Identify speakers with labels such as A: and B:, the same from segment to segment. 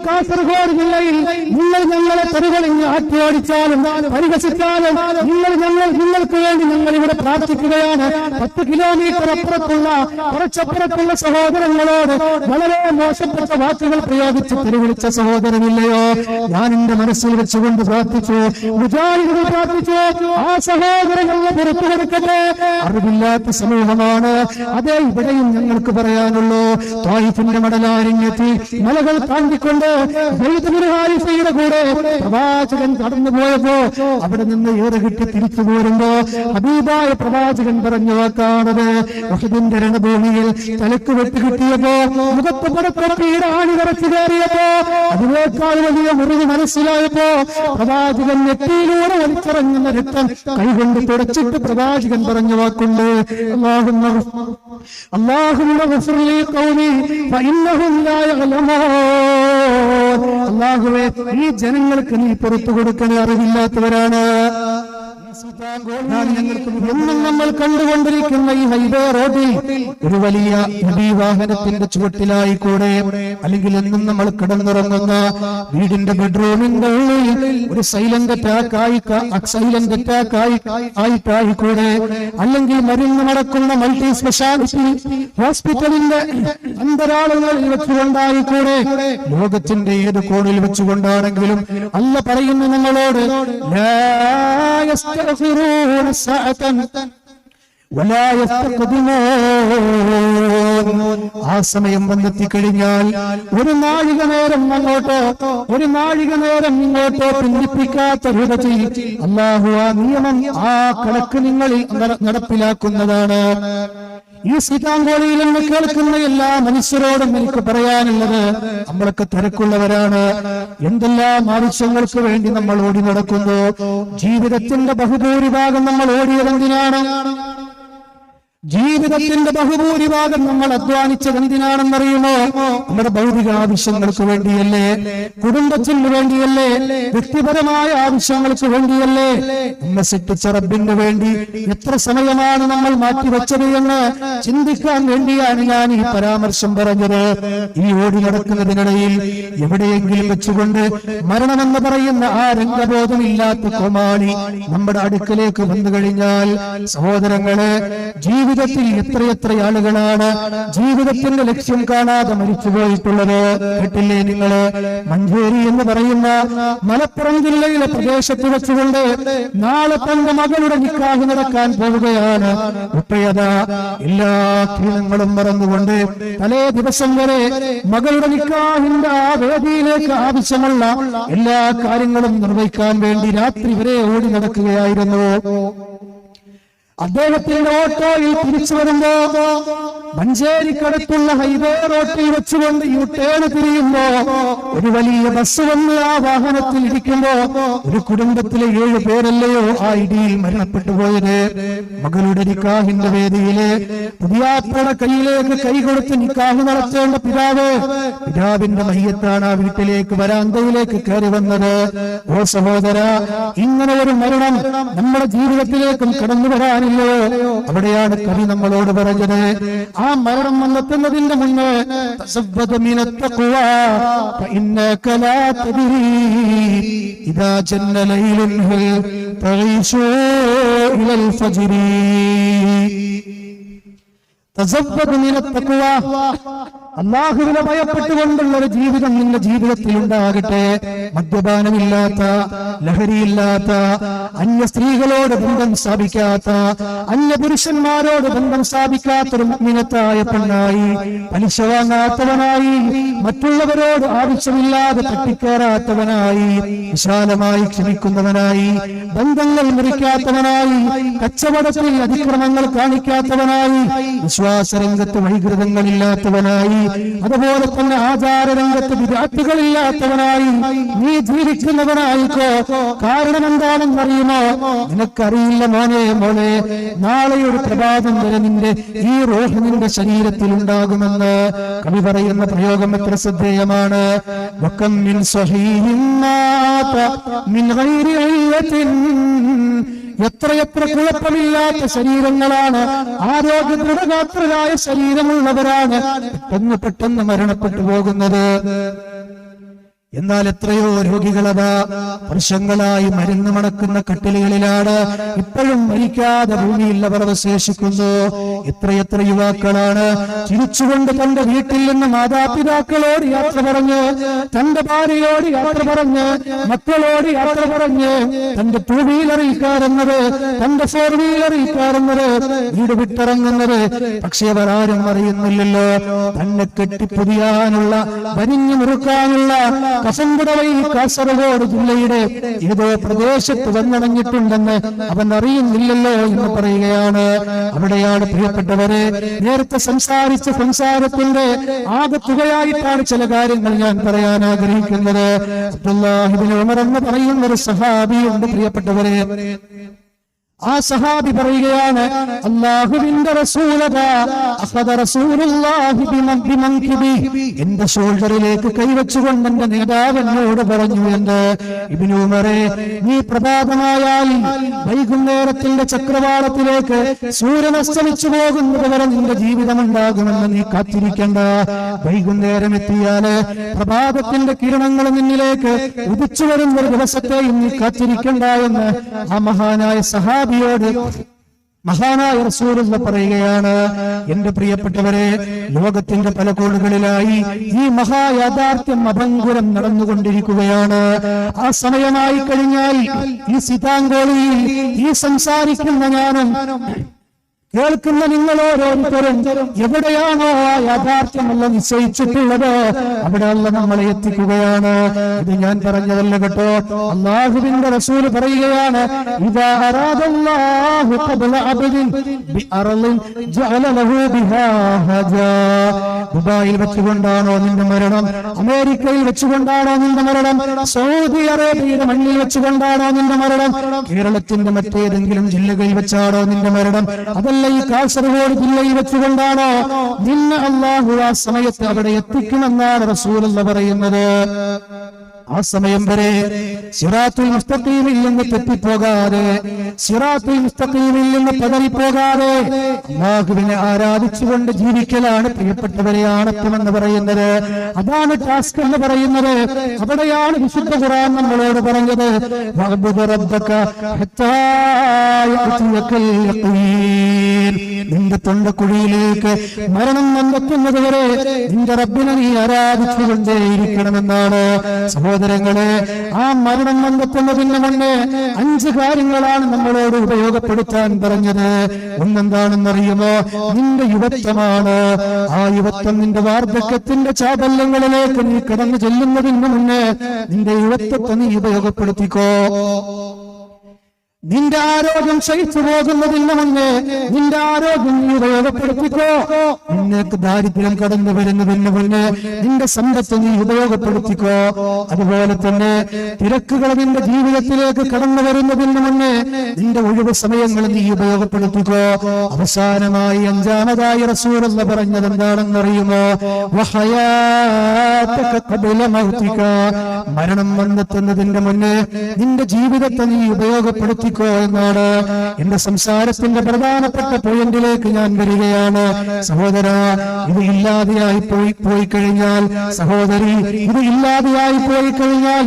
A: കാസർഗോഡ് ജില്ലയിൽ നിങ്ങൾ ഞങ്ങളെ തെരുവളിഞ്ഞ് ആട്ടിയോടിച്ചാലും പരിഹസിച്ചാലും നിങ്ങൾക്ക് വേണ്ടി ഞങ്ങൾ ഇവിടെ പ്രാർത്ഥിക്കുകയാണ്. 10 കിലോമീറ്റർ അപ്പുറത്തുള്ള കുറച്ചപ്പുറത്തുള്ള സഹോദരങ്ങളോട് വളരെ മോശപ്പെട്ട വാക്കുകൾ പ്രയോഗിച്ച് തെരുവിളിച്ച സഹോദരനില്ലയോ? ഞാൻ എന്റെ മനസ്സിൽ വെച്ചുകൊണ്ട് പ്രാർത്ഥിച്ചു, മുജാഹിദുകൾ പ്രാർത്ഥിച്ചു, ആ സഹോദരങ്ങളെ പുറത്തു കൊടുക്കട്ടെ. അറിവില്ലാത്ത സമൂഹമാണ്. അതേ ഇവിടെയും ഞങ്ങൾക്ക് പറയാനുള്ളൂ. ത്വായിഫിന്റെ മടലാരണ്യത്തിൽ മലകൾ താണ്ടിക്കൊണ്ട് ഹാരിഫയുടെ കൂടെ പ്രവാചകൻ കടന്നുപോയപ്പോ അവിടെ നിന്ന് ഏറെ കിട്ടി തിരിച്ചു പോരുമ്പോ ഹബീബായ പ്രവാചകൻ പറഞ്ഞു വാക്കാണത്. ഉഹദിന്റെ രണഭൂമിയിൽ തലക്ക് വെട്ട് കിട്ടിയപ്പോ മുഖത്ത് പടപ്പീട ആണി കറച്ചു കയറിയപ്പോ അതിനേക്കാൾ വലിയ മുറിവ് മനസ്സിലായപ്പോ പ്രവാചകൻ നെറ്റിയിലൂടെ വലിച്ചിറങ്ങുന്ന രക്തം കൈകൊണ്ട് തുടച്ചിട്ട് പ്രവാചകൻ പറഞ്ഞു വാക്കുണ്ട്, അല്ലാഹുവേ ഈ ജനങ്ങൾക്ക് നീ പുറത്തു കൊടുക്കണേ, അറിവില്ലാത്തവരാണ്. എന്നും നമ്മൾ കണ്ടുകൊണ്ടിരിക്കുന്ന ഈ ഹൈവേ റോഡിൽ ഒരു വലിയ വാഹനത്തിന്റെ ചുവട്ടിലായിക്കൂടെ, അല്ലെങ്കിൽ എന്നും നമ്മൾ കിടന്നിറങ്ങുന്ന വീടിന്റെ ബെഡ്റൂമിന്റെ ഉള്ളിൽ ഒരു സൈലന്റ് അറ്റാക്ക് ആയിട്ടായിക്കൂടെ, അല്ലെങ്കിൽ മരുന്ന് നടക്കുന്ന മൾട്ടി സ്പെഷ്യാലിറ്റി ഹോസ്പിറ്റലിന്റെ അന്തരാളങ്ങളിൽ വെച്ചുകൊണ്ടായിക്കൂടെ, ലോകത്തിന്റെ ഏത് കോണിൽ വെച്ചുകൊണ്ടാണെങ്കിലും അല്ല പറയുന്നു നമ്മളോട്, ആ സമയം വന്നെത്തിക്കഴിഞ്ഞാൽ ഒരു നാഴിക നേരം അങ്ങോട്ടോ ഒരു നാഴിക നേരം ഇങ്ങോട്ടോ പിന്തിപ്പിക്കാത്ത രൂപത്തിൽ അല്ലാഹു ആ നിയമം ആ കണക്ക് നിങ്ങളിൽ നടപ്പിലാക്കുന്നതാണ്. ഈ സീതാങ്കോളിയിൽ നിന്ന് കേൾക്കുന്ന എല്ലാ മനുഷ്യരോടും എനിക്ക് പറയാനുള്ളത്, നമ്മളൊക്കെ തിരക്കുള്ളവരാണ്. എന്തെല്ലാം ആവശ്യങ്ങൾക്ക് വേണ്ടി നമ്മൾ ഓടി നടക്കുന്നു. ജീവിതത്തിന്റെ ബഹുഭൂരിഭാഗം നമ്മൾ ഓടിയതെന്തിനാണ്? ജീവിതത്തിന്റെ ബഹുഭൂരിഭാഗം നമ്മൾ അധ്വാനിച്ചത് എന്തിനാണെന്നറിയുമോ? നമ്മുടെ ഭൗതിക ആവശ്യങ്ങൾക്ക് വേണ്ടിയല്ലേ? കുടുംബത്തിന് വേണ്ടിയല്ലേ? വ്യക്തിപരമായ ആവശ്യങ്ങൾക്ക് വേണ്ടിയല്ലേ? നമ്മെ സൃഷ്ടിച്ച റബ്ബിന് വേണ്ടി എത്ര സമയമാണ് നമ്മൾ മാറ്റിവെച്ചത് എന്ന് ചിന്തിക്കാൻ വേണ്ടിയാണ് ഞാൻ ഈ പരാമർശം പറഞ്ഞത്. ഈ ഓടി നടക്കുന്നതിനിടയിൽ എവിടെയെങ്കിലും വെച്ചുകൊണ്ട് മരണമെന്ന് പറയുന്ന ആ രംഗബോധമില്ലാത്ത കോമാളി നമ്മുടെ അടുക്കലേക്ക് വന്നു കഴിഞ്ഞാൽ, സഹോദരങ്ങളെ, ജീവിതത്തിൽ എത്രയെത്ര ആളുകളാണ് ജീവിതത്തിന്റെ ലക്ഷ്യം കാണാതെ മരിച്ചുപോയിട്ടുള്ളത്. കേട്ടില്ലേ നിങ്ങള്? മഞ്ചേരി എന്ന് പറയുന്ന മലപ്പുറം ജില്ലയിലെ പ്രദേശത്ത് വെച്ചുകൊണ്ട് നാളെ തന്റെ മകളുടെ നിക്കാഹ് നടക്കാൻ പോവുകയാണ്. ഉപ്പയത എല്ലാ ക്ഷീണങ്ങളും മറന്നുകൊണ്ട് തലേ ദിവസം വരെ മകളുടെ നിക്കാഹിന്റെ ആ വേദിയിലേക്ക് ആവശ്യമുള്ള എല്ലാ കാര്യങ്ങളും നിർവഹിക്കാൻ വേണ്ടി രാത്രി വരെ ഓടി നടക്കുകയായിരുന്നു. അദ്ദേഹത്തിന്റെ ഓട്ടോയിൽ തിരിച്ചു വരുമ്പോ മഞ്ചേരിക്കടുത്തുള്ള ഹൈവേ റോഡിൽ വെച്ചുകൊണ്ട് യു-ടേൺ തിരിയുമ്പോ ഒരു വലിയ ബസ് വന്ന് ആ വാഹനത്തിൽ ഇരിക്കുമ്പോ ഒരു കുടുംബത്തിലെ 7 പേരല്ലയോ ആ ഇടിയിൽ മരണപ്പെട്ടു പോയത്. മകളുടെ നിക്കാഹിന്റെ വേദിയില് പുതിയാപ്പയുടെ കയ്യിലേക്ക് കൈകൊടുത്ത് നിക്കാഹ് നടത്തേണ്ട പിതാവിന്റെ മയ്യത്താണ് ആ വീട്ടിലേക്ക് വരാന്തയിലേക്ക് കയറി വന്നത്. ഓ സഹോദര, ഇങ്ങനെ ഒരു മരണം നമ്മുടെ ജീവിതത്തിലേക്കും കടന്നു വരാനില്ല. അവിടെയാണ് കവി നമ്മളോട് പറഞ്ഞത്, ആ മരണം വന്നെത്തുന്നതിന്റെ മുന്നേ ഇദാ ജന്ന ലൈലുൻ തഈശു ഇലൽ ഫജ്രി തസബ്ബദ് മിന തഖ്വ. അല്ലാഹുവിനെ ഭയപ്പെട്ടുകൊണ്ടുള്ള ഒരു ജീവിതം നിന്റെ ജീവിതത്തിൽ ഉണ്ടാകട്ടെ. മദ്യപാനമില്ലാത്ത, ലഹരിയില്ലാത്ത, അന്യ സ്ത്രീകളോട് ബന്ധം സ്ഥാപിക്കാത്ത, അന്യ പുരുഷന്മാരോട് ബന്ധം സ്ഥാപിക്കാത്തൊരു മുഅ്മിനത്തായ പെണ്ണായി, പലിശ വാങ്ങാത്തവനായി, മറ്റുള്ളവരോട് ആവശ്യമില്ലാതെ തട്ടിക്കേറാത്തവനായി, വിശാലമായി ക്ഷമിക്കുന്നവനായി, ബന്ധങ്ങൾ മുറിക്കാത്തവനായി, കച്ചവടത്തിൽ അതിക്രമങ്ങൾ കാണിക്കാത്തവനായി, വിശ്വാസരംഗത്ത് വൈകൃതങ്ങളില്ലാത്തവനായി, അതുപോലെ തന്നെ ആചാരരംഗത്ത് വിദഗ്ധകളില്ലാത്തവനായി നീ ജീവിക്കുന്നവനായിക്കോ. കാരണം എന്താണെന്നറിയുമോ? നിനക്കറിയില്ല മോനെ, നാളെ ഒരു പ്രഭാതം വരെ നിന്റെ ഈ റൂഹ് നിന്റെ ശരീരത്തിൽ ഉണ്ടാകുമെന്ന്. കവി പറയുന്ന പ്രയോഗം എത്ര ശ്രദ്ധേയമാണ്. വകം മിൻ സ്വഹീഹിൻ മാത മിൻ ഗൈരി ഇല്ലത്തിൻ. എത്രയെത്ര കുഴപ്പമില്ലാത്ത ശരീരങ്ങളാണ്, ആരോഗ്യ ദൃഢഗാത്രരായ ശരീരമുള്ളവരാണ് പെട്ടെന്ന് മരണപ്പെട്ടു പോകുന്നത്. എന്നാൽ എത്രയോ രോഗികളതാ വർഷങ്ങളായി മരുന്ന് മണക്കുന്ന കട്ടിലുകളിലാണ്, ഇപ്പോഴും മരിക്കാതെ ഭൂമിയിൽ അവർ അവശേഷിക്കുന്നു. എത്രയെത്ര യുവാക്കളാണ് ചിരിച്ചുകൊണ്ട് തന്റെ വീട്ടിൽ നിന്ന് മാതാപിതാക്കളോട് യാത്ര പറഞ്ഞ്, തന്റെ ഭാര്യയോട് യാത്ര പറഞ്ഞ്, മക്കളോട് യാത്ര പറഞ്ഞ്, തന്റെ ടൂ വീലർ ഇക്കാറുന്നത്, തന്റെ ഫോർ വീലർ ഇക്കാറുന്നത്, വീട് വിട്ടിറങ്ങുന്നത്. പക്ഷെ അവർ ആരും അറിയുന്നില്ലല്ലോ, തന്നെ കെട്ടിപ്പൊതിയാനുള്ള, വരിഞ്ഞു മുറുക്കാനുള്ള കസമ്പുടവൈ കാസർഗോഡ് ജില്ലയുടെ ഏതോ പ്രദേശത്ത് വന്നണഞ്ഞിട്ടുണ്ടെന്ന് അവൻ അറിയുന്നില്ലല്ലോ എന്ന് പറയുകയാണ്. അവിടെയാണ് പ്രിയപ്പെട്ടവരെ നേരത്തെ സംസാരിച്ച സംസാരത്തിന്റെ ആകത്തുകയായിട്ടാണ് ചില കാര്യങ്ങൾ ഞാൻ പറയാൻ ആഗ്രഹിക്കുന്നത്. അബ്ദുല്ലാഹ് ഇബ്നു ഉമർ എന്ന് പറയുന്ന ഒരു സഹാബിയുണ്ട് പ്രിയപ്പെട്ടവരെ. ആ സഹാബി പറയുകയാണ്, അല്ലാഹുവിന്റെ റസൂലതാ അഖദ റസൂലുള്ളാഹി ബിമൻകിബി, എന്റെ ഷോൾഡറിലേക്ക് കൈവച്ചുകൊണ്ട് എന്റെ നേതാവ് എന്നോട് പറഞ്ഞു, എന്റെ ഇബ്നു ഉമറേ, നീ പ്രഭാതമായാൽ വൈകുന്നേരത്തിന്റെ ചക്രവാളത്തിലേക്ക് സൂര്യൻ അസ്തമിച്ചു പോകുന്നത് വരെ നിന്റെ ജീവിതം ഉണ്ടാകുമെന്ന് നീ കാത്തിരിക്കണ്ട. വൈകുന്നേരം എത്തിയാല് പ്രഭാതത്തിന്റെ കിരണങ്ങൾ നിന്നിലേക്ക് ഉദിച്ചു വരുന്ന ഒരു ദിവസത്തെയും നീ കാത്തിരിക്കണ്ട എന്ന് ആ മഹാനായ സഹാബി മഹാനായ റസൂലുള്ള പറയുകയാണ്. എന്റെ പ്രിയപ്പെട്ടവരെ, ലോകത്തിന്റെ പല കോണുകളിലായി ഈ മഹായാഥാർത്ഥ്യം അഭംഗുരം നടന്നുകൊണ്ടിരിക്കുകയാണ്. ആ സമയമായി കഴിഞ്ഞാൽ ഈ സിതാങ്കോളിയിൽ ഈ സംസാരിക്കുന്ന ഞാനും കേൾക്കുന്ന നിങ്ങളോരോരുത്തരും എവിടെയാണോ ആ യാഥാർത്ഥ്യമല്ല നിശ്ചയിച്ചിട്ടുള്ളത് അവിടെ അല്ല നമ്മളെ എത്തിക്കുകയാണ്. ഇത് ഞാൻ പറഞ്ഞതല്ല കേട്ടോ, അല്ലാഹുവിന്റെ റസൂൽ പറയുകയാണ്, ഇദാ അറാദല്ലാഹു ഖബ്ല അബ്ദിൻ ബിഅർളിൻ ജഅല ലഹു ബിഹാ ഹജാ. ദുബായിൽ വെച്ചുകൊണ്ടാണോ നിന്റെ മരണം? അമേരിക്കയിൽ വെച്ചുകൊണ്ടാണോ നിന്റെ മരണം? സൗദി അറേബ്യയുടെ മണ്ണിൽ വെച്ചുകൊണ്ടാണോ നിന്റെ മരണം? കേരളത്തിന്റെ മറ്റേതെങ്കിലും ജില്ലകളിൽ വെച്ചാണോ നിന്റെ മരണം? അതല്ല ഈ കാസർഗോഡ് ജില്ലയിൽ വെച്ചുകൊണ്ടാണോ? നിന്നെ അല്ലാഹു ആ സമയത്ത് അവിടെ എത്തിക്കുമെന്നാണ് റസൂലുള്ള പറയുന്നത്. ആ സമയം വരെ സിറാത്തുൽ മുസ്തഖീമിൽ നിന്ന് തെറ്റിപ്പോകാതെ, സിറാത്തുൽ മുസ്തഖീമിൽ നിന്ന് പതറിപ്പോകാതെ അല്ലാഹുവിനെ ആരാധിച്ചുകൊണ്ട് ജീവിക്കലാണ് പ്രിയപ്പെട്ടവരെ ആണത്വമെന്ന് പറയുന്നത്. അതാണ് ടാസ്ക് എന്ന് പറയുന്നത്. അവിടെയാണ് വിശുദ്ധ ഖുർആൻ നമ്മളോട് പറഞ്ഞത്, വഅബ്ദു റബ്ബക ഹത്താ യഅതിയകൽ യഖീൻ. നിന്റെ തൊണ്ടക്കുഴിയിലേക്ക് മരണം വന്നെത്തുന്നത് വരെ നിന്റെ റബ്ബിനെ നീ ആരാധിച്ചുകൊണ്ടേയിരിക്കണമെന്നാണ്. സഹോദരങ്ങളെ, ആ മരണം വന്നെത്തുന്നതിന് മുന്നേ 5 കാര്യങ്ങളാണ് നമ്മളോട് ഉപയോഗപ്പെടുത്താൻ പറഞ്ഞത്. ഒന്നെന്താണെന്നറിയുമോ? നിന്റെ യുവത്വമാണ്. ആ യുവത്വം നിന്റെ വാർദ്ധക്യത്തിന്റെ ചാബല്യങ്ങളിലേക്ക് നീ കടന്നു ചെല്ലുന്നതിന് മുന്നേ നിന്റെ യുവത്വത്തെ നീ ഉപയോഗപ്പെടുത്തിക്കോ. നിന്റെ ആരോഗ്യം ക്ഷയിച്ചു പോകുന്നതിന് മുന്നേ നിന്റെ ആരോഗ്യം നീ ഉപയോഗപ്പെടുത്തിക്കോ. നിന്നേക്ക് ദാരിദ്ര്യം കടന്നു വരുന്നതിന് മുന്നേ നിന്റെ സമ്പത്ത് നീ ഉപയോഗപ്പെടുത്തിക്കോ. അതുപോലെ തന്നെ തിരക്കുകൾ നിന്റെ ജീവിതത്തിലേക്ക് കടന്നു വരുന്നതിന് മുന്നേ നിന്റെ ഒഴിവ് സമയങ്ങൾ നീ ഉപയോഗപ്പെടുത്തിക്കോ. അവസാനമായി 5-ാമതായി റസൂലുള്ള പറഞ്ഞത് എന്താണെന്നറിയുമോ? വഹയാതക ഖബ്ല മൗതിക. മരണം വന്നെത്തുന്നതിന്റെ മുന്നേ നിന്റെ ജീവിതത്തെ നീ ഉപയോഗപ്പെടുത്തി എന്നാണ്. എന്റെ സംസാരത്തിന്റെ പ്രധാനപ്പെട്ട പോയിന്റിലേക്ക് ഞാൻ വരികയാണ്. സഹോദര, ഇത് ഇല്ലാതെയായി പോയി കഴിഞ്ഞാൽ, സഹോദരി, ഇത് ഇല്ലാതെയായി പോയി കഴിഞ്ഞാൽ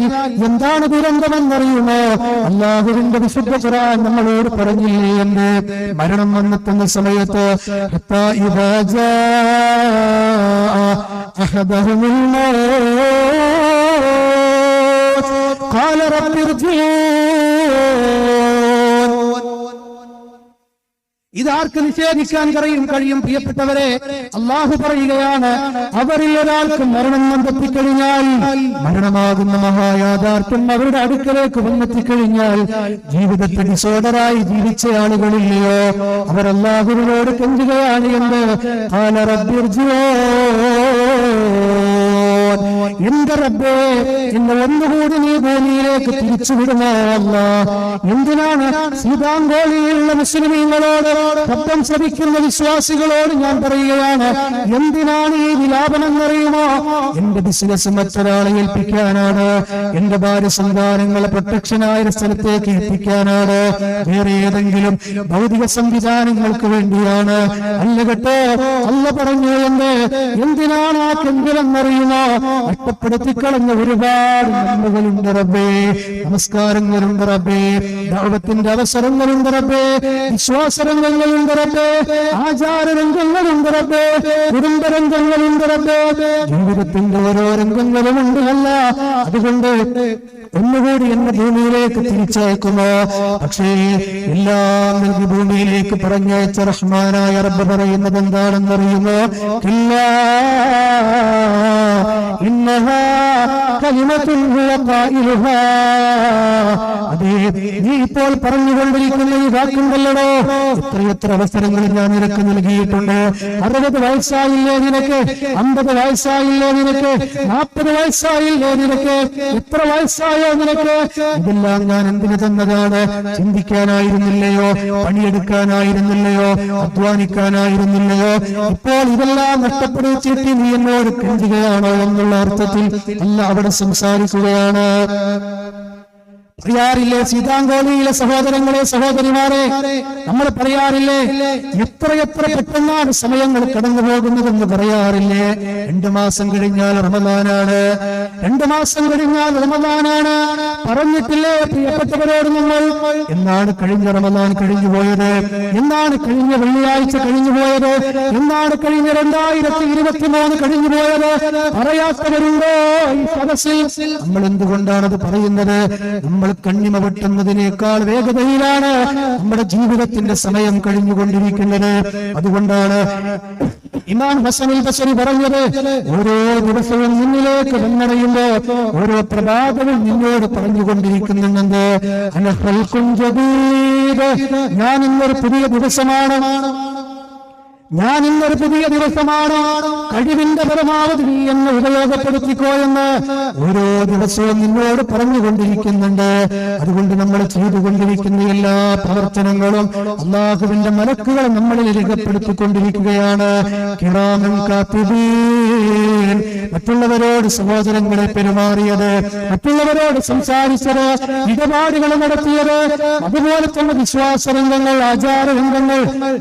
A: എന്താണ് ദുരന്തമെന്നറിയുമോ? അല്ലാഹുവിന്റെ വിശുദ്ധ ഖുർആൻ നമ്മളോട് പറഞ്ഞില്ലേ, എന്റെ മരണം വന്നെത്തുന്ന സമയത്ത് ഹത്താ ഇദാ ജാഅ അഹദഹുൽ മൗത്ത് ഖാല റബ്ബി ഇർജിഊൻ. ഇതാർക്ക് നിഷേധിക്കാൻ കഴിയും പ്രിയപ്പെട്ടവരെ? അല്ലാഹു പറയുകയാണ്, അവരിൽ ഒരാൾക്ക് മരണം വന്നെത്തിക്കഴിഞ്ഞാൽ, മരണമാകുന്ന മഹായാഥാർത്ഥ്യം അവരുടെ അടുക്കലേക്ക് വന്നെത്തിക്കഴിഞ്ഞാൽ, ജീവിതത്തെ ഡിസോർഡറായി ജീവിച്ച ആളുകളില്ലയോ, അവർ അല്ലാഹുവിനോട് കെഞ്ചുകയാണ് എന്ന് ഖാല റബ്ബി ഇർജിഊൻ. എന്റെ റബ്ബേ, എന്നെ ഒന്നുകൂടി നീ ഭൂമിയിലേക്ക് തിരിച്ചുവിടുമോ അല്ലാഹ്. എന്തിനാണ് സീതാങ്കോളിയിലുള്ള മുസ്ലിമീങ്ങളോട്, ശബ്ദം ശ്രവിക്കുന്ന വിശ്വാസികളോട് ഞാൻ പറയുകയാണ്, എന്തിനാണ് ഈ വിലാപനമെന്നറിയുമോ? എന്റെ ബിസിനസ് മറ്റൊരാളെ ഏൽപ്പിക്കാനാണ്, എന്റെ ഭാര്യ സന്താനങ്ങളെ പ്രൊട്ടക്ഷനായ സ്ഥലത്തേക്ക് എത്തിക്കാനാണ്, വേറെ ഏതെങ്കിലും ഭൗതിക സംവിധാനങ്ങൾക്ക് വേണ്ടിയാണ്. അല്ല കേട്ടോ, അല്ല പറഞ്ഞു എന്തിനാണ് ആ കെങ്കിലെന്നറിയുമോ? നഷ്ടപ്പെടുത്തിക്കളഞ്ഞ ഒരുപാട് നന്മകളുണ്ട് റബ്ബേ, നമസ്കാരങ്ങളുണ്ട് റബ്ബേ, ദഅവത്തിന്റെ അവസരങ്ങളുണ്ട് റബ്ബേ, വിശ്വാസരംഗങ്ങളുണ്ട് റബ്ബേ, ആചാരരംഗങ്ങളുണ്ട് റബ്ബേ, കുടുംബരംഗങ്ങളുണ്ട് റബ്ബേ, ജീവിതത്തിന്റെ ഓരോ രംഗങ്ങളുമുണ്ട് അല്ല. അതുകൊണ്ട് ഒന്നുകൂടി എന്നെ ഭൂമിയിലേക്ക് തിരിച്ചയക്കുന്നു. പക്ഷേ എല്ലാം നൽകി ഭൂമിയിലേക്ക് പറഞ്ഞയച്ച റഹ്മാനായ റബ്ബ് പറയുന്നത് എന്താണെന്നറിയുമോ? ഇല്ലാ ഇന്നഹാ കലിമത്തുൻ ഹുവ ഖായിലുഹാ. അതേ, നീ ഇപ്പോൾ പറഞ്ഞുകൊണ്ടിരിക്കുന്ന ഈ വാക്കുണ്ടല്ലോ, എത്രയെത്ര അവസരങ്ങൾ ഞാൻ നിനക്ക് നൽകിയിട്ടുണ്ട്. 60 വയസ്സായില്ലേ നിനക്ക്? 50 വയസ്സായില്ലേ നിനക്ക്? 40 വയസ്സായില്ലേ നിനക്ക്? എത്ര വയസ്സായോ നിനക്ക്? ഇതെല്ലാം ഞാൻ എന്തിനു തന്നതാണ്? ചിന്തിക്കാനായിരുന്നില്ലയോ? പണിയെടുക്കാനായിരുന്നില്ലയോ? അധ്വാനിക്കാനായിരുന്നില്ലയോ? ഇപ്പോൾ ഇതെല്ലാം നഷ്ടപ്പെടുത്തിയിട്ട് നീ എന്നോട് കെഞ്ചുകയാണോ എന്നുള്ള അർത്ഥത്തിൽ അല്ല അവിടെ സംസാരിക്കുകയാണ്. പറയാറില്ലേ സീതാങ്കോളിയിലെ സഹോദരങ്ങളെ, സഹോദരിമാരെ, നമ്മൾ പറയാറില്ലേ എത്രയെത്ര പെട്ടെന്നാണ് സമയങ്ങൾ കടന്നു പോകുന്നതെന്ന് പറയാറില്ലേ? 2 മാസം കഴിഞ്ഞാൽ റമദാനാണ്, 2 മാസം കഴിഞ്ഞാൽ റമദാനാണ്. പറഞ്ഞിട്ടില്ലേ പ്രിയപ്പെട്ടവരോട് നമ്മൾ? എന്നാണ് കഴിഞ്ഞ റമദാൻ കഴിഞ്ഞു പോയത്? എന്നാണ് കഴിഞ്ഞ വെള്ളിയാഴ്ച കഴിഞ്ഞു പോയത്? എന്നാണ് കഴിഞ്ഞ 2023 കഴിഞ്ഞു പോയത്? പറയാത്തവരുണ്ടോ ഈ സദസ്സിൽ? നമ്മൾ എന്തുകൊണ്ടാണത് പറയുന്നത്? നമ്മൾ കണ്ണിമ വെട്ടുന്നതിനേക്കാൾ വേഗതയിലാണ് നമ്മുടെ ജീവിതത്തിന്റെ സമയം കഴിഞ്ഞുകൊണ്ടിരിക്കുന്നത്. അതുകൊണ്ടാണ് ഇമാം ഹസനുൽ ബസരി പറഞ്ഞത്, ഓരോ ദിവസവും നിന്നിലേക്ക് വന്നടയുമ്പോ ഓരോ പ്രഭാതവും നിന്നോട് പറഞ്ഞുകൊണ്ടിരിക്കുന്നുണ്ട്, ഞാൻ ഇന്നൊരു പുതിയ ദിവസമാണ്, ഞാൻ ഇന്നൊരു പുതിയ ദിവസമാണ്, കഴിവിന്റെ പരമാവധി നീ എന്നെ ഉപയോഗപ്പെടുത്തിക്കോ എന്ന് ഓരോ ദിവസവും നിന്നോട് പറഞ്ഞുകൊണ്ടിരിക്കുന്നുണ്ട്. അതുകൊണ്ട് നമ്മൾ ചെയ്തുകൊണ്ടിരിക്കുന്ന എല്ലാ പ്രവർത്തനങ്ങളും അല്ലാഹുവിന്റെ മലക്കുകൾ നമ്മളിൽ രേഖപ്പെടുത്തിക്കൊണ്ടിരിക്കുകയാണ്. കിറാമൻ കാത്തിബീൻ. മറ്റുള്ളവരോട് സഹോദരങ്ങളെ പെരുമാറിയത്, മറ്റുള്ളവരോട് സംസാരിച്ചത്, ഇടപാടുകൾ നടത്തിയത്, അതുപോലെ തന്നെ വിശ്വാസരംഗങ്ങൾ, ആചാരരംഗങ്ങൾ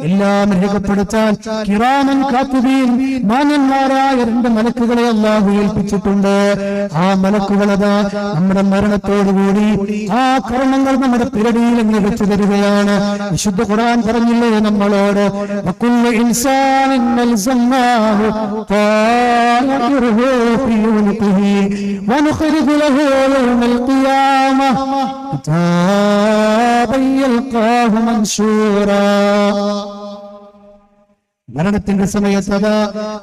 A: എല്ലാം രേഖപ്പെടുത്താൻ കിറാമൻ കാത്തിബീൻ മാന്യന്മാരായ 2 മലക്കുകളെ അല്ലാഹു ഏൽപ്പിച്ചിട്ടുണ്ട്. ആ മലക്കുകളതാ നമ്മുടെ മരണത്തോടുകൂടി ആ കർമ്മങ്ങൾ നമ്മുടെ പിരടിയിൽ അങ്ങ് വെച്ചു തരികയാണ്. വിശുദ്ധ ഖുർആൻ പറഞ്ഞില്ലേ നമ്മളോട്, വകുല്ലു ഇൻസാനിൻ അൽസംനാഹു ത്വാഇറുഹു ഫീ ഉനുഖിഹി വനുഖ്രിജു ലഹു യൗമൽ ഖിയാമഹ കിതാബൻ യൽഖാഹു മൻശൂറാ. മരണത്തിന്റെ സമയത്ത്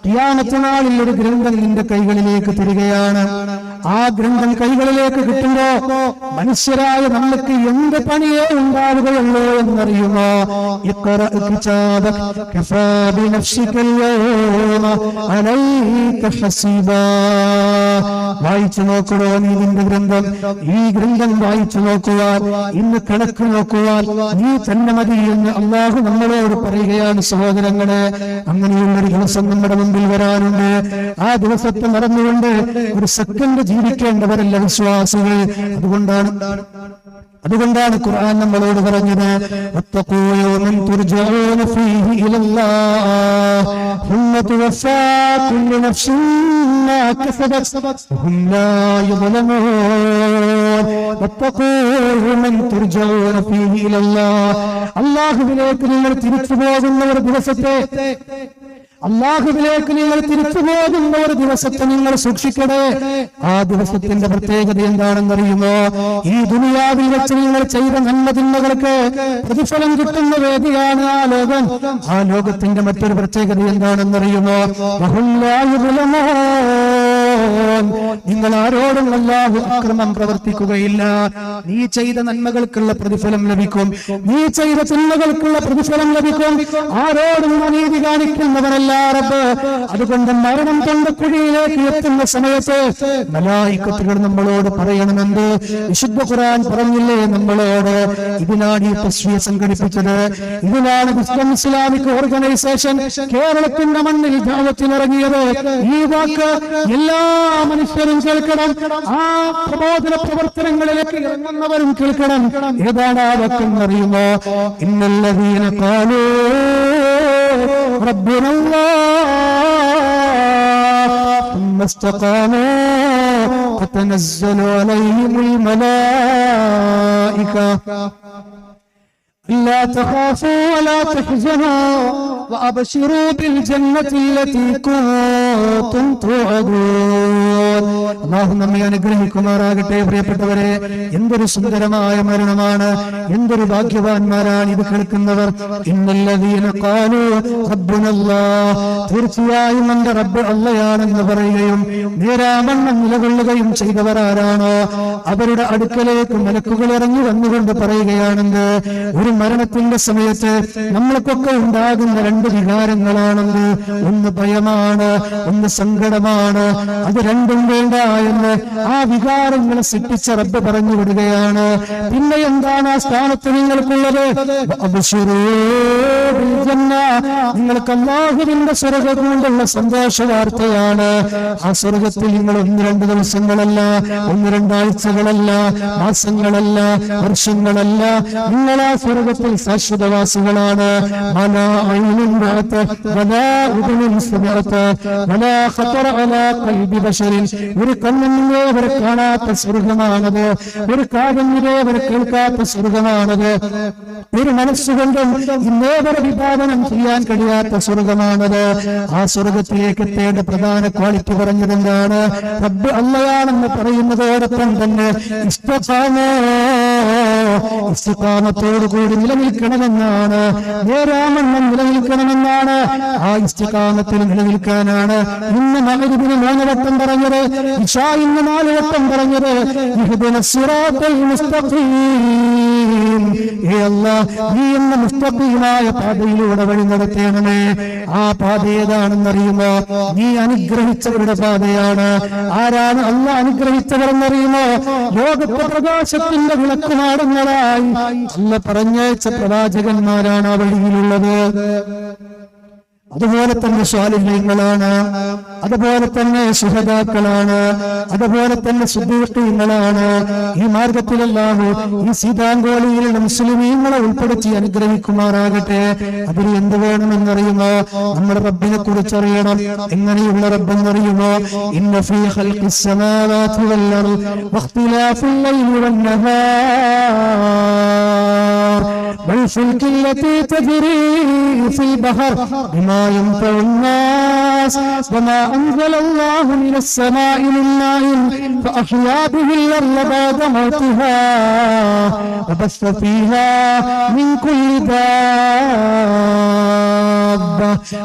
A: ഖിയാമത്ത് നാളിൽ ഒരു ഗ്രന്ഥം നിന്റെ കൈകളിലേക്ക് തരികയാണ്. ആ ഗ്രന്ഥം കൈകളിലേക്ക് കിട്ടുമ്പോ മനുഷ്യരായ നമുക്ക് എന്ത് പണിയേ ഉണ്ടാവുകയുള്ളൂ എന്നറിയുമോ? വായിച്ചു നോക്കണോ നീ നിന്റെ ഗ്രന്ഥം? ഈ ഗ്രന്ഥം വായിച്ചു നോക്കുവാൻ, ഇന്ന് കണക്ക് നോക്കുവാൻ നീ തന്നെ മതി എന്ന് അല്ലാഹു നമ്മളോട് പറയുകയാണ്. സഹോദരങ്ങളെ, അങ്ങനെയുള്ളൊരു ദിവസം നമ്മുടെ മുമ്പിൽ വരാനുണ്ട്. ആ ദിവസത്തെ മറന്നുകൊണ്ട് ഒരു സെക്കൻഡ് ജീവിക്കേണ്ടവരല്ല വിശ്വാസികൾ. അതുകൊണ്ടാണ് ഖുർആൻ നമ്മളോട് പറഞ്ഞത്, വത്തഖൂ യൗമൻ തുർജഊന ഫീഹി ഇലല്ലാഹ് ثم توفى كل نفس ما كسبت وهم لا يظلمون. واتقوا يوما ترجعون فيه الى الله. അല്ലാഹുവിലേക്ക് നിങ്ങൾ തിരിച്ചു പോകുന്ന ഒരു ദിവസത്തെ, അല്ലാഹുവിലേക്ക് നിങ്ങൾ തിരിച്ചു പോകുന്ന ഒരു ദിവസത്തെ നിങ്ങൾ സൂക്ഷിക്കണേ. ആ ദിവസത്തിന്റെ പ്രത്യേകത എന്താണെന്നറിയുമോ? ഈ ദുനിയാവിൽ വെച്ച് നിങ്ങൾ ചെയ്ത നന്മതിന്മകൾക്ക് പ്രതിഫലം കിട്ടുന്ന വേദിയാണ് ആ ലോകം. ആ ലോകത്തിന്റെ മറ്റൊരു പ്രത്യേകത എന്താണെന്നറിയുമോ? നിങ്ങൾ ആരോടും അല്ലാഹു അക്രമം പ്രവർത്തിക്കുകയില്ല. നീ ചെയ്ത നന്മകൾക്കുള്ള പ്രതിഫലം ലഭിക്കും, നീ ചെയ്ത തിന്മകൾക്കുള്ള പ്രതിഫലം ലഭിക്കും. ആരോടും അനീതി കാണിക്കുന്നവനല്ല റബ്ബ്. അതുകൊണ്ട് മരണം കൊണ്ട് കുഴിയിലേക്ക് എത്തുന്ന സമയത്ത് മലായിക്കത്തുകൾ നമ്മളോട് പറയണമെന്ന് വിശുദ്ധ ഖുർആൻ പറഞ്ഞില്ലേ നമ്മളോട്? ഇതിനാണ് ഈ തസ്വിയ സംഘടിപ്പിച്ചത്. ഇതിനാണ് മുസ്ലിം ഇസ്ലാമിക് ഓർഗനൈസേഷൻ കേരളത്തിന്റെ മണ്ണിൽ ദഅവത്തിനിറങ്ങിയത്. ഈ വാക്ക് എല്ലാ മനുഷ്യരും കേൾക്കണം. ആ പ്രബോധന പ്രവർത്തനങ്ങളിലേക്ക് ഇറങ്ങുന്നവരും കേൾക്കണം. ഏതാണ് ആ വാക്കെന്നറിയുമോ? ഇന്നല്ലദീന ഖാലൂ റബ്ബുനല്ലാഹ് ثم استقاموا تتنزل عليهم الملائكة لا تخافوا ولا تحزنوا وأبشروا بالجنة التي كنتم توعدون. അല്ലാഹു നമ്മെ അനുഗ്രഹിക്കുമാറാകട്ടെ. പ്രിയപ്പെട്ടവരെ, എന്തൊരു സുന്ദരമായ മരണമാണ്, എന്തൊരു ഭാഗ്യവാന്മാരാണ് ഇത് കേൾക്കുന്നവർ. ഇന്നല്ലദീന ഖാലൂ റബ്ബുനല്ലാഹ്, തീർച്ചയായും നമ്മുടെ റബ്ബ് അല്ലാഹയാണെന്ന് പറയുകയും നേരാവണ്ണം നിലകൊള്ളുകയും ചെയ്തവർ ആരാണോ അവരുടെ അടുക്കലേക്ക് മലക്കുകൾ ഇറങ്ങി വന്നുകൊണ്ട് പറയുകയാണെന്ന്. ഒരു മരണത്തിന്റെ സമയത്ത് നമ്മൾക്കൊക്കെ ഉണ്ടാകുന്ന രണ്ട് വികാരങ്ങളാണെന്ന്. ഒന്ന് ഭയമാണ്, ഒന്ന് സങ്കടമാണ്. അത് രണ്ടും വേണ്ട എന്ന് ആ വികാരങ്ങളെ സൃഷ്ടിച്ച റബ്ബ് പറഞ്ഞു വിടുകയാണ്. പിന്നെ എന്താണ് ആ സ്ഥാനത്ത് നിങ്ങൾക്കുള്ളത്? നിങ്ങൾക്ക് അല്ലാഹുവിന്റെ സ്വർഗ്ഗം കൊണ്ടുള്ള സന്തോഷ വാർത്തയാണ്. ആ സ്വർഗത്തിൽ നിങ്ങൾ 1-2 ദിവസങ്ങളല്ല, 1-2 ആഴ്ചകളല്ല, മാസങ്ങളല്ല, വർഷങ്ങളല്ല, നിങ്ങൾ ആ സ്വർഗത്തിൽ ശാശ്വതവാസികളാണ്. ഒരു കണ്ണിനെ അവർ കാണാത്ത സ്വർഗമാണത്, ഒരു കാതിനെ അവർ കേൾക്കാത്ത സ്വർഗമാണത്, ഒരു മനസ്സുകൊണ്ടും ഇന്നേവരെ വിഭാവനം ചെയ്യാൻ കഴിയാത്ത സ്വർഗമാണത്. ആ സ്വർഗത്തിലേക്ക് എത്തേണ്ട പ്രധാന ക്വാളിറ്റി പറഞ്ഞത് എന്താണ്? റബ്ബ് അല്ലാഹയാണെന്ന് പറയുന്നതോടൊപ്പം തന്നെ ഇസ്തിഖാമത്തോടുകൂടി നിലനിൽക്കണമെന്നാണ്, നേരാവണ്ണം നിലനിൽക്കണമെന്നാണ്. ആ ഇസ്തിഖാമത്തിൽ നിലനിൽക്കാനാണ് ഇന്ന് മഗ്‌രിബിന് 3 വട്ടം പറഞ്ഞത്, ഇശാഇന് 4 വട്ടം പറഞ്ഞത്. ഇഹ്ദിനസ് സിറാത്തൽ മുസ്തഖീം, ഹേ അല്ലാഹ്, നീ എന്ന മുസ്തഖീമായ പാതയിലൂടെ വഴി നടത്തണമേ. ആ പാത ഏതാണെന്നറിയുമോ? നീ അനുഗ്രഹിച്ചവരുടെ പാതയാണ്. ആരാണ് അല്ലാഹ് അനുഗ്രഹിച്ചവരെന്നറിയുമോ? ലോകത്തെ പ്രകാശത്തിന്റെ വിളക്കുമാടങ്ങളായി അല്ലാഹ് പറഞ്ഞയച്ച പ്രവാചകന്മാരാണ് ആ വഴിയിലുള്ളത്. അതുപോലെ തന്നെ സ്വാലിഹീങ്ങളാണ്, അതുപോലെ തന്നെ ശുഹദാക്കളാണ്, അതുപോലെ തന്നെ സിദ്ദീഖീങ്ങളാണ്. ഈ മാർഗത്തിൽ അല്ലാഹു ഈ സീതാങ്കോളിയിലുള്ള മുസ്ലിമീങ്ങളെ ഉൾപ്പെടുത്തി അനുഗ്രഹിക്കുമാറാകട്ടെ. അതിൽ എന്ത് വേണമെന്നറിയുമോ? നമ്മുടെ റബ്ബിനെ കുറിച്ചറിയണം. എങ്ങനെയുള്ള റബ്ബെന്നറിയുമോ? ഇന്ന ഫീ ഖൽഖിസ് സമാവാതി വൽ അർദി വഖ്തിലാഫിൽ ലൈലി വൻ നഹാർ والفلك التي تجري في البحر بما ينفع الناس وما أنزل الله من السماء من ماء فأحيا به الأرض بعد موتها وبث فيها من كل دابة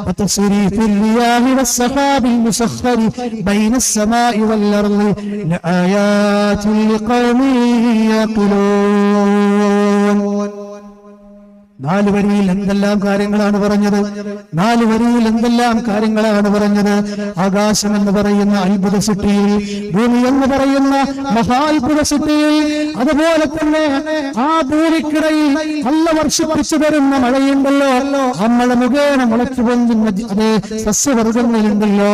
A: وتصريف الرياح والسحاب المسخر بين السماء والأرض لآيات لقوم يعقلون. 4 വരിയിൽ എന്തെല്ലാം കാര്യങ്ങളാണ് പറഞ്ഞത്? 4 വരിയിൽ എന്തെല്ലാം കാര്യങ്ങളാണ് പറഞ്ഞത്? ആകാശം എന്ന് പറയുന്ന അത്ഭുത സൃഷ്ടിയിൽ, ഭൂമി എന്ന് പറയുന്ന മഹാത്ഭുത സൃഷ്ടിയിൽ, അതുപോലെ തന്നെ ആ ഭൂമിക്കിടയിൽ അല്ല വർഷിപ്പിച്ചു തരുന്ന മഴയുണ്ടല്ലോ, ആ മഴ മുഖേന മുളച്ചു പൊങ്ങുന്ന അതേ സസ്യവർഗങ്ങളുണ്ടല്ലോ,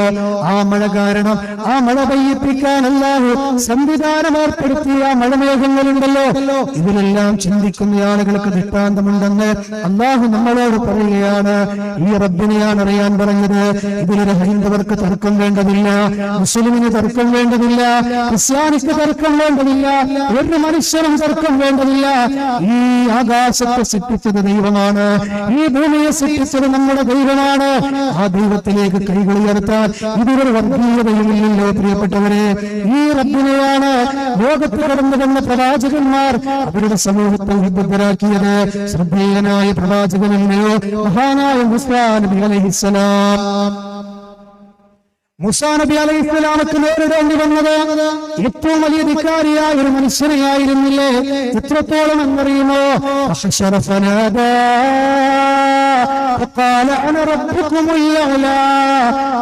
A: ആ മഴ കാരണം ആ മഴ പെയ്യിപ്പിക്കാൻ അല്ലാഹു സംവിധാനം ഏർപ്പെടുത്തിയ മഴമേഘങ്ങളുണ്ടല്ലോ. ഇതിലെല്ലാം ചിന്തിക്കുന്ന ആളുകൾക്ക് ദൃഷ്ടാന്തമുണ്ടെന്ന് അല്ലാഹു നമ്മളോട് പറയുകയാണ്. ഈ റബ്ബിനെയാണ് അറിയാൻ പറഞ്ഞത്. ഇതിലൊരു ഹൈന്ദവർക്ക് തർക്കം വേണ്ടതില്ല, മുസ്ലിമിന് തർക്കം വേണ്ടതില്ല, ക്രിസ്ത്യാനിക്ക് തർക്കം വേണ്ടതില്ല, ഒരു മനുഷ്യനും തർക്കം വേണ്ടതില്ല. ഈ ആകാശത്തെ സൃഷ്ടിച്ചത് ദൈവമാണ്, ഈ ഭൂമിയെ സൃഷ്ടിച്ചത് നമ്മുടെ ദൈവമാണ്. ആ ദൈവത്തിലേക്ക് കൈകൾ ഉയർത്താൻ ഇതിലൊരു വർഗീയതയുമില്ലല്ലോ പ്രിയപ്പെട്ടവരെ. ഈ റബ്ബിനെയാണ് ലോകത്ത് കടന്നു വന്ന പ്രവാചകന്മാർ അവരുടെ സമൂഹത്തെ ഉദ്ബുദ്ധരാക്കിയത്. ശ്രദ്ധേയനായ പ്രവാചകനല്ലയോ മഹാനായ മൂസാ നബി അലൈഹിസ്സലാം. മൂസാ നബി അലൈഹിസ്സലാമക്ക് നേരിടേണ്ടി വന്നത് ഏറ്റവും വലിയ ധിക്കാരിയായ ഒരു മനുഷ്യനെയായിരുന്നില്ലേ? എത്രത്തോളം എന്നറിയുമോ?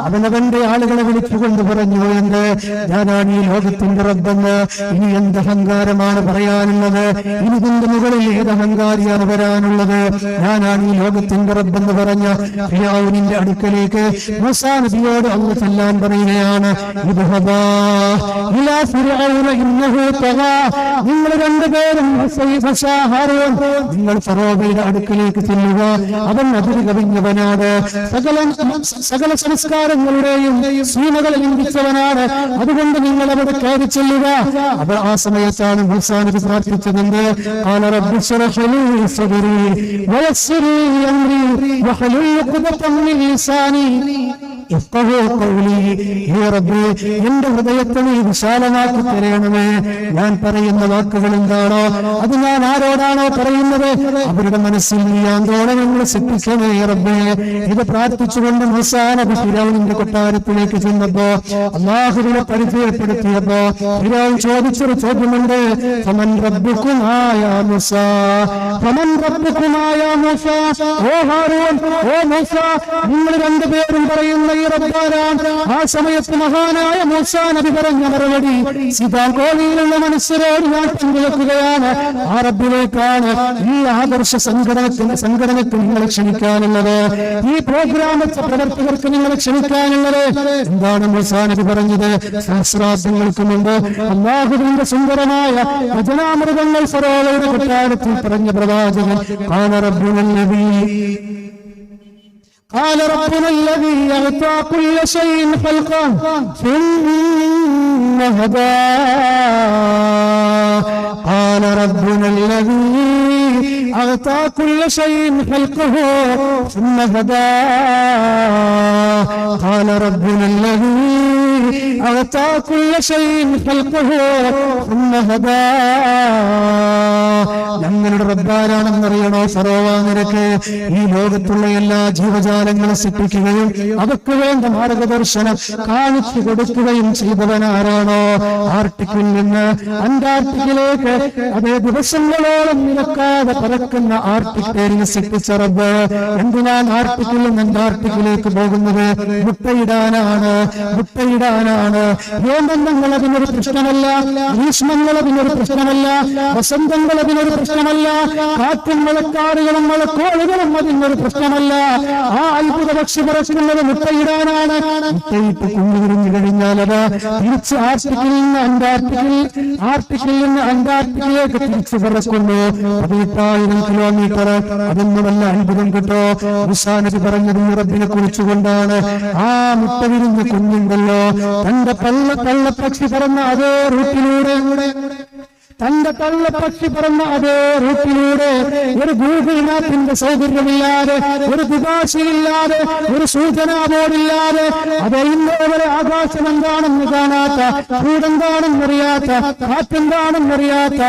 A: അവനവന്റെ ആളുകളെ വിളിച്ചുകൊണ്ട് പറഞ്ഞു, എന്ത്? ഞാനാണ് ഈ ലോകത്തിന്റെ റബ്ബെന്ന്. ഇനി എന്ത് അഹങ്കാരമാണ് പറയാനുള്ളത്? ഇനി ഇതിന്റെ മുകളിൽ ഏത് അഹങ്കാരിയാണ് വരാനുള്ളത്? ഞാനാണ് ഈ ലോകത്തിന്റെ റബ്ബെന്ന് പറഞ്ഞ ഫിർഔനിന്റെ അടുക്കലേക്ക് മൂസാ നബിയോട് അല്ലാഹു ഖുർആൻ പറയുകയാണ്, നിങ്ങൾ രണ്ടുപേരും നിങ്ങൾ ഫറോവയുടെ അടുക്കലേക്ക് ചെല്ലുക, അവൻ അതിര് കവിഞ്ഞവനാണ്, സകല സംസ്കാരങ്ങളുടെയും സീമകൾ ലംഘിച്ചവനാണ്, അതുകൊണ്ട് നിങ്ങൾ അവിടെ കയറി ചെല്ലുക. അപ്പോൾ ആ സമയത്താണ് മൂസാ നബി പ്രാർത്ഥിച്ചതുണ്ട്, എന്റെ ഹൃദയത്തെ നീ വിശാലമാക്കി തരണമേ. ഞാൻ പറയുന്ന വാക്കുകൾ എന്താണോ അത് ഞാൻ ആരോടാണോ പറയുന്നത് അവരുടെ മനസ്സിൽ നീ ആന്തോളനങ്ങൾ സൃഷ്ടിക്കണേ റബ്ബേ. ഇത് പ്രാർത്ഥിച്ചുകൊണ്ട് മൂസാ നബി ഫിറൗനിന്റെ കൊട്ടാരത്തിലേക്ക് ചെന്നപ്പോ അല്ലാഹുവിനെ പരിചയപ്പെടുത്തിയപ്പോ ഫിറൗൻ ചോദിച്ചൊരു ചോദ്യമുണ്ട്, ഫമൻ റബ്ബുകുമായ മൂസാ, ഫമൻ റബ്ബുകുമായ മൂസാ, ഓ ഹാറൂൻ, ഓ മൂസാ, നിങ്ങൾ രണ്ടുപേരും പറയുന്ന ഈ റബ്ബാരാണ്. ആ സമയത്ത് മഹാനായ മൂസാ നബി പറഞ്ഞ മറുപടി, സീതാകോളിയിലുള്ള മനുഷ്യരോട് ഞാൻ പങ്കുവെക്കുകയാണ്, ആ റബ്ബിലേക്കാണ് ഈ ആദർശ സംഘടനയ്ക്ക് നിങ്ങളെ ക്ഷണിക്കാനുള്ളത്, ഈ പ്രോഗ്രാം പ്രവർത്തകർക്ക് നിങ്ങളെ ക്ഷണിക്കാനുള്ളത്. എന്താണ് മൂസാ നബി പറഞ്ഞത്? സഹസ്രാബ്ദങ്ങൾക്ക് മുമ്പ് അല്ലാഹുവിന്റെ സുന്ദരമായ വചനാമൃതങ്ങൾ ഫറോവയുടെ കൊട്ടാരത്തിൽ പറഞ്ഞ പ്രവാചകൻ, قال ربنا الذي أعطى كل شيء خلقه ثم هدى. قال ربنا الذي أعطى كل شيء خلقه ثم هدى. قال ربنا الذي أعطى كل شيء خلقه ثم هدى. ഞങ്ങളുടെ റബ്ബാരാണെന്നറിയണോ ഫറോവ, നിനക്ക് ഈ ലോകത്തുള്ള എല്ലാ ജീവജാലങ്ങളെ സൃഷ്ടിക്കുകയും അവർക്ക് വേണ്ട മാർഗദർശനം കാണിച്ചു കൊടുക്കുകയും ചെയ്തവനാരാണോ? ആർട്ടിക്കിൽ നിന്ന് അന്റാർട്ടിക്കിലേക്ക് അതേ ദിവസങ്ങളോളം നിലക്കാതെ പറക്കുന്ന ആർട്ടിക് പേരിന് സൃഷ്ടിച്ച റബ്ബ് എന്തിനാണ് ആർട്ടിക്കിൽ നിന്ന് അന്റാർട്ടിക്കിലേക്ക് പോകുന്നത്? മുട്ടയിടാനാണ്. ഹേമന്തങ്ങൾ അതിനൊരു പ്രശ്നമല്ല, ഗ്രീഷ്മങ്ങൾ അതിനൊരു പ്രശ്നമല്ല, വസന്തങ്ങൾ അതിനൊരു പ്രശ്നമല്ല, കാറ്റും മഴക്കാറുകളും മഴക്കോളുകളും അതിനൊരു പ്രശ്നമല്ല. ആ അത്ഭുത പക്ഷി പറക്കുന്നത് മുട്ടയിടാനാണ്. മുട്ടയിട്ട് കുഞ്ഞുവിരിഞ്ഞു കഴിഞ്ഞാൽ അത് തിരിച്ച് ആർട്ടിക്കിൽ നിന്ന് അന്റാർട്ടിക്കിലേക്ക് തിരിച്ചു പറക്കുന്നു. 18,000 കിലോമീറ്റർ. അതൊന്നും വല്ല അത്ഭുതം കിട്ടോ? മൂസാ നബി പറഞ്ഞത് റബ്ബിനെ കുറിച്ചുകൊണ്ടാണ്. ആ മുട്ട വിരിഞ്ഞ കുഞ്ഞുണ്ടല്ലോ, തന്റെ പള്ളപ്പക്ഷി പറന്ന അതേ റൂട്ടിലൂടെ ഒരു ഗൂഗിൾ മാപ്പിന്റെ സൗകര്യമില്ലാതെ, ഒരു ദിവാശയില്ലാതെ, ഒരു സൂചനാ ബോർഡില്ലാതെ, അത് ഇന്നോവരെ ആകാശം എന്താണെന്ന് കാണാത്ത, ഭൂതെന്താണെന്നറിയാത്ത, കാറ്റെന്താണെന്നറിയാത്ത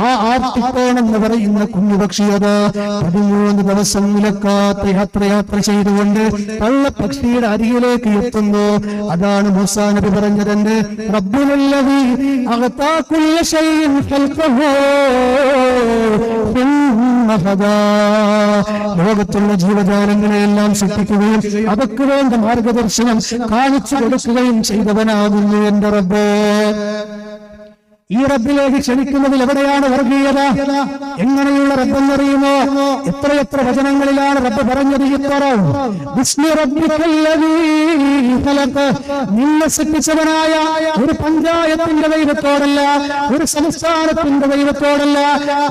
A: ആ ആർട്ടിക്കോൺ എന്ന് പറയുന്ന കുഞ്ഞുപക്ഷിയത് 13 ദിവസം നിലക്കാത്ത യാത്ര ചെയ്തുകൊണ്ട് പള്ളപ്പക്ഷിയുടെ അരികിലേക്ക് എത്തുന്നു. അതാണ് മൂസാ നബി പറഞ്ഞതെന്റെ റബ്ബുലല്ലദീ അഅതാ കുല്ല ശൈഇൻ ലോകത്തുള്ള ജീവജാലങ്ങളെയെല്ലാം സൃഷ്ടിക്കുകയും അവർക്ക് വേണ്ട മാർഗദർശനം കാണിച്ചു കൊടുക്കുകയും ചെയ്തവനാകുന്നു എന്റെ റബ്ബേ. ഈ റബ്ബിലേക്ക് ക്ഷണിക്കുന്നതിൽ എവിടെയാണ് വർഗീയത? എങ്ങനെയുള്ള റബ്ബെന്നറിയുമോ? എത്രയെത്ര വചനങ്ങളിലാണ് റബ്ബ് പറഞ്ഞത്? നിന്നെ സൃഷ്ടിച്ചവനായ ഒരു പഞ്ചായത്തിന്റെ ദൈവത്തോടല്ല, ഒരു സംസ്ഥാനത്തിന്റെ ദൈവത്തോടല്ല,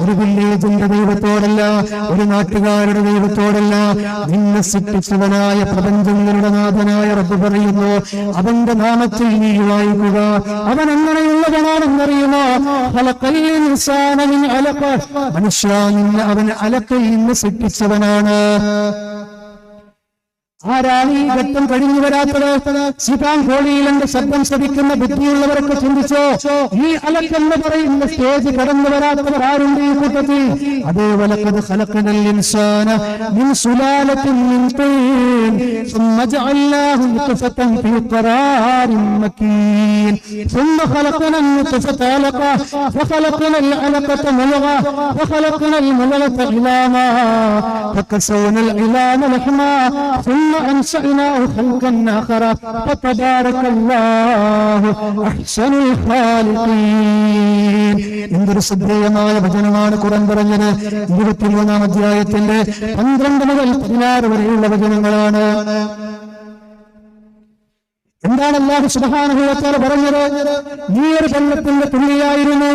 A: ഒരു വില്ലേജിന്റെ ദൈവത്തോടല്ല, ഒരു നാട്ടുകാരുടെ ദൈവത്തോടല്ല, നിന്നെ സൃഷ്ടിച്ചവനായ പ്രപഞ്ചങ്ങളുടെ നാഥനായ റബ്ബ് പറയുന്നു, അവന്റെ നാമത്തിൽ നീ വായിക്കുക. അവൻ എങ്ങനെയുള്ളവനാണെന്നറിയുന്നു? മനുഷ്യ, അവൻ അലക്കയിൽ നിന്ന് സൃഷ്ടിച്ചവനാണ്. ആരാണ് ഈ ഘട്ടം കഴിഞ്ഞു വരാത്തത്? സീതാങ്കോളിയിൽ എന്റെ ശബ്ദം ശ്രവിക്കുന്ന ബുദ്ധിയുള്ളവരൊക്കെ ചിന്തിച്ചോ, ഈ അലക്കെന്ന് പറയുന്ന സ്റ്റേജ് കടന്നു വരാത്തവർ ആരുണ്ട് ഈ കൂട്ടത്തിൽ? അതേപോലെ ثم جعلناه نطفة في قرار مكين ثم خلقنا النطفة علقة فخلقنا العلقة مضغة فخلقنا المضغة عظاما فكسونا العظام لحما ثم أنشأناه خلقا آخر فتبارك الله أحسن الخالقين. എന്തൊരു ശ്രദ്ധേയമായ വചനമാണ് ഖുർആൻ പറഞ്ഞത്. 23-ാം അധ്യായത്തിന്റെ 12 മുതൽ 16 വരെയുള്ള വചനങ്ങളാണ്. എന്താണ് അല്ലാഹു സുബ്ഹാനഹു വ തആല പറഞ്ഞത്? നീ ഒരു വെള്ളത്തിന്റെ തുള്ളിയായിരുന്നു,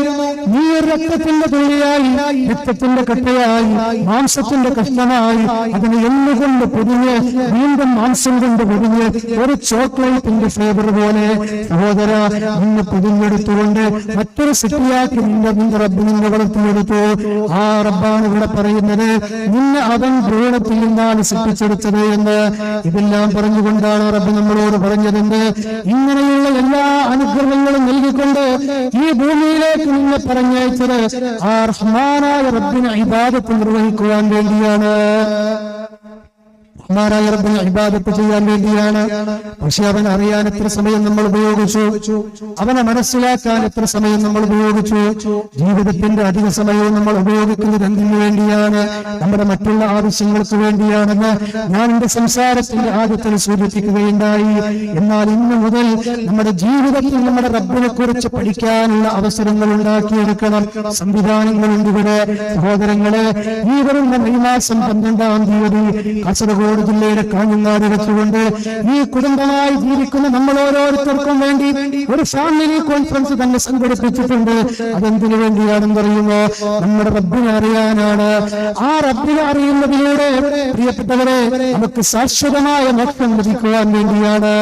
A: നീ ഒരു രക്തത്തിന്റെ തുള്ളിയായി, രക്തത്തിന്റെ കട്ടയായി, മാംസത്തിന്റെ കഷ്ണമായി, അതിനെ എന്നുകൊണ്ട് പൊതിഞ്ഞ് വീണ്ടും മാംസം കൊണ്ട് പൊതിഞ്ഞ് ഒരു ചോക്ലേറ്റിന്റെ ഫ്ലേവർ പോലെ സഹോദര നിന്ന് പൊതിഞ്ഞെടുത്തുകൊണ്ട് മറ്റൊരു സിറ്റിയാക്കി നിന്റെ റബ്ബ് നിന്നെ വളർത്തിയെടുത്തു. ആ റബ്ബാണ് ഇവിടെ പറയുന്നത്, നിന്നെ അവൻ ഭ്രൂണത്തിൽ നിന്നാണ് സൃഷ്ടിച്ചെടുത്തത് എന്ന്. ഇതെല്ലാം പറഞ്ഞുകൊണ്ടാണ് റബ്ബ് നമ്മളോട് പറഞ്ഞത്, ഇങ്ങനെയുള്ള എല്ലാ അനുഗ്രഹങ്ങളും നൽകിക്കൊണ്ട് ഈ ഭൂമിയിലേക്ക് നിന്നെ പറഞ്ഞയച്ചത് ആ റഹ്മാനായ റബ്ബിനെ ഇബാദത്ത് നിർവഹിക്കുവാൻ വേണ്ടിയാണ്, റഹ്മാനായ റബ്ബിനെ ഇബാദത്ത് ചെയ്യാൻ വേണ്ടിയാണ്. പക്ഷെ അവൻ അറിയാൻ എത്ര സമയം നമ്മൾ ഉപയോഗിച്ചു, അവനെ മനസ്സിലാക്കാൻ എത്ര സമയം നമ്മൾ ഉപയോഗിച്ചു. ജീവിതത്തിന്റെ അധിക സമയവും നമ്മൾ ഉപയോഗിക്കുന്നത് എന്തിനു വേണ്ടിയാണ്? നമ്മുടെ മറ്റുള്ള ആവശ്യങ്ങൾക്ക് വേണ്ടിയാണെന്ന് ഞാൻ എന്റെ സംസാരത്തിന്റെ ആദ്യത്തിൽ സൂചിപ്പിക്കുകയുണ്ടായി. എന്നാൽ ഇന്ന് മുതൽ നമ്മുടെ ജീവിതത്തിൽ നമ്മുടെ റബ്ബിനെ കുറിച്ച് പഠിക്കാനുള്ള അവസരങ്ങൾ ഉണ്ടാക്കിയെടുക്കണം. സംവിധാനങ്ങളുണ്ട് ഇവിടെ സഹോദരങ്ങളെ. ഈ വരുന്ന മെയ് മാസം 12-ാം തീയതി കാസർഗോഡ് ജില്ലയുടെ കാഞ്ഞങ്ങാട് വെച്ചുകൊണ്ട് ഈ കുടുംബമായി ജീവിക്കുന്ന നമ്മൾ ഓരോരുത്തർക്കും വേണ്ടി ഒരു ഫാമിലി കോൺഫറൻസ് തന്നെ സംഘടിപ്പിച്ചിട്ടുണ്ട്. അതെന്തിനു വേണ്ടിയാണെന്ന് അറിയുമോ? നമ്മുടെ റബ്ബിനെ അറിയാനാണ്. ആ റബ്ബിനെ അറിയുന്നതിലൂടെ പ്രിയപ്പെട്ടവരെ നമുക്ക് ശാശ്വതമായ മോക്ഷം ലഭിക്കുവാൻ വേണ്ടിയാണ്.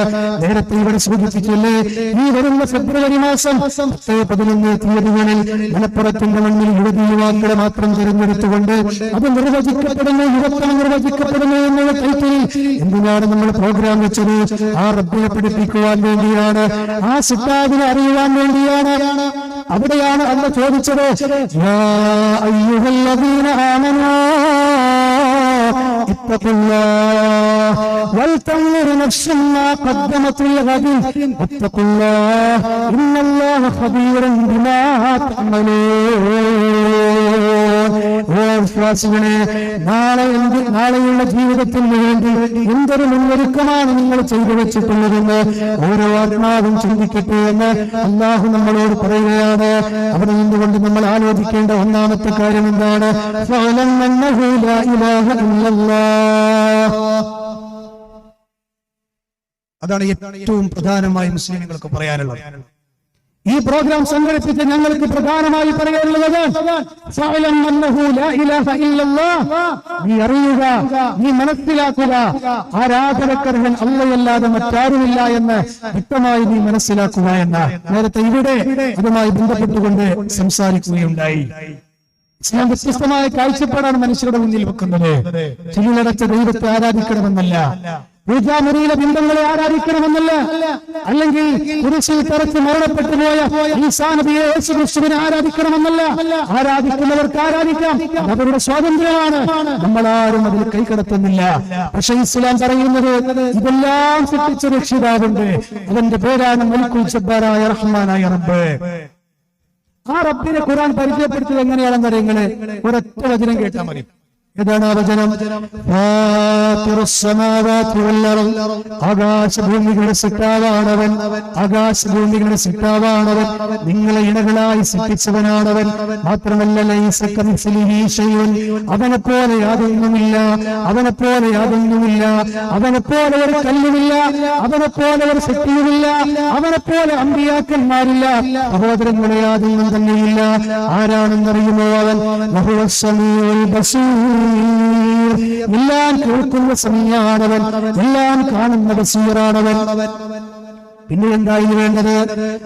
A: നേരത്തെ ഇവിടെ സൂചിപ്പിച്ചില്ലേ, ഈ വരുന്ന ഫെബ്രുവരി മാസം 10-11 തീയതികളിൽ മലപ്പുറത്തിന്റെ മണ്ണിൽ യുവതി യുവാക്കളെ മാത്രം തിരഞ്ഞെടുത്തുകൊണ്ട് അത് നിർവചിക്കപ്പെടുന്നു, യുവത്വം നിർവചിക്കപ്പെടുന്നു എന്നുള്ള ടൈറ്റിൽ എന്തിനാണ് നമ്മൾ പ്രോഗ്രാം വെച്ചത്? ആ റബ്ബിനെ പഠിപ്പിക്കുവാൻ വേണ്ടിയാണ്, ആ സിത്താബിനെ അറിയുവാൻ വേണ്ടിയാണ്. അവിടെയാണ് അല്ല ചോദിച്ചത്, യാ അയ്യുഹല്ലദീന ആമനൂ ഇത്തഖുല്ലാഹ വൽതൻദുർ നഫ്സും മാ ഖദ്ദമത് ലിഗദിൻ ഇത്തഖുല്ലാഹ ഇന്നല്ലാഹ ഖബീറുൻ ബിമാ തഅമലൂൻ. വിശ്വാസികളെ, നാളെയുള്ള ജീവിതത്തിന് വേണ്ടി എന്തൊരു മുന്നൊരുക്കമാണ് നിങ്ങൾ ചെയ്തു വെച്ചിട്ടുള്ളതെന്ന് ഓരോ ആത്മാവും ചിന്തിക്കട്ടെ എന്ന് അല്ലാഹു നമ്മളോട് പറയുകയാണ്. അവിടെ നിന്നുകൊണ്ട് നമ്മൾ ആലോചിക്കേണ്ട ഒന്നാമത്തെ കാര്യം എന്താണ്? ഫഅലം അന്നഹു ലാ ഇലാഹ ഇല്ലല്ലാഹ്. അതാണ് ഏറ്റവും പ്രധാനമായി മുസ്ലിങ്ങൾക്ക് പറയാനുള്ളത്. ഈ പ്രോഗ്രാം സംഘടിപ്പിച്ച ഞങ്ങൾക്ക് പ്രധാനമായി പറയാനുള്ളത്, നീ അറിയുക, നീ മനസ്സിലാക്കുക, ആരാധനക്കർഹൻ അള്ളയല്ലാതെ മറ്റാരുമില്ല എന്ന് വ്യക്തമായി നീ മനസ്സിലാക്കുക എന്ന് നേരത്തെ ഇവിടെ അതുമായി ബന്ധപ്പെട്ടുകൊണ്ട് സംസാരിക്കുകയുണ്ടായി. ഇസ്ലാം വ്യത്യസ്തമായ കാഴ്ചപ്പാടാണ് മനുഷ്യരുടെ മുന്നിൽ വെക്കുന്നത്. ചിലടച്ച ദൈവത്തെ ആരാധിക്കണമെന്നല്ല, പൂജാമുറിയിലെ ബിംബങ്ങളെ ആരാധിക്കണമെന്നല്ല, അല്ലെങ്കിൽ കുരിശിൽ തറച്ച് മരണപ്പെട്ടു പോയ ഈസാ നബിയെ യേശുക്രിസ്തുവിനെ ആരാധിക്കണമെന്നല്ല. ആരാധിക്കുന്നവർക്ക് ആരാധിക്കാം, അവരുടെ സ്വാതന്ത്ര്യമാണ്. നമ്മളാരും അതിൽ കൈകടത്തുന്നില്ല. പക്ഷെ ഇസ്ലാം പറയുന്നത് ഇതെല്ലാം സൃഷ്ടിച്ച രക്ഷിതാവുണ്ട്, അവന്റെ പേരാണ് മലിക്കുൽ ജബ്ബാറായ റഹ്മാനായ റബ്ബ്. ആ റബ്ബിനെ ഖുർആൻ പരിചയപ്പെടുത്തിയത് എങ്ങനെയാണെന്ന് അറിയുന്നത്? ഒരൊറ്റ വചനം കേട്ടാൽ മതി. ഏതാണ് ആ വചനം? ആകാശഭൂമികളുടെ സൃഷ്ടാവാണവൻ, ആകാശഭൂമികളുടെ സൃഷ്ടാവാണവൻ, നിങ്ങളെ ഇണകളായി സൃഷ്ടിച്ചവനാണവൻ. മാത്രമല്ല അവനെ പോലെ യാതൊന്നുമില്ല, അവനെ പോലെ യാതൊന്നുമില്ല, അവനെ പോലെ ഒരു കല്ലുമില്ല, അവനെ പോലെ ഒരു ശക്തിയുമില്ല, അവനെ പോലെ അമ്പിയാക്കന്മാരില്ല, സഹോദരങ്ങളെ യാതൊന്നും തന്നെയില്ല. ആരാണെന്നറിയുമോ? അവൻ വഹുവസ്സമീഉൽ ബസീർ, എല്ലാം കേൾക്കുന്ന സമീആണവൻ, എല്ലാം കാണുന്ന ബസീറാണവൻ. പിന്നെ എന്തായി വേണ്ടത്?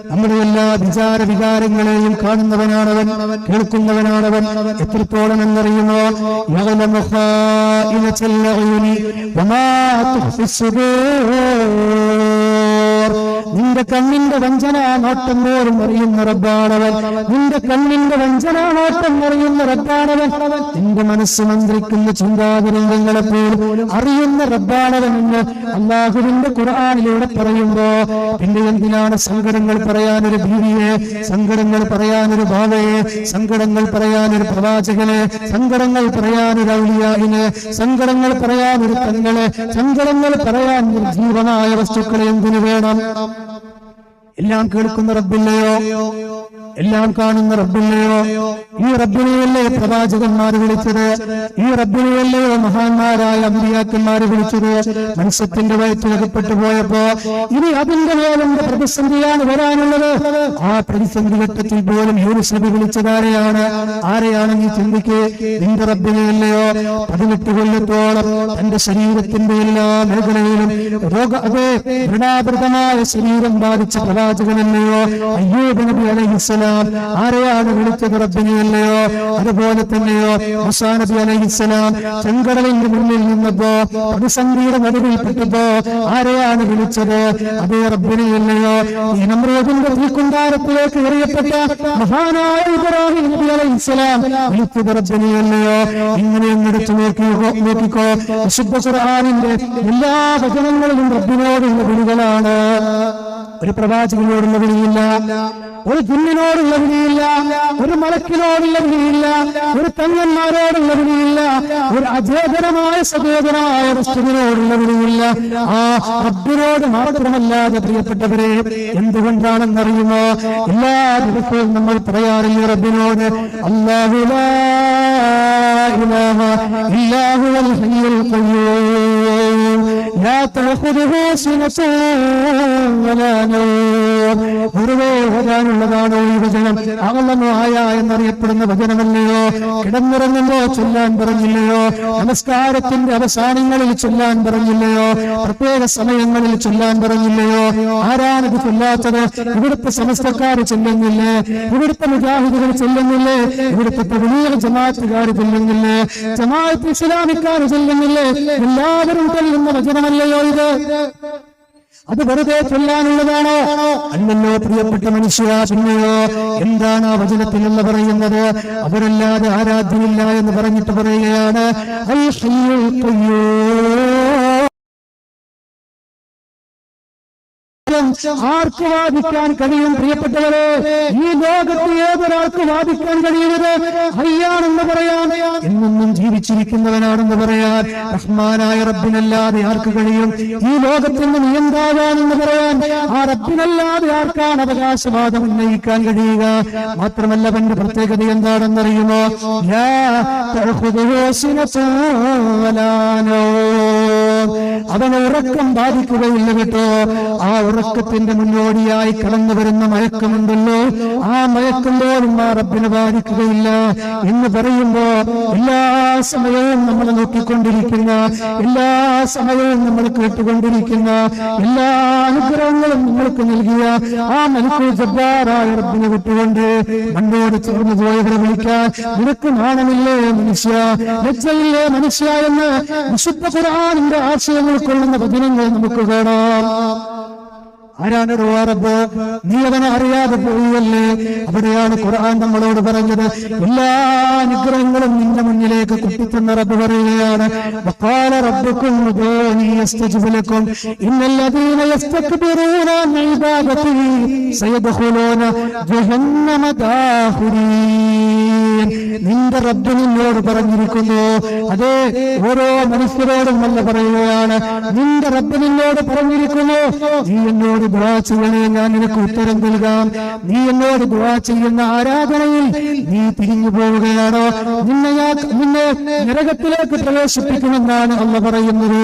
A: നമ്മുടെ എല്ലാ വിചാര വികാരങ്ങളെയും കാണുന്നവനാണവൻ, കേൾക്കുന്നവനാണവൻ. എത്രത്തോളം എന്നറിയുമോ? യഅലമു ഖായിനത്തൽ അയുനി വമാ തുഖ്ഫി സുദൂർ. നിന്റെ കണ്ണിന്റെ വഞ്ചന നോട്ടം പോലും അറിയുന്ന റബ്ബാണവൻ, നിന്റെ കണ്ണിന്റെ വഞ്ചന നോട്ടം അറിയുന്ന റബ്ബാണവൻ. നിന്റെ മനസ്സ് മന്ത്രിക്കുന്ന ചിന്താതരംഗങ്ങളെ പോലും അറിയുന്ന റബ്ബാണവൻ എന്ന് അല്ലാഹുവിന്റെ ഖുർആനിലൂടെ പറയുമ്പോ പിന്നെ എന്തിനാണ് സങ്കടങ്ങൾ പറയാനൊരു ബീവിയെ, സങ്കടങ്ങൾ പറയാനൊരു ബാവയെ, സങ്കടങ്ങൾ പറയാനൊരു പ്രവാചകനെ, സങ്കടങ്ങൾ പറയാനൊരു ഔലിയായിനെ, സങ്കടങ്ങൾ പറയാനൊരു തങ്ങളെ, സങ്കടങ്ങൾ പറയാൻ നിർജീവമായ വസ്തുക്കളെ എന്തിനു വേണം? എല്ലാം കേൾക്കുന്ന റബ്ബില്ലയോ? എല്ലാം കാണുന്ന റബ്ബിനെയോ, ഈ റബ്ബിനെയല്ലേ പ്രവാചകന്മാർ വിളിച്ചത്, ഈ റബ്ബിനെയല്ലയോ മഹാന്മാരായ അമ്പിയാക്കന്മാർ വിളിച്ചത്. മനുഷ്യത്തിന്റെ വയറ്റിലകപ്പെട്ടു പോയപ്പോ ഇനി അതിന്റെ മേലെന്ത് പ്രതിസന്ധിയാണ് വരാനുള്ളത്? ആ പ്രതിസന്ധി ഘട്ടത്തിൽ പോലും യൂനുസ് നബി വിളിച്ചതാരെയാണ്? ആരെയാണ് നീ ചിന്തിക്ക്? നിന്റെ റബ്ബിനെയല്ലയോ. 18 കൊല്ലത്തോളം തന്റെ ശരീരത്തിന്റെ എല്ലാ മേഖലയിലും ഘൃണാവൃതമായ ശരീരം ബാധിച്ച പ്രവാചകനല്ലയോ അയ്യൂബ് നബി അലൈഹിസ്സലാം. ആരെയാണ് വിളിച്ചത്? റബ്ബിനെയല്ലയോ. അതുപോലെ തന്നെയോ മൂസാ നബി അലൈഹിസ്സലാം ചെങ്കടലിന്റെ മുന്നിൽ നിന്നപ്പോ പ്രതിസന്ധിയുടെ നടുവിൽപ്പെട്ടപ്പോ ആരെയാണ് വിളിച്ചത്? അതേ റബ്ബിനെയല്ലയോ. ഈ നമ്രൂദിന്റെ തീക്കുണ്ടാരത്തിലേക്ക് എറിയപ്പെട്ട മഹാനായ ഇബ്രാഹിം നബി അലൈഹിസ്സലാം വിളിച്ചത് റബ്ബിനെയല്ലയോ. ഇങ്ങനെ എടുത്തു നോക്കിക്കോ. വിശുദ്ധ ഖുർആനിന്റെ എല്ലാ വചനങ്ങളിലും റബ്ബിനോടുള്ള വിളികളാണ്. ഒരു പ്രവാചകനോടുള്ള വിളിയില്ല, ഒരു ജിന്നിനോടുള്ള വിളിയില്ല, ഒരു മലക്കിനോടുള്ള വിളിയില്ല, ഒരു തങ്ങന്മാരോടുള്ള വിളിയില്ല, ഒരു അചേതനമായ സചേതനമായ വസ്തുവിനോടുള്ള വിളിയില്ല. ആ റബ്ബിനോട് മാത്രമല്ലാതെ പ്രിയപ്പെട്ടവരെ, എന്തുകൊണ്ടാണെന്നറിയുമോ? എല്ലാ ദിവസവും നമ്മൾ പറയാറില്ല റബ്ബിനോട് അല്ലാഹു ലാ ഇലാഹ ഇല്ലാ ഹുവൽ ഹയ്യുൽ ഖയ്യൂം ലാ തഅഖുദുഹു സിനത്തുൻ വലാ നൗം. വെറുതെ ഓതാനുള്ളതാണോ ഈ വചനം? അള്ളാഹു എന്നറിയപ്പെടുന്ന വചനമല്ലയോ? കിടന്നിറങ്ങുമ്പോ ചൊല്ലാൻ പറഞ്ഞില്ലയോ? നമസ്കാരത്തിന്റെ അവസാനങ്ങളിൽ ചൊല്ലാൻ പറഞ്ഞില്ലയോ? പ്രത്യേക സമയങ്ങളിൽ ചൊല്ലാൻ പറഞ്ഞില്ലയോ? ആരാണിത് ചൊല്ലാത്തത്? ഇവിടുത്തെ സമസ്തക്കാർ ചെല്ലുന്നില്ലേ? ഇവിടുത്തെ മുജാഹിദുകൾ ചെല്ലുന്നില്ലേ? ഇവിടുത്തെ തബ്ലീഗ് ജമാഅത്തുകാർ ചെല്ലുന്നില്ലേ? ജമാഅത്ത് ഇസ്ലാമിക്കാർ ചെല്ലുന്നില്ലേ? എല്ലാവരും ചെല്ലുന്ന വചനമല്ലയോ ഇത്? അത് വെറുതെ ചൊല്ലാനുള്ളതാണോ? അല്ലല്ലോ പ്രിയപ്പെട്ട മനുഷ്യ. പിന്നെയോ എന്താണ് ആ വചനത്തിൽ എന്ന് പറയുന്നത്? അവരല്ലാതെ ആരാധ്യമില്ല എന്ന് പറഞ്ഞിട്ട് പറയുകയാണ് അൽ ഹയ്യുൽ ഖയ്യൂം. ആർക്ക് വാദിക്കാൻ കഴിയും പ്രിയപ്പെട്ടവരെ? ഈ ലോകത്ത് ഏതൊരാൾക്ക് വാദിക്കാൻ കഴിയുന്നത് ഹയ്യാണെന്ന് പറയാൻ, എന്നും ജീവിച്ചിരിക്കുന്നവനാണെന്ന് പറയാൻ റഹ്മാനായ റബ്ബിനല്ലാതെ ആർക്ക് കഴിയും? ഈ ലോകത്തിന് നിയന്താവാണെന്ന് പറയാൻ ആ റബ്ബിനല്ലാതെ ആർക്കാണ് അവകാശവാദം ഉന്നയിക്കാൻ കഴിയുക? മാത്രമല്ല അവന്റെ പ്രത്യേകത എന്താണെന്നറിയുമോ? ലാ തഅഖുദുഹു സിനത്തുൻ വലാ നൗം. അവനെ ഉറക്കം ബാധിക്കുകയില്ല കേട്ടോ. ആ ഉറക്കത്തിന്റെ മുന്നോടിയായി കടന്നു വരുന്ന മയക്കമുണ്ടല്ലോ, ആ മയക്കം പോലും ആ റബ്ബിനെ ബാധിക്കുകയില്ല എന്ന് പറയുമ്പോ എല്ലാ സമയവും നമ്മൾ നോക്കിക്കൊണ്ടിരിക്കുന്ന, എല്ലാ സമയവും നമ്മൾ കേട്ടുകൊണ്ടിരിക്കുന്ന, എല്ലാ അനുഗ്രഹങ്ങളും നമ്മൾക്ക് നൽകിയ ആ മലിക്കുൽ ജബ്ബാറായ റബ്ബിനെ വിട്ടുകൊണ്ട് മണ്ണോട് ചേർന്ന് പോയവരെ വിളിക്കാൻ നിനക്ക് നാണമില്ലേ മനുഷ്യ, ലജ്ജയില്ലേ മനുഷ്യ എന്ന് വിശുദ്ധ ഖുർആനിന്റെ ആശയം ഉൾക്കൊള്ളുന്ന വചനങ്ങൾ നമുക്ക് കാണാം. ആരാണ് റബ്ബ്? നീ അവനെ അറിയാതെ പോയല്ലേ? അവിടെയാണ് ഖുർആൻ നമ്മളോട് പറഞ്ഞത് എല്ലാ അനുഗ്രഹങ്ങളും നിന്റെ മുന്നിലേക്ക് കുട്ടിത്തന്ന റബ്ബ് പറയുകയാണ് വഖാല റബ്ബുക്കും ഉദൂനി യസ്തജിബ് ലക്കും ഇന്നല്ലദീന യസ്തക്ബിറൂന അൻ ഇബാദതി സയദ്ഖുലൂന ജഹന്നമ ദാഖിരീൻ. നിന്റെ റബ്ബ് നിന്നോട് പറഞ്ഞിരിക്കുന്നു. അതേ, ഓരോ മനുഷ്യരോടും നല്ല പറയുകയാണ്. നിന്റെ റബ്ബ് നിന്നോട് പറഞ്ഞിരിക്കുന്നു, നീ എന്നോട് ദുആ ചെയ്യണേ, ഞാൻ നിനക്ക് ഉത്തരം നൽകാം. നീ എന്നോട് ദുആ ചെയ്യുന്ന ആരാധനയിൽ നീ തിരിഞ്ഞു പോവുകയാണോ? നിന്നെ നരകത്തിലേക്ക് പ്രവേശിപ്പിക്കുമെന്നാണ് അല്ലാഹു പറയുന്നത്.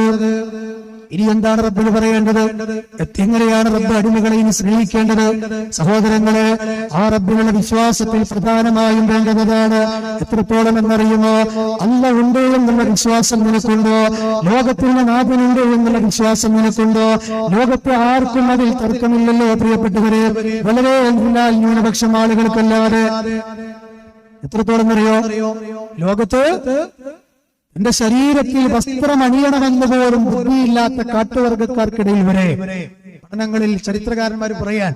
A: ഇനി എന്താണ് റബ്ബിന് പറയേണ്ടത്? എങ്ങനെയാണ് റബ്ബ് അടിമകളെ ഇനി സ്നേഹിക്കേണ്ടത്? സഹോദരങ്ങളെ, ആ റബ്ബിനുള്ള വിശ്വാസത്തിൽ പ്രധാനമായും വേണ്ടതാണ് എത്രത്തോളം എന്നറിയുമോ? അല്ലാഹ് ഉണ്ട് എന്നുള്ള വിശ്വാസം നിനക്കുണ്ടോ? ലോകത്തിന്റെ നാഥനുണ്ട് എന്നുള്ള വിശ്വാസം നിനക്കുണ്ടോ? ലോകത്തെ ആർക്കും അതിൽ തർക്കമില്ലല്ലോ പ്രിയപ്പെട്ടവരെ. വളരെ ന്യൂനപക്ഷം ആളുകൾക്കല്ലാതെ. എത്രത്തോളം അറിയോ? ലോകത്ത് എന്റെ ശരീരത്തിൽ വസ്ത്രം അണിയണമെന്ന് പോലും ബുദ്ധിയില്ലാത്ത കാട്ടുവർഗക്കാർക്കിടയിൽ വരെ പഠനങ്ങളിൽ ചരിത്രകാരന്മാർ പറയാൻ,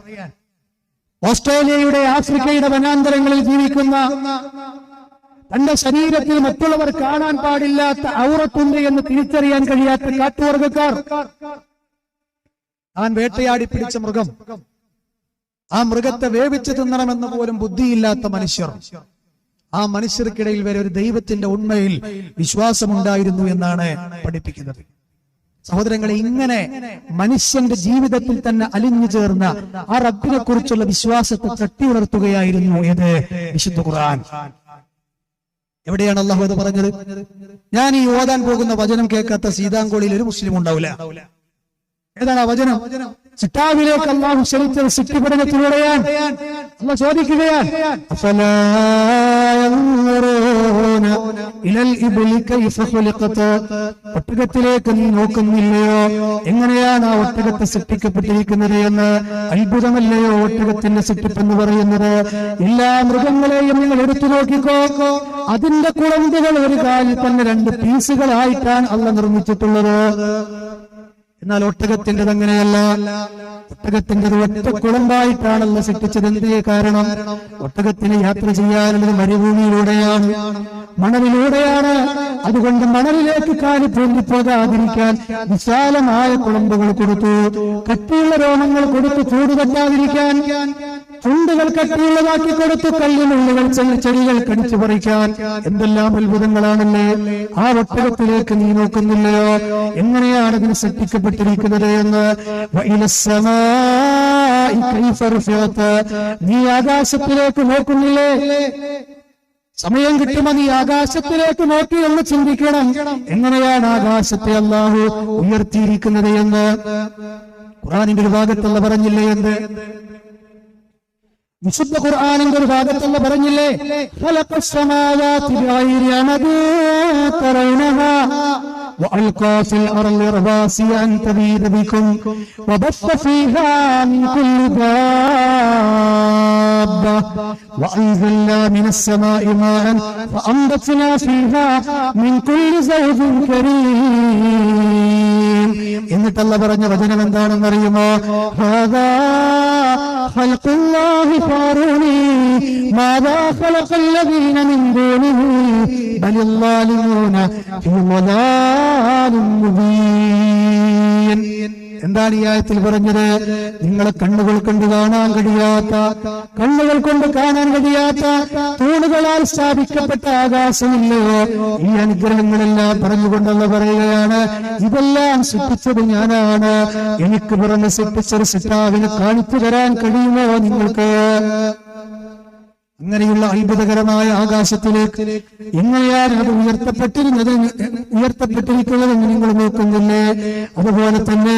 A: ഓസ്ട്രേലിയയുടെ ആഫ്രിക്കയുടെ വനാന്തരങ്ങളിൽ ജീവിക്കുന്ന തന്റെ ശരീരത്തിൽ മറ്റുള്ളവർ കാണാൻ പാടില്ലാത്ത ഔറത്തുണ്ട് എന്ന് തിരിച്ചറിയാൻ കഴിയാത്ത കാട്ടുവർഗക്കാർ, താൻ വേട്ടയാടി പിടിച്ച മൃഗം, ആ മൃഗത്തെ വേവിച്ചു തിന്നണമെന്ന് പോലും ബുദ്ധിയില്ലാത്ത മനുഷ്യർ, ആ മനുഷ്യർക്കിടയിൽ വരെ ഒരു ദൈവത്തിന്റെ ഉണ്മയിൽ വിശ്വാസമുണ്ടായിരുന്നു എന്നാണ് പഠിപ്പിക്കുന്നത്. സഹോദരങ്ങളെ, ഇങ്ങനെ മനുഷ്യന്റെ ജീവിതത്തിൽ തന്നെ അലിഞ്ഞു ചേർന്ന ആ റബ്ബിനെ കുറിച്ചുള്ള വിശ്വാസത്തെ തട്ടി ഉണർത്തുകയായിരുന്നു ഏത് വിശുദ്ധ ഖുർആൻ. എവിടെയാണ് അല്ലാഹു അത് പറഞ്ഞത്? ഞാൻ ഈ ഓതാൻ പോകുന്ന വചനം കേൾക്കാത്ത സീതാങ്കോളിയിൽ ഒരു മുസ്ലിം ഉണ്ടാവില്ല. ഏതാണ് ആ വചനം? സിട്ടാവിലേക്ക് അല്ലാഹു ക്ഷണിച്ചത് സിട്ടി പഠനത്തിലൂടെയാണ്. അല്ലാഹു ചോദിക്കുകയാണ്, അഫലാ യൻദുറൂന ഇലൽ ഇബ്ലി കൈഫ ഖുലിഖത, ഒട്ടകത്തിലേക്ക് നീ നോക്കുന്നില്ലയോ? എങ്ങനെയാണ് ആ ഒട്ടകത്തെ സൃഷ്ടിക്കപ്പെട്ടിരിക്കുന്നത് എന്ന്? അത്ഭുതമല്ലയോ ഒട്ടകത്തിന്റെ സൃഷ്ടിപ്പെന്ന് പറയുന്നത്? എല്ലാ മൃഗങ്ങളെയും നിങ്ങൾ എടുത്തു നോക്കിക്കോ, അതിന്റെ കുളമ്പുകൾ ഒരു കാലിൽ തന്നെ 2 പീസുകളായിട്ടാണ് അല്ലാഹു നിർമ്മിച്ചിട്ടുള്ളത്. എന്നാൽ ഒട്ടകത്തിൻ്റെത് അങ്ങനെയല്ല. ഒട്ടകത്തിൻ്റെത് ഒറ്റ കുളമ്പായിട്ടാണല്ലോ സൃഷ്ടിച്ചത്. എന്തേ കാരണം? ഒട്ടകത്തിന് യാത്ര ചെയ്യാനുള്ളത് മരുഭൂമിയിലൂടെയാണ്, മണലിലൂടെയാണ്. അതുകൊണ്ട് മണലിലേക്ക് കാല് പൂണ്ടിപ്പോകാതിരിക്കാൻ വിശാലമായ കുളമ്പുകൾ കൊടുത്തു, കട്ടിയുള്ള രോമങ്ങൾ കൊടുത്തു, ചൂട് തട്ടാതിരിക്കാൻ ചുണ്ടുകൾ കട്ടിയുള്ളതാക്കി കൊടുത്തു, കല്ലിനുള്ളുകൾ ചെടികൾ കടിച്ചു പറിക്കാൻ. എന്തെല്ലാം അത്ഭുതങ്ങളാണല്ലേ! ആ ഒട്ടകത്തിലേക്ക് നീ നോക്കുന്നില്ലയോ? എങ്ങനെയാണ് അതിന് സൃഷ്ടിക്കപ്പെട്ടിരിക്കുന്നത് എന്ന്? നീ ആകാശത്തിലേക്ക് നോക്കുന്നില്ലേ? സമയം കിട്ടുമ്പോൾ നീ ആകാശത്തിലേക്ക് നോക്കി എന്ന് ചിന്തിക്കണം. എങ്ങനെയാണ് ആകാശത്തെ അല്ലാഹു ഉയർത്തിയിരിക്കുന്നത് എന്ന് ഖുർആനിന്റെ ഒരു ഭാഗത്തുള്ള പറഞ്ഞില്ലേ? എന്ത് വിശുദ്ധ ഖുർആനിന്റെ ഒരു ഭാഗത്തുള്ള പറഞ്ഞില്ലേ? ഖലഖസ്സമാവാതി ബിഗൈരി അമദിൻ തറൗനഹാ وألقى في الأرض رواسي أن تميد بكم وبث فيها من كل دابة وأنزلنا من السماء ماء فأنبتنا فيها من كل زوج كريم. എന്നിട്ട് അല്ലാഹു പറഞ്ഞ വചനം എന്താണെന്ന് അറിയുമോ? هذا خلق الله فاروني ماذا خلق الذين من دونه بل الظالمون في ضلال مبين. എന്താണ് ഈ ആയത്തിൽ പറഞ്ഞത്? നിങ്ങളെ കണ്ണുകൾ കൊണ്ട് കാണാൻ കഴിയാത്ത, കണ്ണുകൾ കൊണ്ട് കാണാൻ കഴിയാത്ത തൂണുകളാൽ സ്ഥാപിക്കപ്പെട്ട ആകാശമില്ലയോ? ഈ അനുഗ്രഹങ്ങളെല്ലാം പറഞ്ഞുകൊണ്ടുള്ള പറയുകയാണ്, ഇതെല്ലാം സൃഷ്ടിച്ചത് ഞാനാണ്. എനിക്ക് പുറമെ സൃഷ്ടിച്ചൊരു സിട്ടാവിനെ കാണിച്ചു തരാൻ കഴിയുമോ നിങ്ങൾക്ക്? അങ്ങനെയുള്ള അത്ഭുതകരമായ ആകാശത്തിലേക്ക് എങ്ങനെയാണ് അത് ഉയർത്തപ്പെട്ടിരിക്കുന്നതെന്ന് നിങ്ങൾ നോക്കുന്നില്ലേ? അതുപോലെ തന്നെ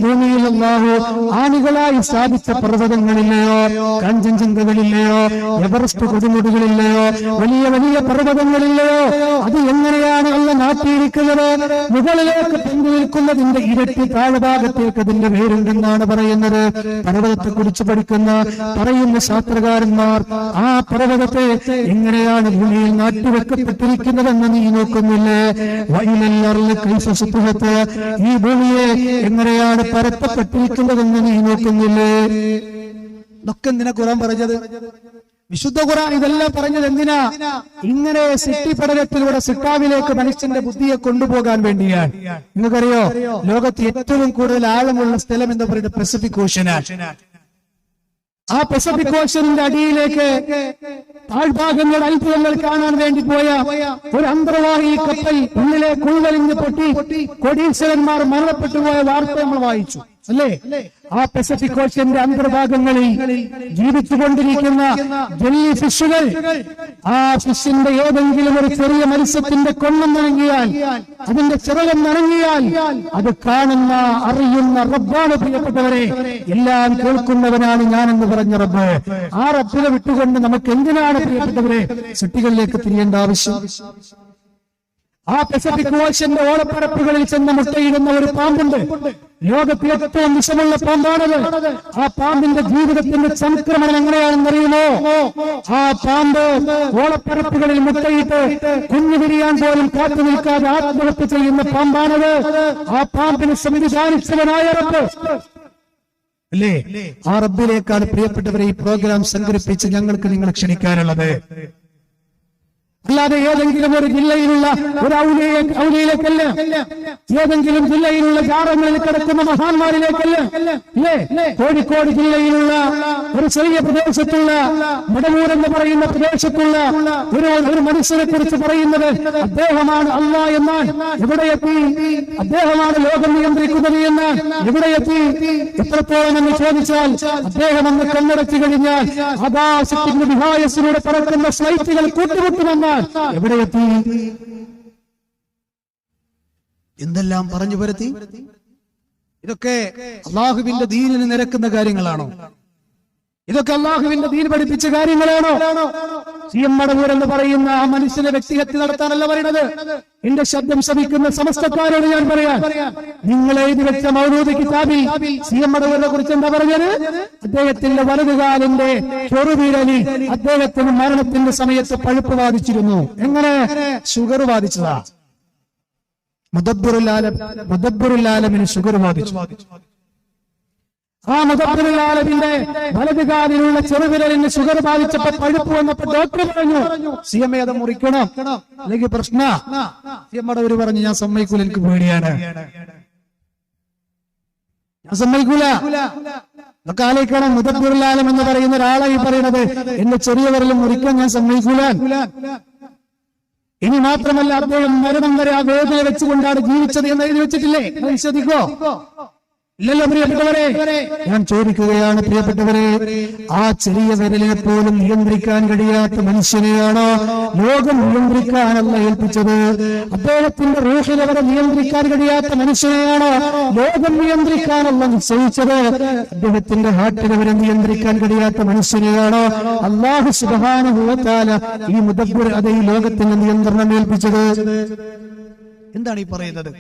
A: ഭൂമിയിൽ അല്ലാഹു ആണികളായി സ്ഥാപിച്ച പർവ്വതങ്ങളില്ലയോ? കഞ്ചൻജംഗകളില്ലയോ? എവറസ്റ്റ് കൊടുമുടികളില്ലയോ? വലിയ വലിയ പർവ്വതങ്ങളില്ലയോ? അത് എങ്ങനെയാണ് അല്ലാഹു നാട്ടിയിരിക്കുന്നത്? മുകളിലേക്ക് പൊങ്ങി നിൽക്കുന്നതിന്റെ ഇരട്ടി താഴ്ഭാഗത്തേക്ക് അതിന്റെ പേരുണ്ടെന്നാണ് പറയുന്നത്. പർവ്വതത്തെ കുറിച്ച് പറയുന്ന ശാസ്ത്രകാരന്മാർ ആ പർവ്വതത്തെ എങ്ങനെയാണ് ഭൂമിയിൽ നാട്ടിവെക്കപ്പെട്ടിരിക്കുന്നതെന്ന് നീ നോക്കുന്നില്ലേ? ഈ ഭൂമിയെ എങ്ങനെയാണ് പരത്തപ്പെട്ടിരിക്കുന്നതെന്ന് നീ നോക്കുന്നില്ലേ? ഇതൊക്കെ എന്തിനാ ഖുർആൻ പറഞ്ഞത്? വിശുദ്ധ ഖുർആൻ ഇതെല്ലാം പറഞ്ഞത് എന്തിനാ? ഇങ്ങനെ സിട്ടിപഠനത്തിലൂടെ സിട്ടാവിലേക്ക് മനുഷ്യന്റെ ബുദ്ധിയെ കൊണ്ടുപോകാൻ വേണ്ടിയാണ്. നിങ്ങൾക്കറിയോ, ലോകത്ത് ഏറ്റവും കൂടുതൽ ആഴമുള്ള സ്ഥലം എന്ന് പറയുന്നത് പസഫിക് ഓഷ്യനാണ്. ആ പസഫിക് ഓഷ്യനിന്റെ അടിയിലേക്ക് താഴ്ഭാഗങ്ങൾ അത്ഭുതങ്ങൾ കാണാൻ വേണ്ടി പോയ ഒരു അന്തർവാഹി കപ്പൽ ഉള്ളിലേക്ക് ഉൾവലിഞ്ഞ് പൊട്ടി കോടീശ്വരന്മാർ മരണപ്പെട്ടുപോയ വാർത്ത നമ്മൾ വായിച്ചു, അല്ലേ? ആ പസഫിക് ഓഷ്യന്റെ അന്തർഭാഗങ്ങളിൽ ജീവിച്ചുകൊണ്ടിരിക്കുന്ന ജെല്ലി ഫിഷുകൾ, ആ ഫിഷിന്റെ ഏതെങ്കിലും ഒരു ചെറിയ മത്സ്യത്തിന്റെ കൊണ്ണം നനങ്ങിയാൽ, അതിന്റെ ചിറകം നനങ്ങിയാൽ, അത് കാണുന്ന അറിയുന്ന റബ്ബാണ് പ്രിയപ്പെട്ടവരെ. എല്ലാം കേൾക്കുന്നവനാണ് ഞാനെന്ന് പറഞ്ഞ റബ്ബ്. ആ റബ്ബിനെ വിട്ടുകൊണ്ട് നമുക്ക് എന്തിനാണ് പ്രിയപ്പെട്ടവരെ സൃഷ്ടികളിലേക്ക് തിരിയേണ്ട ആവശ്യം? ആ പസഫിക് ഓഷ്യന്റെ ഓളപ്പരപ്പുകളിൽ ചെന്ന് മുട്ടയിടുന്ന ഒരു പാമ്പുണ്ട്. ലോകത്തിലെ ഏറ്റവും വിഷമുള്ള പാമ്പാണത്. ആ പാമ്പിന്റെ ജീവിതത്തിന്റെ സംക്രമണം എങ്ങനെയാണെന്നറിയുമോ? ആ പാമ്പ് ഓളപ്പരപ്പുകളിൽ മുട്ടയിട്ട് കുഞ്ഞു വിരിയാൻ പോലും കാത്തു നിൽക്കാതെ ആത്മഹത്യ ചെയ്യുന്ന പാമ്പാണത്. ആ പാമ്പിന് സംവിധാനിച്ചവനായ റബ്ബ് അല്ലേ? ആ റബ്ബിലേക്കാണ് പ്രിയപ്പെട്ടവരെ ഈ പ്രോഗ്രാം സംഘടിപ്പിച്ച് ഞങ്ങൾക്ക് നിങ്ങളെ ക്ഷണിക്കാനുള്ളത്. അല്ലാതെ ഏതെങ്കിലും ഒരു ജില്ലയിലുള്ള ഒരു ഔലിയിലേക്കല്ല, ഏതെങ്കിലും ജില്ലയിലുള്ള ജാറങ്ങളിൽ കിടക്കുന്ന മഹാന്മാരിലേക്കല്ല. കോഴിക്കോട് ജില്ലയിലുള്ള ഒരു ചെറിയ പ്രദേശത്തുള്ള മടവൂർ എന്ന് പറയുന്ന പ്രദേശത്തുള്ള ഒരു മനുഷ്യനെ കുറിച്ച് പറയുന്നത് അദ്ദേഹമാണ് അല്ലാഹ് എന്നാൽ എവിടെയെത്തി? അദ്ദേഹമാണ് ലോകം നിയന്ത്രിക്കുന്നത് എന്നാൽ എവിടെയെത്തി? എത്രത്തോളം എന്ന് ചോദിച്ചാൽ അദ്ദേഹം അന്ന് കണ്ണടച്ചു കഴിഞ്ഞാൽ ആകാശത്തിന്റെ വിഹായസിലൂടെ പറക്കുന്ന ഫ്ലൈറ്റുകൾ കൂട്ടുമുട്ടുമെന്നാൽ എവിടെയെത്തി? എന്തെല്ലാം പറഞ്ഞു പരത്തി? ഇതൊക്കെ അള്ളാഹുവിന്റെ ദീനിന് നിരക്കുന്ന കാര്യങ്ങളാണോ? ഇതൊക്കെ അള്ളാഹുവിന്റെ ദീൻ പഠിപ്പിച്ച കാര്യങ്ങളാണോ? CM മടവൂർ എന്ന് പറയുന്ന ആ മനുഷ്യനെ വ്യക്തിഹത്യ നടത്താനല്ല പറയുന്നത്. എന്റെ ശബ്ദം ശ്രമിക്കുന്ന സമസ്തക്കാരോട് ഞാൻ പറയാം, നിങ്ങൾ എഴുതി വെച്ച മൗലൂദ് കിതാബിൽ CM മടവൂരിനെ കുറിച്ച് എന്താ പറഞ്ഞത്? അദ്ദേഹത്തിന്റെ വലതുകാലിന്റെ ചെറുവിരലിൽ അദ്ദേഹത്തിന് മരണത്തിന്റെ സമയത്ത് പഴുപ്പ് ബാധിച്ചിരുന്നു. എങ്ങനെ? ഷുഗർ ബാധിച്ചതാ. മുദബ്ബിറുൽ ആലമിന് ഷുഗർ ബാധിച്ചു. ആ മുദബ്ബിറുൽ ആലമിന്റെ വലതുകാലിലുള്ള ചെറുവിരലിന് ഷുഗർ ബാധിച്ചപ്പോൾ പഴുപ്പ് വന്നപ്പോൾ ഡോക്ടർ പറഞ്ഞു CM അത് മുറിക്കണം, അല്ലെങ്കിൽ പ്രശ്ന. CM മടവൂർ പറഞ്ഞു ഞാൻ സമ്മതിക്കൂല, എനിക്ക് പേടിയാണ്, ഞാൻ സമ്മതിക്കൂല. ഇതൊക്കെ ആലോചിക്കണം. മുദബ്ബിറുൽ ആലം എന്ന് പറയുന്ന ഒരാളായി പറയുന്നത് എന്റെ ചെറിയ വിരൽ മുറിക്കാൻ ഞാൻ സമ്മതിക്കൂല. ഇനി മാത്രമല്ല, അദ്ദേഹം മരണം വരെ ആ വേദന വെച്ചുകൊണ്ടാണ് ജീവിച്ചത് എന്ന് എഴുതി വെച്ചിട്ടില്ലേ? ശ്രദ്ധിക്കോ? ഇല്ലല്ലോ പ്രിയപ്പെട്ടവരെ. ഞാൻ ചോദിക്കുകയാണ് പ്രിയപ്പെട്ടവരെ, ആ ചെറിയ വിരലിനെ പോലും നിയന്ത്രിക്കാൻ കഴിയാത്ത മനുഷ്യനെയാണോ ലോകം നിയന്ത്രിക്കാനല്ല ഏൽപ്പിച്ചത്? അദ്ദേഹത്തിന്റെ റൂഹിനെ വരെ നിയന്ത്രിക്കാൻ കഴിയാത്ത മനുഷ്യനെയാണോ ലോകം നിയന്ത്രിക്കാനല്ല നിശ്ചയിച്ചത്? അദ്ദേഹത്തിന്റെ ഹാർട്ടിനെ വരെ നിയന്ത്രിക്കാൻ കഴിയാത്ത മനുഷ്യനെയാണോ അല്ലാഹു സുബ്ഹാനഹു വ തആല ഈ മുദബ്ബിർ ഈ ലോകത്തിന്റെ നിയന്ത്രണം ഏൽപ്പിച്ചത്? എന്താണ് ഈ പറയുന്നത്?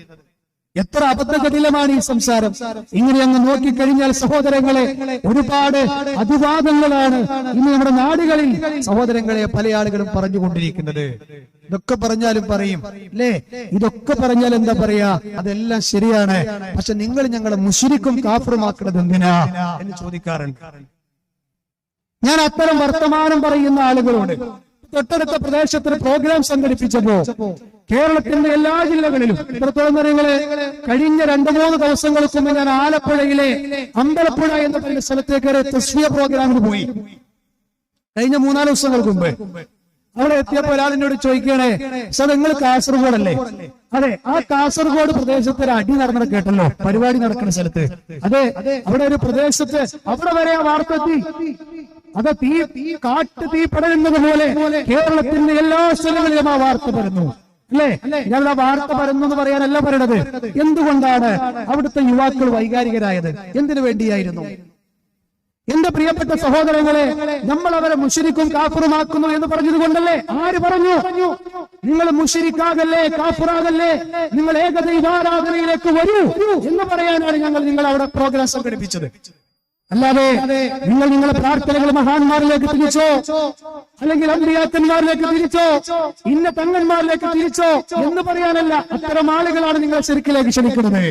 A: എത്ര അബദ്ധജടിലമാണ് ഈ സംസാരം. ഇങ്ങനെ അങ്ങ് നോക്കിക്കഴിഞ്ഞാൽ സഹോദരങ്ങളെ, ഒരുപാട് അതിവാദങ്ങളാണ് ഇന്ന് നമ്മുടെ നാടുകളിൽ സഹോദരങ്ങളെ പല ആളുകളും പറഞ്ഞുകൊണ്ടിരിക്കുന്നത്. ഇതൊക്കെ പറഞ്ഞാലും പറയും അല്ലേ, ഇതൊക്കെ പറഞ്ഞാൽ എന്താ പറയാ, അതെല്ലാം ശരിയാണ്, പക്ഷെ നിങ്ങൾ ഞങ്ങളെ മുശ്രിക്കും കാഫിറുമാക്കുന്നത് എന്തിനാ എന്ന് ചോദിക്കാറുണ്ട്. ഞാൻ അത്തരം വർത്തമാനം പറയുന്ന ആളുകളോട് തൊട്ടടുത്ത പ്രദേശത്തിന് പ്രോഗ്രാം സംഘടിപ്പിച്ചപ്പോ കേരളത്തിന്റെ എല്ലാ ജില്ലകളിലും ഇത്രത്തോളം നിങ്ങള് കഴിഞ്ഞ 2-3 ദിവസങ്ങൾക്ക് മുമ്പ് ഞാൻ ആലപ്പുഴയിലെ അമ്പലപ്പുഴ എന്ന പറയുന്ന സ്ഥലത്തേക്ക് തസ്ഫിയ പ്രോഗ്രാമിന് പോയി. കഴിഞ്ഞ 3-4 ദിവസങ്ങൾക്ക് മുമ്പ് അവിടെ എത്തിയപ്പോ ഒരാളിനോട് ചോദിക്കണേ, സർ നിങ്ങൾ കാസർഗോഡല്ലേ? അതെ, ആ കാസർഗോഡ് പ്രദേശത്ത് ഒരു അടി നടന്നത് കേട്ടല്ലോ, പരിപാടി നടക്കുന്ന സ്ഥലത്ത്. അതെ, അവിടെ ഒരു പ്രദേശത്ത് അവിടെ വരെ ആ വാർത്ത എത്തി. അത് കാട്ടു തീ പടരുന്നത് പോലെ കേരളത്തിന്റെ എല്ലാ സ്ഥലങ്ങളിലും ആ വാർത്ത പരന്നു അല്ലേ? ഞാൻ ആ വാർത്ത പരന്നു എന്ന് പറയാനല്ല പറയണത്. എന്തുകൊണ്ടാണ് അവിടുത്തെ യുവാക്കൾ വൈകാരികരായത്? എന്തിനു വേണ്ടിയായിരുന്നു? എന്റെ പ്രിയപ്പെട്ട സഹോദരങ്ങളെ, നമ്മൾ അവരെ മുശ്രിക്കും കാഫിറുമാക്കുന്നു എന്ന് പറഞ്ഞത് കൊണ്ടല്ലേ? ആര് പറഞ്ഞു നിങ്ങൾ മുശ്രിക്കാകല്ലേ, കാഫിറാകല്ലേ, നിങ്ങൾ ഏകദൈവാരാധനയിലേക്ക് വരൂ എന്ന് പറയാനാണ് നിങ്ങൾ അവിടെ പ്രോഗ്രാം സംഘടിപ്പിച്ചത്. അല്ലാതെ നിങ്ങൾ നിങ്ങളെ പ്രാർത്ഥനകൾ മഹാന്മാരിലേക്ക് തിരിച്ചോ, അല്ലെങ്കിൽ അമ്പിയാക്കന്മാരിലേക്ക് തിരിച്ചോ, ഇന്ന തങ്ങന്മാരിലേക്ക് തിരിച്ചോ എന്ന് പറയാനല്ല. അത്തരം ആളുകളാണ് നിങ്ങളെ ശിർക്കിലേക്ക് ക്ഷണിക്കുന്നത്.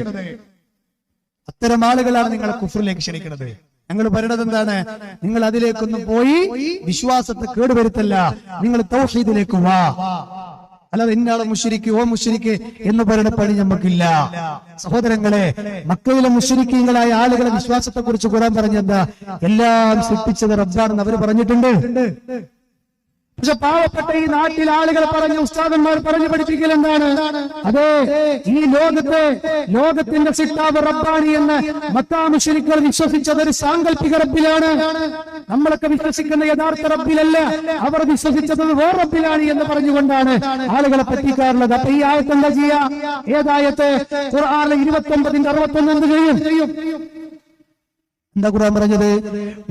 A: അത്തരം ആളുകളാണ് നിങ്ങളെ കുഫ്റിലേക്ക് ക്ഷണിക്കുന്നത്. ഞങ്ങൾ പറയുന്നത് എന്താണ്? നിങ്ങൾ അതിലേക്കൊന്നും പോയി വിശ്വാസത്തെ കേടുവരുത്തല്ല, നിങ്ങൾ തൗഹീദിലേക്ക് വാ. അല്ലാതെ ഇന്നാളെ മുശ്രിക്ക് ഓ മുശ്രിക്ക് എന്ന് പറയുന്ന പണി നമുക്കില്ല. സഹോദരങ്ങളെ, മക്കയിലെ മുശ്രിക്കീങ്ങളായ ആളുകളെ വിശ്വാസത്തെ കുറിച്ച് ഖുർആൻ പറഞ്ഞെന്താ? എല്ലാം സൃഷ്ടിച്ചത് റബ്ബാണെന്ന് അവർ പറഞ്ഞിട്ടുണ്ട്. പക്ഷെ പാവപ്പെട്ട ഈ നാട്ടിൽ ആളുകൾ പറഞ്ഞ ഉസ്താദന്മാർ പറഞ്ഞു പഠിപ്പിക്കൽ എന്താണ്? അതെ, ഈ ലോകത്തിന്റെ സിട്ടാവ് റബ്ബാനി എന്ന് മക്കാ മുശ്രിക്കുകൾ വിശ്വസിച്ചത് ഒരു സാങ്കല്പിക റബ്ബിലാണ്. നമ്മളൊക്കെ വിശ്വസിക്കുന്ന യഥാർത്ഥ റബ്ബിലല്ല, അവർ വിശ്വസിച്ചത് വേറെ റബ്ബിലാണ് എന്ന് പറഞ്ഞുകൊണ്ടാണ് ആളുകളെ പറ്റിക്കാറുള്ളത്. അപ്പൊ ഈ ആയത്ത് എന്താ ചെയ്യാ? ഏതായത്ത്? ഖുർആനിലെ 29-61 എന്ത് ചെയ്യും? എന്താ ഖുർആൻ പറഞ്ഞത്?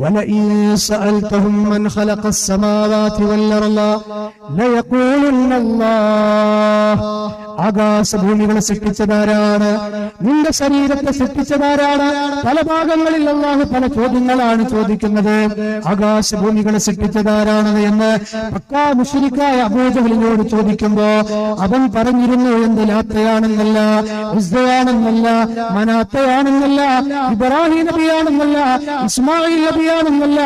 A: വലഇൻ സഅൽതഹും മൻ ഖലഖസ് സമാവാതി വൽ അർള ലയഖൂലുന്ന അല്ലാഹ്. ആകാശഭൂമികളെ സൃഷ്ടിച്ചതാരാണ്? നിന്റെ ശരീരത്തെ സൃഷ്ടിച്ചതാരാണ്? പല ഭാഗങ്ങളിൽ അല്ലാഹു പല ചോദ്യങ്ങളാണ് ചോദിക്കുന്നത്. ആകാശഭൂമികളെ സൃഷ്ടിച്ചതാരാണ് എന്ന് മക്കാ മുശ്രിക്കായ അബൂജഹലിനോട് ചോദിക്കുമ്പോ അവൻ പറഞ്ഞിരുന്നു, എന്ത് ലാത്തയാണെന്നല്ല, ഉസ്സയാണെന്നല്ല, മനാത്തയാണെന്നല്ല, ഇബ്രാഹിം നബിയാണെന്നല്ല, ഇസ്മായിൽ നബിയാണെന്നല്ല,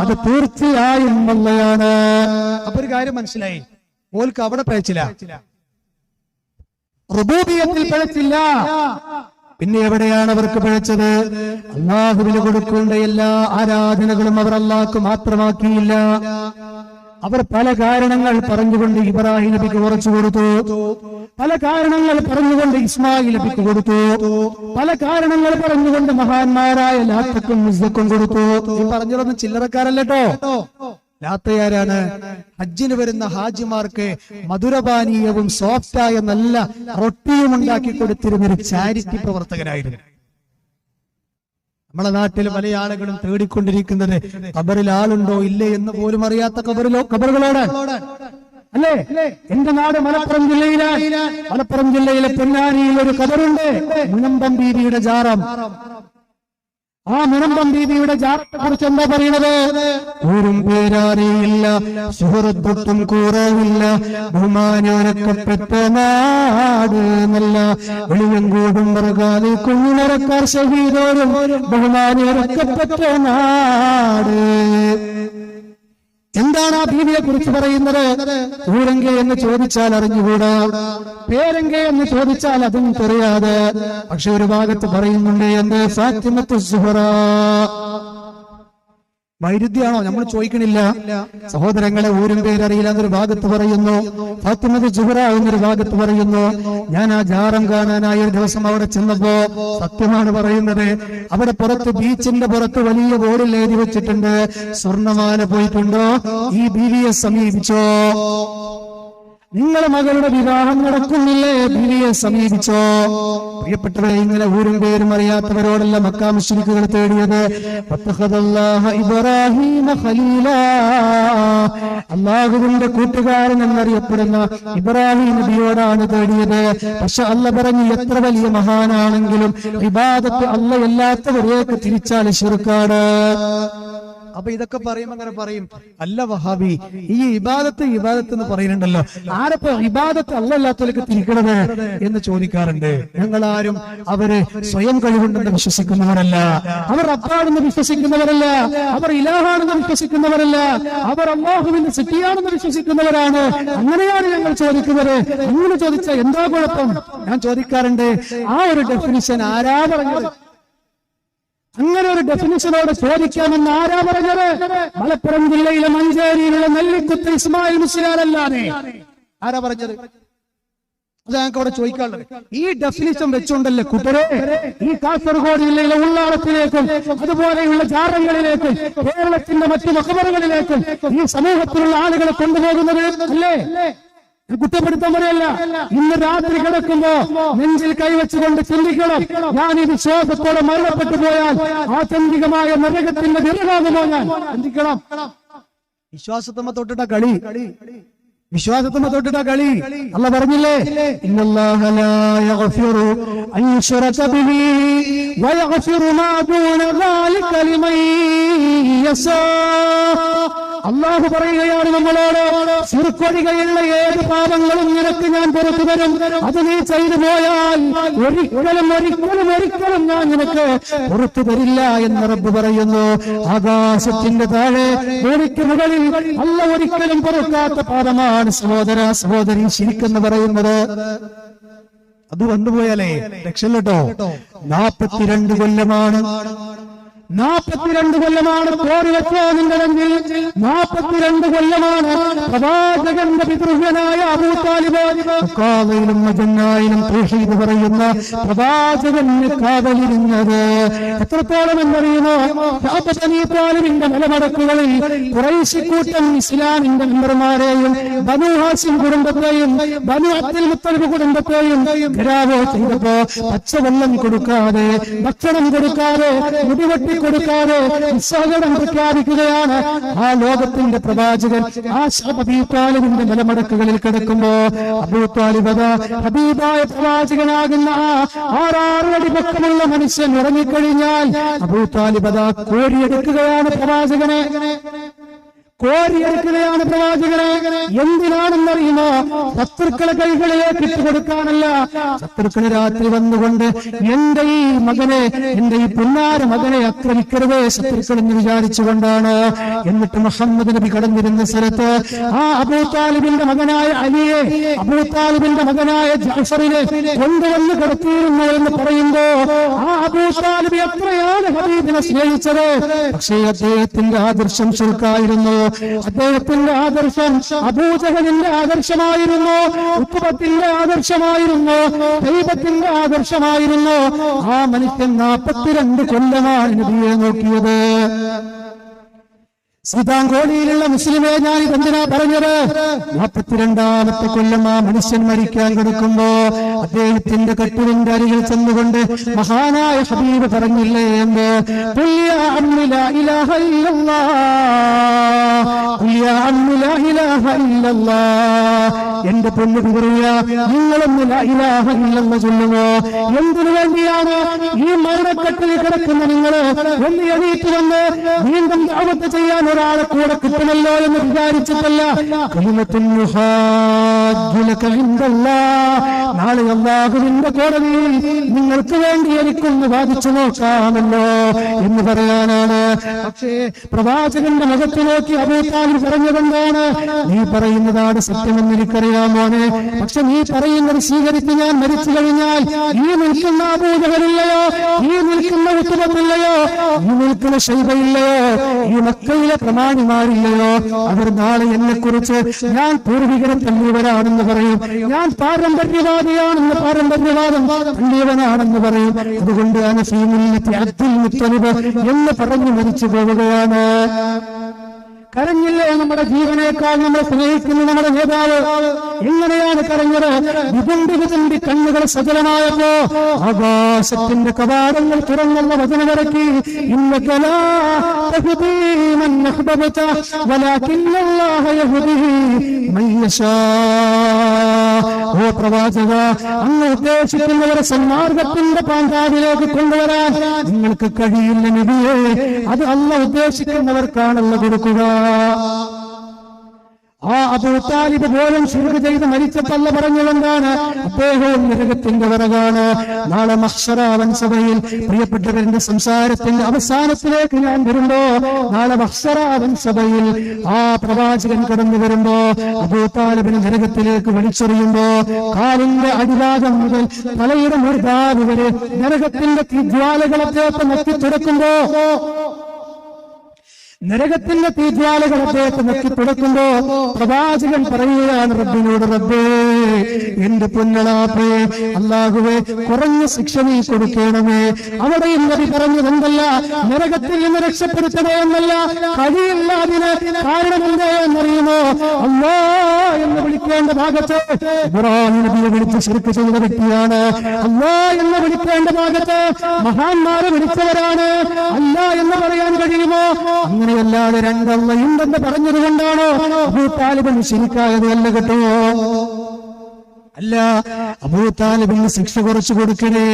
A: അത് തീർച്ചയായും അല്ലാഹുവാണ്. അപ്പൊ ഒരു കാര്യം മനസ്സിലായി, ഓൽക്ക് അവിടെ പിഴച്ചില്ല, റുബൂബിയത്തിൽ പിഴച്ചില്ല, പിന്നെ എവിടെയാണ് അവർക്ക് പിഴച്ചത്? അള്ളാഹുവിന് കൊടുക്കേണ്ട എല്ലാ ആരാധനകളും അവർ അള്ളാഹ്ക്ക് മാത്രമാക്കിയില്ല. അവർ പല കാരണങ്ങൾ പറഞ്ഞുകൊണ്ട് ഇബ്രാഹിം നബിക്ക് കുറച്ചു കൊടുത്തു, പല കാരണങ്ങൾ പറഞ്ഞുകൊണ്ട് ഇസ്മായിൽ നബിക്ക് കൊടുത്തു, പല കാരണങ്ങൾ പറഞ്ഞുകൊണ്ട് മഹാന്മാരായ ലാത്തക്കും മുസ്ദക്കും കൊടുത്തു. ഈ പറഞ്ഞതൊന്നും ചില്ലറക്കാരല്ലോ. ലാത്തയാരാണ്? ഹജ്ജിന് വരുന്ന ഹാജിമാർക്ക് മധുരപാനീയവും സോഫ്റ്റായ നല്ല റൊട്ടിയും ഉണ്ടാക്കി കൊടുത്തിരുന്നൊരു ചാരിറ്റി പ്രവർത്തകനായിരുന്നു. നമ്മളെ നാട്ടിൽ പല ആളുകളും തേടിക്കൊണ്ടിരിക്കുന്നത് ഖബറിൽ ആളുണ്ടോ ഇല്ലേ എന്ന് പോലും അറിയാത്ത ഖബറുകളോട് അല്ലേ? എന്റെ നാട് മലപ്പുറം ജില്ലയിലാണ്. മലപ്പുറം ജില്ലയിലെ പൊന്നാനിയിൽ ഒരു ഖബറുണ്ട്, മുനമ്പം ബീവിയുടെ ജാറം. ആ മുനമ്പം ബീവിയുടെ ജാറത്തെ കുറിച്ച് എന്താ പറയുന്നത്? ഊരും പേരറിയില്ല, സുഹൃത്തും കുറവില്ല, ബഹുമാനൊരക്കപ്പെട്ട നാട് നല്ല വെളിയങ്കോടും മറുകാലി കുഞ്ഞിനരക്കാർ ഷഹീദോരും ബഹുമാനൊരക്കപ്പെട്ട നാട്. എന്താണ് ആ ബീവിയെ കുറിച്ച് പറയുന്നത്? ഊരങ്ക എന്ന് ചോദിച്ചാൽ അറിഞ്ഞുകൂടാ, പേരങ്ക എന്ന് ചോദിച്ചാൽ അതും தெரியாது. പക്ഷെ ഒരു ഭാഗത്ത് പറയുന്നുണ്ട്, എന്ത്? ഫാത്തിമത്തു സുഹറ. വൈരുദ്ധ്യാണോ? നമ്മൾ ചോദിക്കണില്ല. സഹോദരങ്ങളെ, ഊരും പേരറിയില്ല എന്നൊരു ഭാഗത്ത് പറയുന്നു, ഫാത്തിമത്തു സുഹറ എന്നൊരു ഭാഗത്ത് പറയുന്നു. ഞാൻ ആ ജാറം കാണാനായി ഒരു ദിവസം അവിടെ ചെന്നപ്പോ സത്യമാണ് പറയുന്നത്, അവിടെ പുറത്ത് ബീച്ചിന്റെ പുറത്ത് വലിയ ബോർഡിൽ എഴുതി വെച്ചിട്ടുണ്ട്, സ്വർണമാല പോയിട്ടുണ്ടോ, ഈ ബീവിയെ സമീപിച്ചോ, നിങ്ങളുടെ മകളുടെ വിവാഹം നടക്കുന്നില്ലേ, ബീവിയെ സമീപിച്ചോ. പ്രിയപ്പെട്ടവരെ, ഇങ്ങനെ ഊരും പേരും അറിയാത്തവരോടല്ല മക്കാ മുശ്രിക്കുകൾ തേടിയത്. ഇബ്രാഹിം ഖലീല, അല്ലാഹുവിന്റെ കൂട്ടുകാരൻ എന്നറിയപ്പെടുന്ന ഇബ്രാഹിം നബിയോടാണ് തേടിയത്. പക്ഷെ അല്ലാഹ് പറഞ്ഞു, എത്ര വലിയ മഹാനാണെങ്കിലും ഇബാദത്ത് അല്ലാഹ് അല്ലാത്തവരേക്ക് തിരിച്ചാൽ ശിർക്കാണ്. അപ്പൊ ഇതൊക്കെ പറയുമ്പോ അങ്ങനെ പറയും, അല്ല വഹാബി, ഈ ഇബാദത്ത് എന്ന് പറയുന്നുണ്ടല്ലോ, ആരപ്പോ ഇബാദത്ത് അല്ലല്ലാത്തവർക്ക് തിരിക്കണത് എന്ന് ചോദിക്കാറുണ്ട്. ഞങ്ങളാരും അവര് സ്വയം കഴിവുണ്ടെന്ന് വിശ്വസിക്കുന്നവരല്ല, അവർ റബ്ബാണെന്ന് വിശ്വസിക്കുന്നവരല്ല, അവർ ഇലാഹാണെന്ന് വിശ്വസിക്കുന്നവരല്ല, അവർ അല്ലാഹുവിന്റെ സിറ്റിയാണെന്ന് വിശ്വസിക്കുന്നവരാണ്. അങ്ങനെയാണ് ഞങ്ങൾ ചോദിക്കുന്നത്. അങ്ങനെ ചോദിച്ചാൽ എന്താ കുഴപ്പം? ഞാൻ ചോദിക്കാറുണ്ട്, ആ ഒരു ഡെഫിനിഷൻ ആരാ പറഞ്ഞത്? അങ്ങനെ ഒരു ഡെഫിനിഷനോട് ചോദിക്കാമെന്ന് ആരാ പറഞ്ഞത്? മലപ്പുറം ജില്ലയിലെ മഞ്ചേരിയിലുള്ള നെല്ലിക്കുത്ത് ഇസ്മായിൽ മുസ്ലിയാരല്ലാതെ ആരാ പറഞ്ഞത്? അത് ഞങ്ങൾക്ക് അവിടെ ചോദിക്കാനുള്ളത്. ഈ ഡെഫിനിഷൻ വെച്ചുകൊണ്ടല്ലേ കൂട്ടരെ ഈ കാസർഗോഡ് ജില്ലയിലെ ഉള്ളാളത്തിലേക്കും അതുപോലെയുള്ള ജാറങ്ങളിലേക്കും കേരളത്തിന്റെ മറ്റു മഖബറുകളിലേക്കും ഈ സമൂഹത്തിലുള്ള ആളുകളെ കൊണ്ടുപോകുന്നത് അല്ലേ? കുറ്റപ്പെടുത്താൻ പറയല്ല. ഇന്ന് രാത്രി കിടക്കുമ്പോ നെഞ്ചിൽ കൈവച്ചുകൊണ്ട് ചിന്തിക്കണം, ഞാൻ ഈ വിശ്വാസത്തോടെ മരണപ്പെട്ടു പോയാൽ ആത്യന്തികമായ നരകത്തിന്റെ നിറകാകുമോ? ഞാൻ ചിന്തിക്കണം. വിശ്വാസത്തമ്മ തൊട്ടിട്ട കളി, വിശ്വാസത്തമ്മ തൊട്ടിട്ട കളി. അല്ലാഹ് പറഞ്ഞില്ലേ, ഇന്നല്ലാഹ ലാ യഗ്ഫിറു അൻ യുശ്റക ബിഹി വയഗ്ഫിറു മാ ദൂന ദാലിക ലിമൻ യശാ. അള്ളാഹു പറയുകയാണ് നമ്മളോട്, ശിർക്കൊഴികയുള്ള ഏത് പാപങ്ങളും നിനക്ക് ഞാൻ പുറത്തു തരും. അത് നീ ചെയ്തു പോയാൽ ഒരിക്കലും ഞാൻ നിനക്ക് പുറത്തു തരില്ല എന്ന് റബ്ബ് പറയുന്നു. ആകാശത്തിന്റെ താഴെ ഭൂമിക്ക് മുകളിൽ അല്ലാഹു ഒരിക്കലും പൊറുക്കാത്ത പാപമാണ് സഹോദര സഹോദരി ശിരിക്കെന്ന് പറയുന്നത്. അത് വന്നുപോയാലേ രക്ഷല്ലോ. 42 കൊല്ലമാണ് 42 കൊല്ലമാണ് കോരി വെച്ചോ നിന്റെ നെഞ്ചിൽ. 42 കൊല്ലമാണ് പ്രവാചകന്റെ പിതൃവ്യനായ അബൂ താലിബ് കാവയിലും മജന്നായിലും തൗഹീദ് പറയുന്ന പ്രവാചകന് കാവലിരുന്നത്. എത്രത്തോളം എന്നറിയുമോ? അബൂ താലിബിന്റെ നിലമടക്കുകളിൽ ഖുറൈശി കൂട്ടം ഇസ്ലാമിന്റെ മെമ്പർമാരെയും ബനൂ ഹാസിം കുടുംബത്തെയും ബനൂ അബ്ദുൽ മുത്തലിബ് കുടുംബത്തെയും ഘരാവോ ചെയ്തപ്പോ പച്ചവെള്ളം കൊടുക്കാതെ, ഭക്ഷണം കൊടുക്കാതെ, മുടിവെട്ടി കൊടുക്കാതെ നിസ്സഹകരണം പ്രഖ്യാപിക്കുകയാണ് ആ ലോകത്തിന്റെ പ്രവാചകൻ. ആ അബൂ താലിബിന്റെ നിലമടക്കുകളിൽ കിടക്കുമ്പോ അബൂ താലിബ് ഹബീബായ പ്രവാചകനാകുന്ന ആ 6 അടി പൊക്കമുള്ള മനുഷ്യൻ ഇറങ്ങിക്കഴിഞ്ഞാൽ അബൂ താലിബ് കോരിയെടുക്കുകയാണ് പ്രവാചകനെ. കോരിയെടുക്കുകയാണ് പ്രവാചകനെ. എന്തിനാണെന്നറിയുമോ? ശത്രുക്കളെ കൈകളിലേക്ക് ഇട്ടുകൊടുക്കാനല്ല. ശത്രുക്കളെ രാത്രി വന്നുകൊണ്ട് എന്റെ ഈ മകനെ, എന്റെ ഈ പുന്നാര മകനെ ആക്രമിക്കരുത് ശത്രുക്കൾ എന്ന് വിചാരിച്ചുകൊണ്ടാണ്. എന്നിട്ട് മുഹമ്മദ് നബി കടന്നിരുന്ന സ്ഥലത്ത് ആ അബൂ താലിബിന്റെ മകനായ അലിയെ, അബൂ താലിബിന്റെ മകനായ ജഅഫറിനെ കൊണ്ടുവന്ന് കിടത്തിയിരുന്നു എന്ന് പറയുമ്പോ ആ അബൂ താലിബ് എത്രയാണ് ഹബീബിനെ സ്നേഹിച്ചത്. പക്ഷേ അദ്ദേഹത്തിന്റെ ആദർശം ശിർക്കായിരുന്നു. അദ്ദേഹത്തിന്റെ ആദർശം അബൂജഹലിന്റെ ആദർശമായിരുന്നു, ഉത്ബത്തിന്റെ ആദർശമായിരുന്നു, ദൈവത്തിന്റെ ആദർശമായിരുന്നു. ആ മനുഷ്യൻ 42 കൊല്ലമാണ് നബിയെ നോക്കിയത്. സീതാങ്കോടിയിലുള്ള മുസ്ലിമെ ഞാൻ ഇതെന്തിനാ പറഞ്ഞത്? 42ാമത്തെ കൊല്ലം ആ മനുഷ്യൻ മരിക്കാൻ കിടക്കുമ്പോ അദ്ദേഹത്തിന്റെ കട്ടിലിന്റെ അരികിൽ ചെന്നുകൊണ്ട് മഹാനായ ഹബീബ് പറഞ്ഞില്ലേ എന്ന്, എന്റെ പൊന്നു പിതറിയ, നിങ്ങളൊന്ന് ലാ ഇലാഹ ഇല്ലല്ലാഹ് ചൊല്ലുമോ? എന്തിനു വേണ്ടിയാണ് ഈ മരണക്കട്ടിൽ കിടക്കുന്ന നിങ്ങള് ഒന്ന് എണീറ്റ് വന്ന് വീണ്ടും ദഅവത്ത് ചെയ്യാൻ ഒരാളെ കൂടെ കിട്ടണല്ലോ എന്ന് വിചാരിച്ചിട്ടല്ല. നാളെ അല്ലാഹുവിന്റെ കോടതിയിൽ നിങ്ങൾക്ക് വേണ്ടി എനിക്കൊന്ന് വാദിച്ചു നോക്കാമല്ലോ എന്ന് പറയാനാണ്. പക്ഷേ പ്രവാചകന്റെ മുഖത്ത് നോക്കി അബൂ താലിബ് പറഞ്ഞതെന്താണ്? നീ പറയുന്നതാണ് സത്യമെന്ന് എനിക്കറിയാം മോനെ, പക്ഷെ നീ പറയുന്നത് സ്വീകരിച്ച് ഞാൻ മരിച്ചു കഴിഞ്ഞാൽ ഈ നിൽക്കുന്ന അബൂജഹലില്ലയോ, ഈ നിൽക്കുന്ന ഉത്ബയില്ലയോ, ഈ നിൽക്കുന്ന ശൈബയില്ലയോ, ഈ മക്കയിലെ പ്രമാണിമാരില്ലയോ, അവർ നാളെ എന്നെ കുറിച്ച് ഞാൻ പൂർവികരെ തള്ളിയവരാണെന്ന് പറയും, ഞാൻ പാരമ്പര്യവാദിയാണെന്ന്, പാരമ്പര്യവാദം തള്ളിയവനാണെന്ന് പറയും. അതുകൊണ്ട് അബ്ദുൽ മുത്തലിബ് എന്ന് പറഞ്ഞു മരിച്ചു പോവുകയാണ്. കരഞ്ഞില്ലേ നമ്മുടെ ജീവനേക്കാൾ നമ്മൾ സ്നേഹിക്കുന്ന നമ്മുടെ നേതാവ്? എങ്ങനെയാണ് കരഞ്ഞത്? വിതുമ്പി കണ്ണുകൾ സജലമായപ്പോ ആകാശത്തിന്റെ കവാടങ്ങൾ തുറന്നുള്ള വചനമിറക്കി, ഓ പ്രവാചക, അങ്ങ് ഉദ്ദേശിക്കുന്നവരെ സന്മാർഗത്തിന്റെ പാന്താവിലേക്ക് കൊണ്ടുവരാൻ നിങ്ങൾക്ക് കഴിയില്ല നബിയേ. അത് അല്ലാഹ് ഉദ്ദേശിക്കുന്നവർക്കാണല്ലോ കൊടുക്കുക. ആ അബൂ താലിബ് പോലും ശിർക്ക് ചെയ്ത് മരിച്ചപ്പല്ല പറഞ്ഞതെന്താണ്? അദ്ദേഹവും നരകത്തിന്റെ വിറകാണ്. നാളെ മഹ്ശറാവൻ സഭയിൽ പ്രിയപ്പെട്ടവരുടെ സംസാരത്തിന്റെ അവസാനത്തിലേക്ക് ഞാൻ വരുമ്പോ, നാളെ മഹ്ശറാവൻ സഭയിൽ ആ പ്രവാചകൻ കടന്നു വരുമ്പോ അബൂ താലിബിനെ നരകത്തിലേക്ക് വലിച്ചെറിയുമ്പോ കാലിന്റെ അടിഭാഗം മുതൽ തലയുടെ മുർദാവ് വരെ നരകത്തിന്റെ തീജ്വാലകളത്തേക്ക് നക്കി തുറക്കുമ്പോ, നരകത്തിന്റെ തീജ്വാലകൾ അദ്ദേഹത്തെ നോക്കി തുടക്കുമ്പോ പ്രവാചകൻ പറയുകയാണ് റബ്ബിനോട്, റബ്ബേ എന്റെ പൊന്നളാപ്പേ, അല്ലാഹുവേ കുറഞ്ഞ ശിക്ഷ നീ കൊടുക്കണമേ. അവിടെയും നബി പറഞ്ഞത് എന്തല്ല, നരകത്തിൽ നിന്ന് രക്ഷപ്പെടുത്തണേ എന്നല്ല, കഴിയില്ല. അതിന് കാരണം എന്തേ എന്നറിയുമോ? അല്ലാ എന്ന് വിളിക്കേണ്ട ഭാഗത്ത് ഇബ്രാഹിം നബിയെ വിളിച്ച് ശിർക്ക് ചെയ്ത വ്യക്തിയാണ്. അല്ലാ എന്ന് വിളിക്കേണ്ട ഭാഗത്ത് മഹാന്മാരെ വിളിച്ചവരാണ്. അല്ലാ എന്ന് പറയാൻ കഴിയുമോ? അങ്ങനെയല്ലാതെ രണ്ടല്ലയുണ്ടെന്ന് പറഞ്ഞതുകൊണ്ടാണോ അബൂ താലിബിന് ശരിക്കായത്? അല്ല കേട്ടോ, അല്ല. അബൂ താലിബിന് ശിക്ഷ കുറച്ചു കൊടുക്കണേ.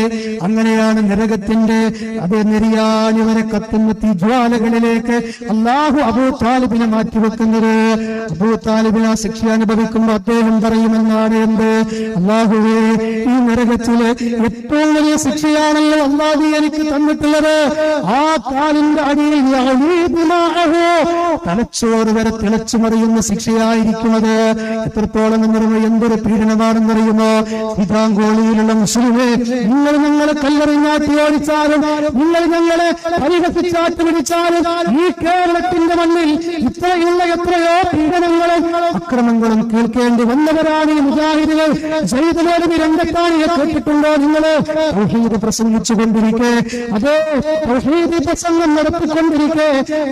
A: അങ്ങനെയാണ് നരകത്തിന്റെ അതേ നെരിയാണി വരെ കത്തുന്ന തീജ്വാലകളിലേക്ക് അല്ലാഹു അബൂ താലിബിനെ മാറ്റിവെക്കുന്നത്. അബൂ താലിബിന് ആ ശിക്ഷ അനുഭവിക്കുമ്പോൾ അദ്ദേഹം പറയുമെന്നാണ്, എന്ത്? അല്ലാഹുവേ, ഈ നരകത്തില് ഏറ്റവും വലിയ ശിക്ഷയാണല്ലോ അല്ലാഹു എനിക്ക് തന്നിട്ടുള്ളത്. ആ കാലിന്റെ അടിയിൽ തലച്ചോറ് വരെ തിളച്ചു മറിയുന്ന ശിക്ഷയായിരിക്കുന്നത്. എത്രത്തോളം എന്നറിയുമോ? എന്തൊരു പീഡനമാണെന്നറിയുമോ? സീതാങ്കോളിയിലുള്ള മുസ്ലിമേ, നിങ്ങൾ ഞങ്ങളെ കല്ലെറിഞ്ഞാട്ടി ഓടിച്ചാലും, നിങ്ങൾ ഞങ്ങളെ പരിഹസിച്ചാട്ട് പിടിച്ചാലും, ഈ കേരളത്തിന്റെ മണ്ണിൽ ഇത്രയുള്ള എത്രയോ പീഡനങ്ങളും അക്രമങ്ങളും കേൾക്കേണ്ടി വന്നവരാണ് ഈ മുജാഹിദുകൾ. ജയ്ദുലോലി രംഗത്താണിയെ കേട്ടിട്ടുണ്ടോ നിങ്ങള്? തൗഹീദ് പ്രസംഗിച്ചുകൊണ്ടിരിക്കെ, അതേ തൗഹീദ് പ്രസംഗം നടത്തിക്കൊണ്ടിരിക്കെ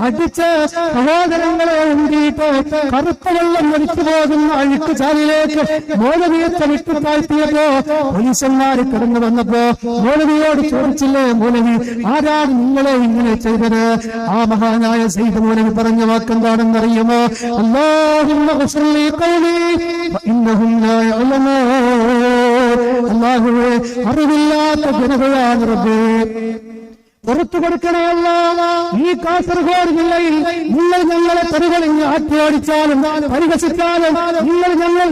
A: അടിച്ച് സഹോദരങ്ങളെ ഉണ്ടിയിട്ട് കറുത്ത വെള്ളം ഒലിച്ചു പോകുന്ന അഴുക്ക് ചാലിലേക്ക് മൗലവിയെ തളിക്ക് താഴ്ത്തിയപ്പോ പോലീസന്മാര് കടന്നു വന്നപ്പോ മൗലവിയോട് ചോദിച്ചില്ലേ, മൗലവി ആരാണ് നിങ്ങളെ ഇങ്ങനെ ചെയ്തത്? ആ മഹാനായ സയ്യിദ് മൗലവി പറഞ്ഞ വാക്കെന്താണെന്നറിയുമോ? അല്ലാഹുമ്മ ഗ്ഫിർ ലീ ഖൗലി ഇന്നഹും ലാ യഅലമൂൻ. അല്ലാഹുവേ, അറിവില്ലാത്ത ജനതയാണ് റബ്ബേ. പുറത്തു കൊടുക്കണമല്ല. ഈ കാസർഗോഡ് ജില്ലയിൽ നിങ്ങൾ ഞങ്ങളെ തെരുവളിഞ്ഞ് ആട്ടിയോടിച്ചാലും പരിഹസിച്ചാലും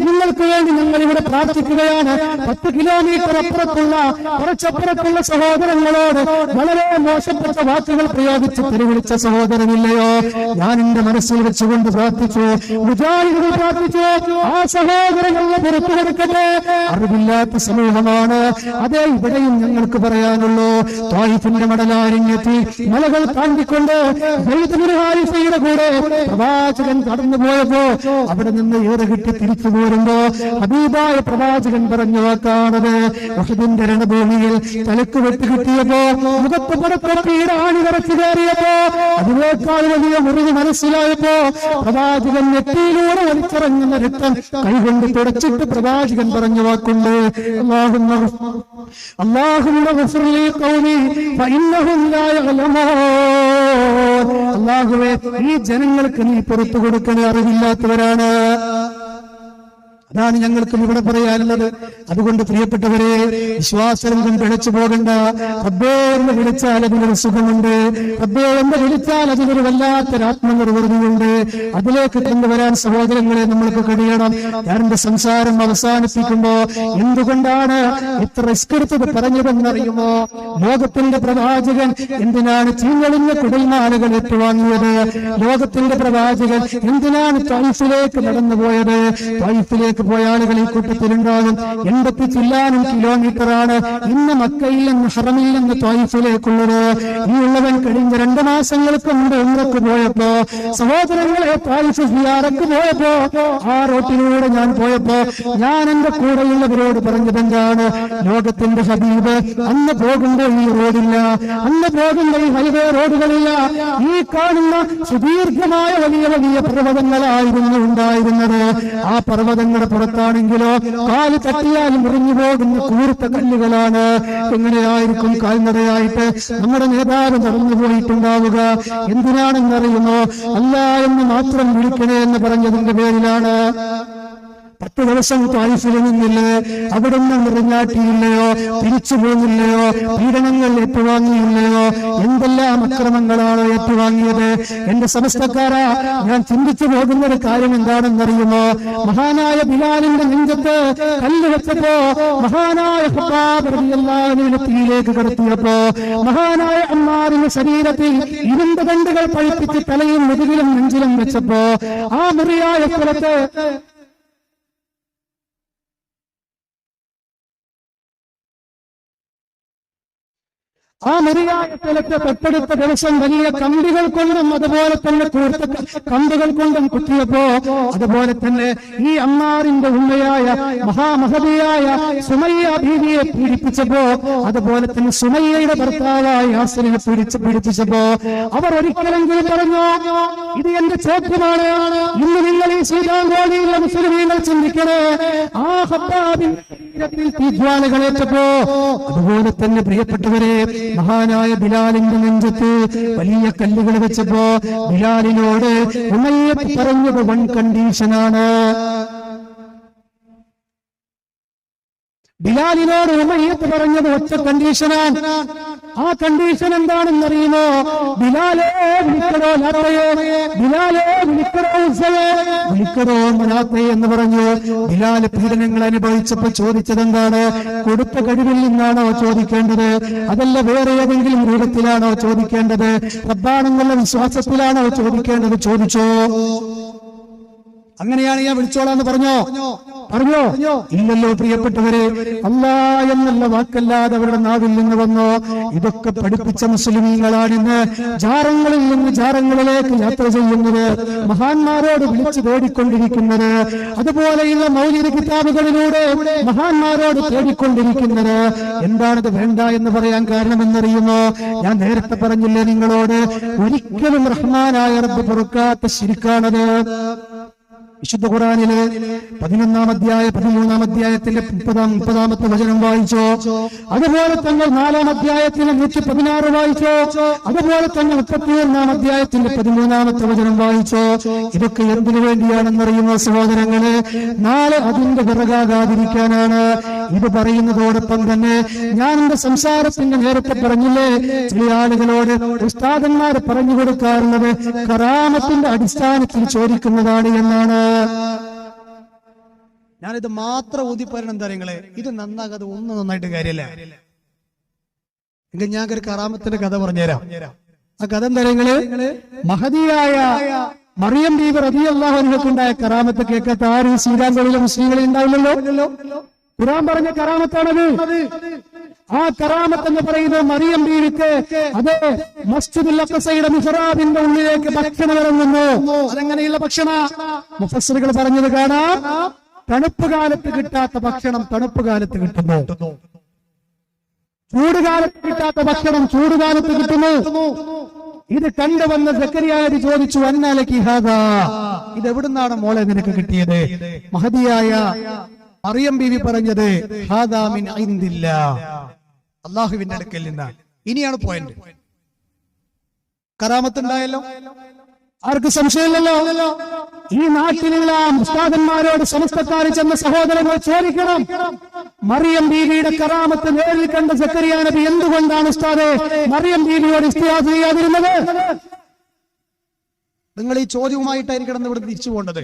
A: നിങ്ങൾക്ക് വേണ്ടി ഞങ്ങൾ ഇവിടെ പ്രാർത്ഥിക്കുകയാണ്. 10 കിലോമീറ്റർ അപ്പുറത്തുള്ള കുറച്ചപ്പുറത്തുള്ള സഹോദരങ്ങളോട് വളരെ മോശപ്പെട്ട വാക്കുകൾ പ്രയോഗിച്ച് തെരുവിളിച്ച സഹോദരനില്ലയോ? ഞാൻ എന്റെ മനസ്സിൽ വെച്ചുകൊണ്ട് പ്രാർത്ഥിച്ചു, മുജാഹിദുകൾ പ്രാർത്ഥിച്ചു, ആ സഹോദരങ്ങളെ പുറത്തു കൊടുക്കട്ടെ. അറിവില്ലാത്ത സമൂഹമാണ്. അതേ ഇവിടെയും ഞങ്ങൾക്ക് പറയാനുള്ളൂ. ത്വായിഫിന്റെ മടലാരിഞ്ഞെത്തി മലകൾ താണ്ടിക്കൊണ്ട് ഹാരിസയുടെ കൂടെ പ്രവാചകൻ കടന്നുപോയപ്പോ അവിടെ നിന്ന് ഏറെ കിട്ടി തിരിച്ചു പോരുമ്പോ ഹബീബായ പ്രവാചകൻ പറഞ്ഞ വാക്കാണത്. ഉഹദിന്റെ രണഭൂമിയിൽ തലക്ക് വെട്ട് കിട്ടിയപ്പോ മുഖത്ത് പുറത്തിറക്കിയുടെ ആണി നിറച്ചു കയറിയപ്പോ അതിനേക്കാൾ വലിയ മുറിവ് മനസ്സിലായപ്പോ പ്രവാചകൻ നെറ്റിയിലൂടെ വലിച്ചിറങ്ങുന്ന രക്തം കൈകൊണ്ട് തുടച്ചിട്ട് പ്രവാചകൻ പറഞ്ഞ വാക്കുണ്ട്, അല്ലാഹുവേ ഈ ജനങ്ങൾക്ക് നീ പുറത്തു കൊടുക്കണ അറിവില്ലാത്തവരാണ്. അതാണ് ഞങ്ങൾക്കും ഇവിടെ പറയാനുള്ളത്. അതുകൊണ്ട് പ്രിയപ്പെട്ടവരെ, വിശ്വാസം കൊണ്ട് പിഴച്ചു പോകണ്ട. റബ്ബേ എന്ന് വിളിച്ചാൽ അതിനൊരു സുഖമുണ്ട്. റബ്ബേ എന്ന് വിളിച്ചാൽ അതിനൊരു വല്ലാത്തൊരാത്മനിർവൃതിയുണ്ട്. അതിലേക്ക് കൊണ്ടുവരാൻ സഹോദരങ്ങളെ നമ്മൾക്ക് കഴിയണം. ഞാൻ എന്റെ സംസാരം അവസാനിപ്പിക്കുമ്പോ എന്തുകൊണ്ടാണ് ഇത്ര റിസ്ക് എടുത്തത് പറഞ്ഞതെന്നറിയുമോ? ലോകത്തിന്റെ പ്രവാചകൻ എന്തിനാണ് ചീഞ്ഞളിഞ്ഞ കുടൽമാലകൾ ഏറ്റുവാങ്ങിയത്? ലോകത്തിന്റെ പ്രവാചകൻ എന്തിനാണ് ത്വായിഫിലേക്ക് നടന്നുപോയത്? ത്വായിഫിലേക്ക് പോയ ആളുകൾ ഈ കൂട്ടത്തിലുണ്ടാകും. 80 ചില്ലാനും കിലോമീറ്ററാണ് ഇന്ന് മക്കയിൽ നിന്ന് ഹറമിൽ നിന്ന് ത്വായിഫിലേക്കുള്ളത്. ഈ ഉള്ളവൻ കഴിഞ്ഞ 2 മാസങ്ങൾക്ക് മുമ്പ് ഉംറക്ക് പോയപ്പോ സഹോദരങ്ങളെ ത്വായിഫ് സിയാറക്ക് പോയപ്പോ ആ റോട്ടിലൂടെ ഞാൻ പോയപ്പോ ഞാൻ എന്റെ കൂടെയുള്ളവരോട് പറഞ്ഞത് എന്താണ്? ലോകത്തിന്റെ ഹബീബ് അന്ന് പോകുമ്പോൾ ഈ റോഡില്ല, അന്ന് പോകുമ്പോൾ ഈ ഹൈവേ റോഡുകളില്ല. ഈ കാണുന്ന സുദീർഘമായ വലിയ വലിയ പർവ്വതങ്ങളായിരുന്നു ഉണ്ടായിരുന്നത്. ആ പർവ്വതങ്ങളുടെ പുറത്താണെങ്കിലോ കാല് തട്ടിയാൽ മുറിഞ്ഞു പോകുന്ന കൂർത്ത കല്ലുകളാണ്. എങ്ങനെയായിരിക്കും കാൽനടയായിട്ട് നമ്മുടെ നേതാവ് നടന്നു പോയിട്ടുണ്ടാവുക? എന്തിനാണെന്നറിയുമോ? അല്ല എന്ന് മാത്രം വിളിക്കണേ എന്ന് പറഞ്ഞതിന്റെ പേരിലാണ്. 10 ദിവസം ത്വായിഫിൽ നിന്നില്ലേ, അവിടെ നിന്ന് നിറഞ്ഞാട്ടിയില്ലയോ, തിരിച്ചു പോകുന്നില്ലയോ, പീഡനങ്ങൾ ഏറ്റുവാങ്ങിയില്ലയോ? എന്തെല്ലാം അക്രമങ്ങളാണ് ഏറ്റുവാങ്ങിയത്? എന്റെ സമസ്തക്കാരാ, ഞാൻ ചിന്തിച്ചു പോകുന്ന ഒരു കാര്യം എന്താണെന്നറിയുമോ? മഹാനായ ബിലാലിന്റെ നെഞ്ചത്ത് കല്ല് വെച്ചപ്പോ, മഹാനായ ഖബ്ബാബ് റളിയല്ലാഹു തീയിലേക്ക് കടത്തിയപ്പോ, മഹാനായ അമ്മാറിന്റെ ശരീരത്തിൽ ഇരുണ്ട ദണ്ടുകൾ പഴുപ്പിച്ച് തലയും മുതുകിലും നെഞ്ചിലും വെച്ചപ്പോ, ആ മുറിയായ സ്ഥലത്ത് തൊട്ടടുത്ത ദിവസം വലിയ കമ്പികൾ കൊണ്ടും അതുപോലെ തന്നെ കൂർത്ത കമ്പുകൾ കൊണ്ടും കുത്തിയപ്പോ, അതുപോലെ തന്നെ ഈ അമ്മാറിന്റെ ഉമ്മയായ മഹാമഹതിയായ സുമയ്യ ബീവിയെ പീഡിപ്പിച്ചപ്പോ, അതുപോലെ തന്നെ സുമയ്യയുടെ ഭർത്താവായ യാസിനെ പീഡിപ്പിച്ചപ്പോ അവർ ഒരിക്കലെങ്കിലും പറഞ്ഞു, ഇത് എന്റെ ചോദ്യമാണ്. ഇന്ന് നിങ്ങൾ ഈ ശ്രീരാങ്കോടിയിലെ മുസ്ലിമീങ്ങൾ ചിന്തിക്കണേ, ആ ഹബ്ബാബിന്റെ തീജ്വാലകളേറ്റപ്പോ. അതുപോലെ തന്നെ പ്രിയപ്പെട്ടവരെ, മഹാനായ ബിലാലിന്റെ നെഞ്ചത്ത് വലിയ കല്ലുകൾ വെച്ചപ്പോ ബിലാലിനോട് ഉമയ്യത്ത് പറഞ്ഞത് 1 കണ്ടീഷനാണ്. ബിലാലിനോട് ഉമയ്യത്ത് പറഞ്ഞത് 1 കണ്ടീഷനാണ്. ആ കണ്ടീഷൻ എന്താണെന്നറിയുമോ? ബിലാലേ വിളിക്കടോ ലാത്തയോ, ബിലാലേ വിളിക്കടോ ഉസ്സവേ, വിളിക്കടോ മനാത്തേ എന്ന് പറഞ്ഞു. ബിലാൽ പീഡനങ്ങൾ അനുഭവിച്ചപ്പോൾ ചോദിച്ചതെന്താണ്? കൊടുത്ത കഴിവിൽ നിന്നാണോ ചോദിക്കേണ്ടത്? അതല്ല വേറെ ഏതെങ്കിലും രൂപത്തിലാണോ ചോദിക്കേണ്ടത്? റബ്ബാണെന്നുള്ള വിശ്വാസത്തിലാണോ ചോദിക്കേണ്ടത്? ചോദിച്ചോ? അങ്ങനെയാണ് ഞാൻ വിളിച്ചോളാന്ന് പറഞ്ഞോ? ഇല്ലല്ലോ പ്രിയപ്പെട്ടവരെ. അല്ലാ എന്നുള്ള വാക്കല്ലാതെ അവരുടെ നാവിൽ നിന്ന് വന്നോ? ഇതൊക്കെ പഠിപ്പിച്ച മുസ്ലിമീങ്ങളാണിന്ന് ജാറങ്ങളിൽ നിന്ന് ജാറങ്ങളിലേക്ക് യാത്ര ചെയ്യുന്നത്, മഹാന്മാരോട് വിളിച്ചു തേടിക്കൊണ്ടിരിക്കുന്നത്, അതുപോലെയുള്ള മൗലിക കിതാബുകളിലൂടെ മഹാന്മാരോട് തേടിക്കൊണ്ടിരിക്കുന്നത്. എന്താണത് വേണ്ട എന്ന് പറയാൻ കാരണമെന്നറിയുമോ? ഞാൻ നേരത്തെ പറഞ്ഞില്ലേ നിങ്ങളോട്, ഒരിക്കലും റഹ്മാനായ റബ്ബ് പൊറുക്കാത്ത ശിർക്കാണത്. വിശുദ്ധ ഖുർആനിലെ 11-ാം അധ്യായ 13-ാം അധ്യായത്തിന്റെ 30-ാമത്തെ വചനം വായിച്ചോ? അതുപോലെ തന്നെ 4-ാം അധ്യായത്തിന്റെ 116 വായിച്ചോ? അതുപോലെ തന്നെ 31-ാം അധ്യായത്തിന്റെ 13-ാമത്തെ വചനം വായിച്ചോ? ഇതൊക്കെ എന്തിനു വേണ്ടിയാണെന്നറിയുമോ സഹോദരങ്ങളെ? നാളെ അതിന്റെ വിറകാകാതിരിക്കാനാണ്. ഇത് പറയുന്നതോടൊപ്പം തന്നെ ഞാൻ എന്റെ സംസാരത്തിന്റെ നേരത്തെ പറഞ്ഞില്ലേ, ചില ആളുകളോട് ഉസ്താദന്മാർ പറഞ്ഞു കൊടുക്കാറുള്ളത് കറാമത്തിന്റെ അടിസ്ഥാനത്തിൽ ചോദിക്കുന്നതാണ് എന്നാണ്. ഞാനിത് മാത്രം ഊതി പറയണം എന്താ നിങ്ങളെ, ഇത് നന്നാകാതെ ഒന്നും നന്നായിട്ട് കാര്യമില്ല. എങ്കിൽ ഞാൻ ഒരു കറാമത്തിന്റെ കഥ പറഞ്ഞുതരാം. ആ കഥ എന്താ നിങ്ങള്, മഹദിയായ മറിയം ബീബി റളിയല്ലാഹു അൻഹയ്ക്കുണ്ടായ കറാമത്ത് കേൾക്കാത്ത ആരും ശ്രീരാങ്കളിലെ മുസ്ലിങ്ങളിൽ ഉണ്ടാവില്ലല്ലോ. ഖുർആൻ പറഞ്ഞ കറാമത്താണത്. ആ കറാമത്ത് എന്ന് പറയുന്നത് മറിയം ബീവിക്ക് അതെ മസ്ജിദുൽ അഖ്സയുടെ മിഹ്റാബിന്റെ ഉള്ളിലേക്ക് ഭക്ഷണം ഇറങ്ങുന്നു. അതെങ്ങനെയുള്ള ഭക്ഷണ? മുഫസ്സിറുകൾ പറഞ്ഞത് കാണാം, തണുപ്പ് കാലത്ത് കിട്ടാത്ത ഭക്ഷണം തണുപ്പ് കാലത്ത് കിട്ടുന്നു, ചൂടുകാലത്ത് കിട്ടാത്ത ഭക്ഷണം ചൂടുകാലത്ത് കിട്ടുന്നു. ഇത് കണ്ടുവന്ന സക്കറിയായി ചോദിച്ചു, അന്നാലക്കി ഹാദാ, ഇത് എവിടുന്നാണ് മോളെ നിനക്ക് കിട്ടിയത്? മഹദിയായ മറിയം ബീവി പറഞ്ഞത് ഹാദാ മിൻ ഇൻദില്ലാഹ്, അല്ലാഹുവിന്റെ അടുക്കൽ നിന്നാണ്. ഇനിയാണ് പോയിന്റ്. കറാമത്തുണ്ടായല്ലോ, ആർക്ക് സംശയമില്ലല്ലോ. ഈ നാട്ടിലുള്ള ഉസ്താദന്മാരോട് സമസ്തക്കാർ ചെന്ന സഹോദരങ്ങൾ ചോദിക്കണം, മറിയം ബീവിയുടെ കറാമത്ത് നേരിൽ കണ്ട സക്കറിയ നബി എന്തുകൊണ്ടാണ് ഉസ്താദെ മറിയം ബീവിയോട് ഇസ്തിഹാസ ചെയ്യാതിരുന്നത്? നിങ്ങൾ ഈ ചോദ്യവുമായിട്ടായിരിക്കണം ഇവിടെ തിരിച്ചു പോകേണ്ടത്.